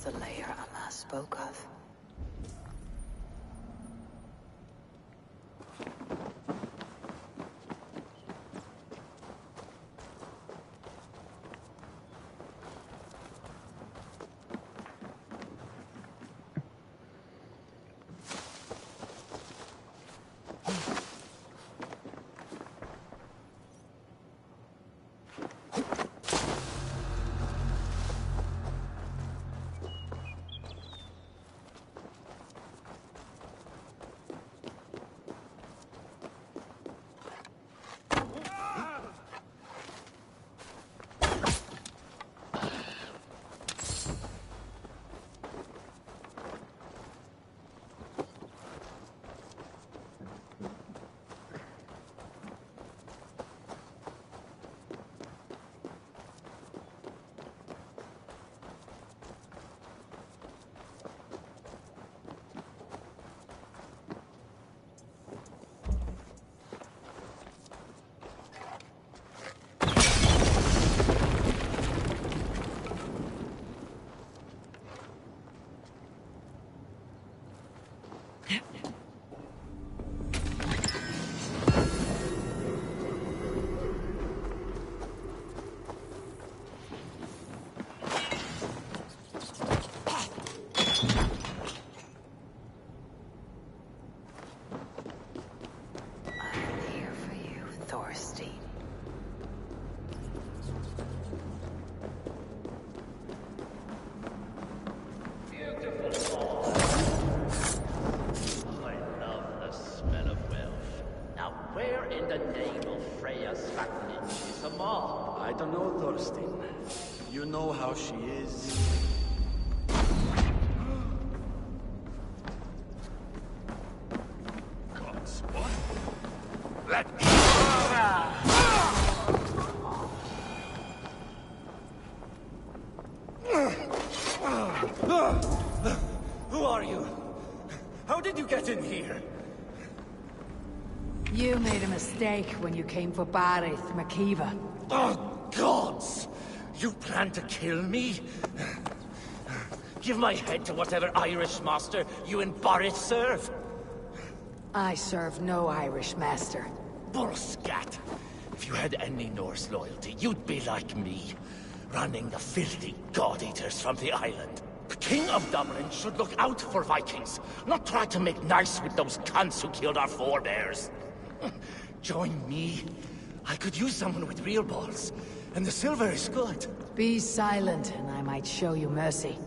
the layer Amma spoke of. I don't know, Thorstein. You know how she is. God's what? Let Who are you? How did you get in here? You made a mistake when you came for Barith, Makiva. Oh, gods! You plan to kill me? Give my head to whatever Irish master you and Barith serve. I serve no Irish master. Bullscat! If you had any Norse loyalty, you'd be like me, running the filthy god-eaters from the island. The King of Dublin should look out for Vikings, not try to make nice with those cunts who killed our forebears. Join me. I could use someone with real balls, and the silver is good. Be silent, and I might show you mercy.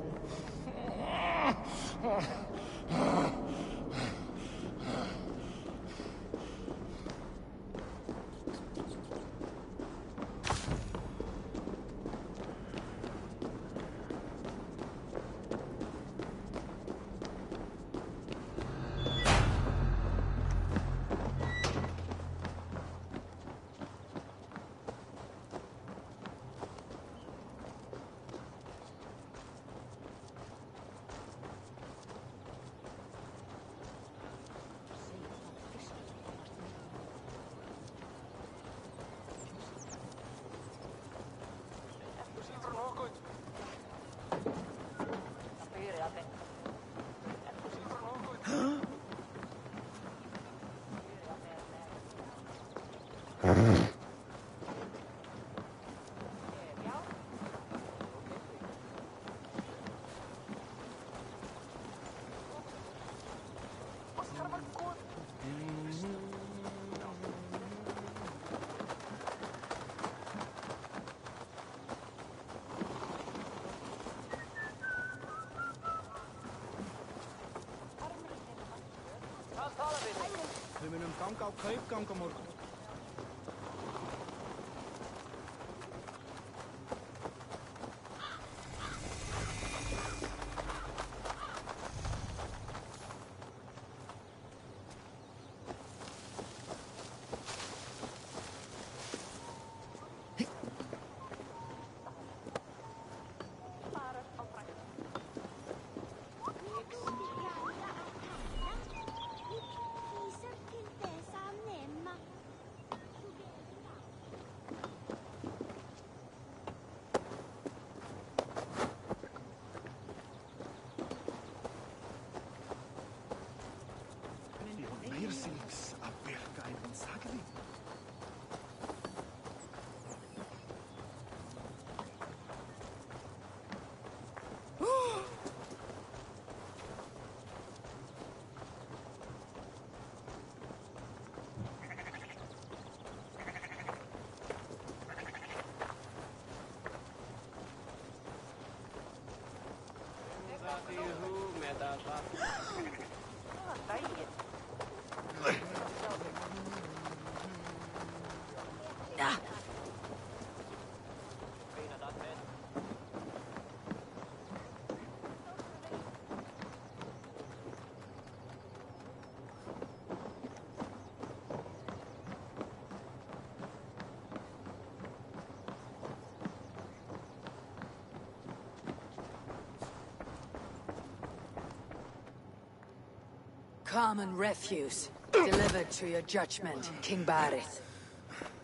Common refuse. Delivered to your judgment, King Barith.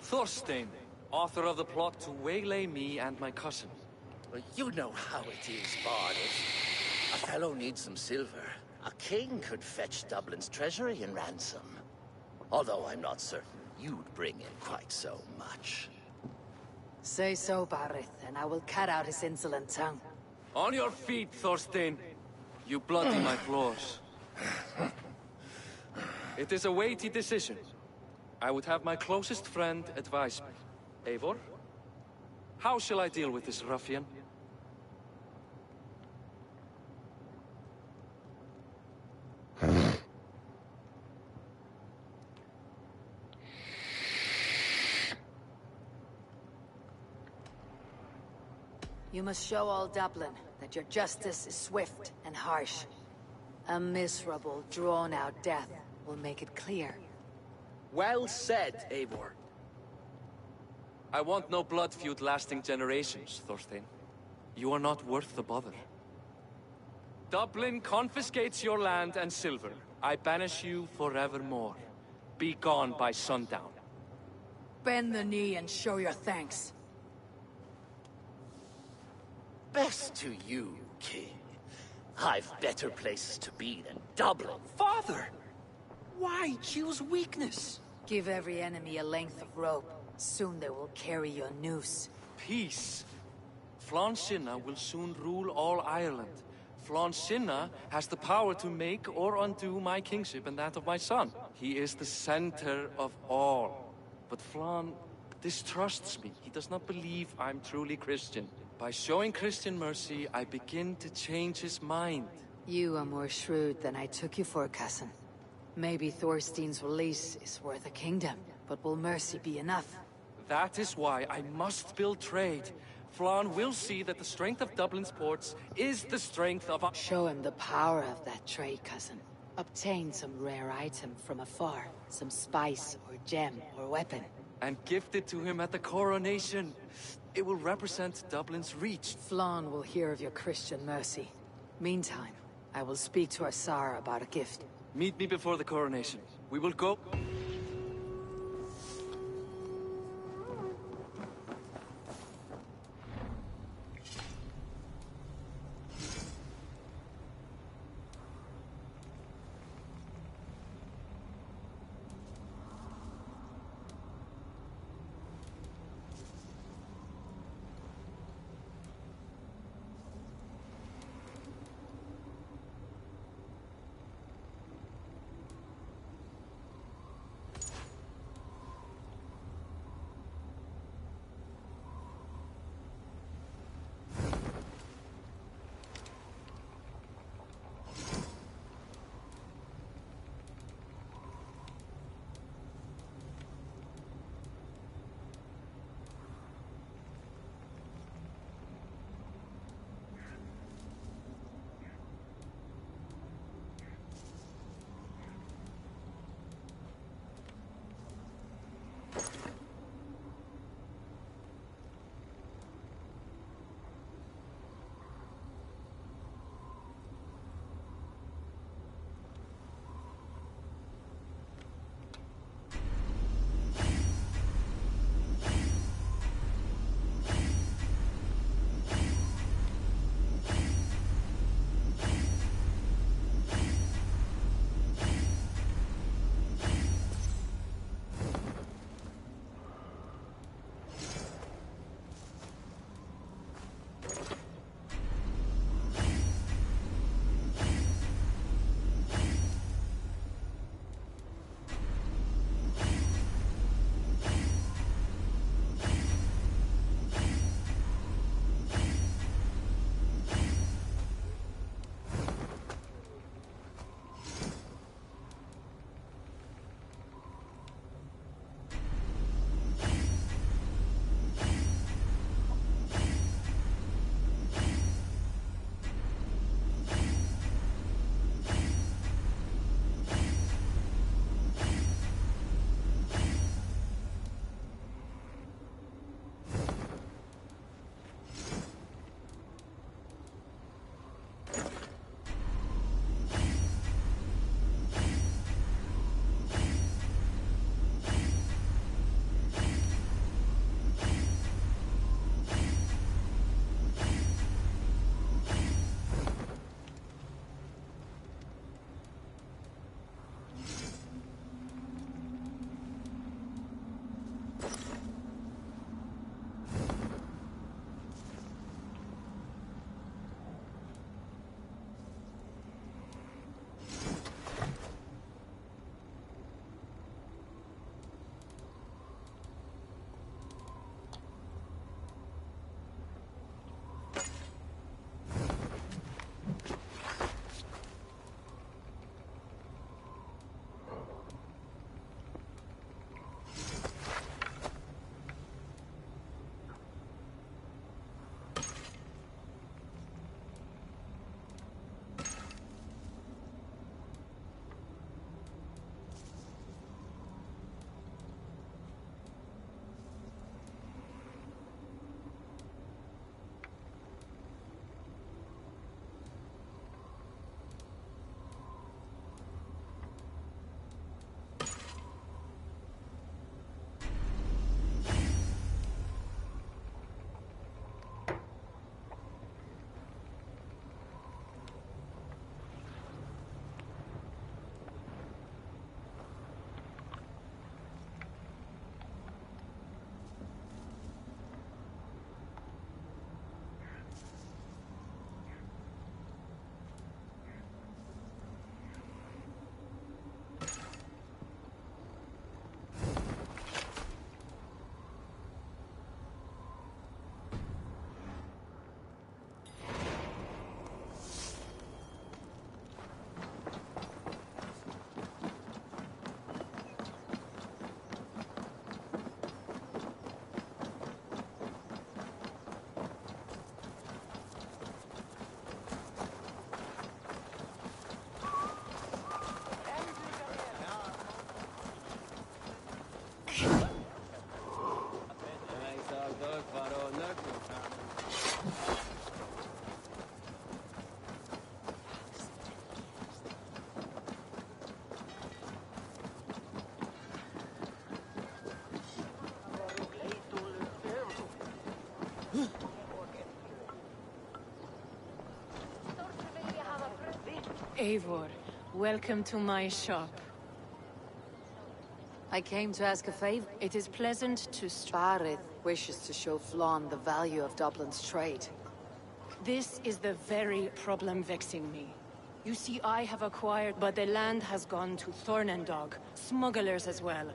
Thorstein, author of the plot to waylay me and my cousin. Well, you know how it is, Bardiff. A fellow needs some silver. A king could fetch Dublin's treasury in ransom. Although I'm not certain you'd bring in quite so much. Say so, Barith, and I will cut out his insolent tongue. On your feet, Thorstein. You bloody my floors. It is a weighty decision. I would have my closest friend advise me. Eivor? How shall I deal with this ruffian? You must show all Dublin that your justice is swift and harsh. A miserable, drawn-out death will make it clear. Well said, Eivor. I want no blood feud lasting generations, Thorstein. You are not worth the bother. Dublin confiscates your land and silver. I banish you forevermore. Be gone by sundown. Bend the knee and show your thanks. Best to you, King. I've better places to be than Dublin. Father! Why choose weakness? Give every enemy a length of rope. Soon they will carry your noose. Peace. Flann Sinna will soon rule all Ireland. Flann Sinna has the power to make or undo my kingship and that of my son. He is the center of all. But Flann distrusts me. He does not believe I'm truly Christian. By showing Christian mercy, I begin to change his mind. You are more shrewd than I took you for, cousin. Maybe Thorstein's release is worth a kingdom, but will mercy be enough? That is why I must build trade. Flann will see that the strength of Dublin's ports is the strength of our— Show him the power of that trade, cousin. Obtain some rare item from afar, some spice or gem or weapon. And gift it to him at the coronation. It will represent Dublin's reach. Flann will hear of your Christian mercy. Meantime, I will speak to Asar about a gift. Meet me before the coronation. We will go— Eivor, welcome to my shop. I came to ask a favor. It is pleasant to... Barith wishes to show Flann the value of Dublin's trade. This is the very problem vexing me. You see, I have acquired, but the land has gone to Thornendog, smugglers as well.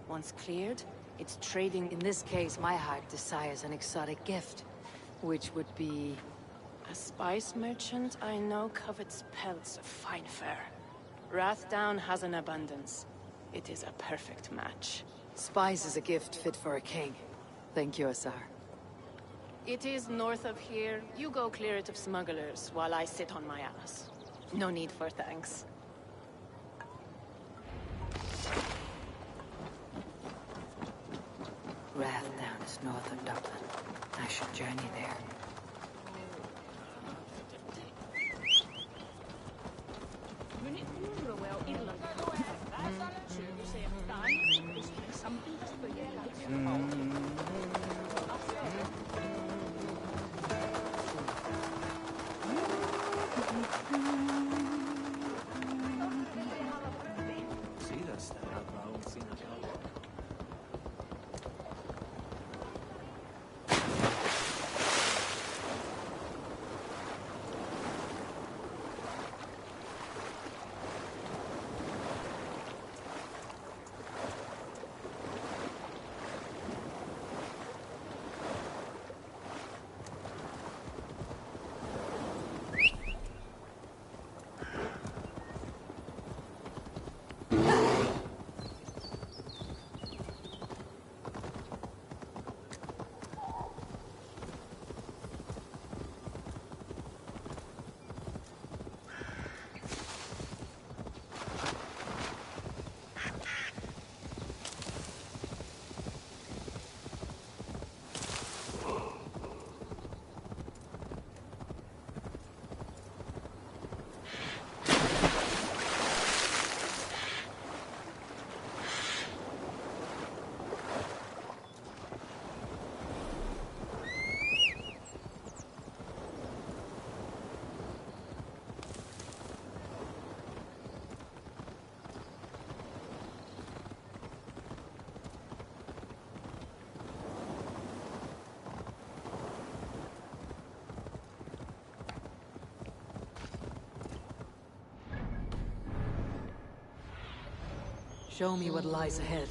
Once cleared, it's trading... In this case, my heart desires an exotic gift, which would be... A spice merchant I know covets pelts of fine fur. Rathdown has an abundance. It is a perfect match. Spice is a gift fit for a king. Thank you, Asar. It is north of here. You go clear it of smugglers, while I sit on my ass. No need for thanks. Rathdown is north of Dublin. I should journey there. Show me what lies ahead.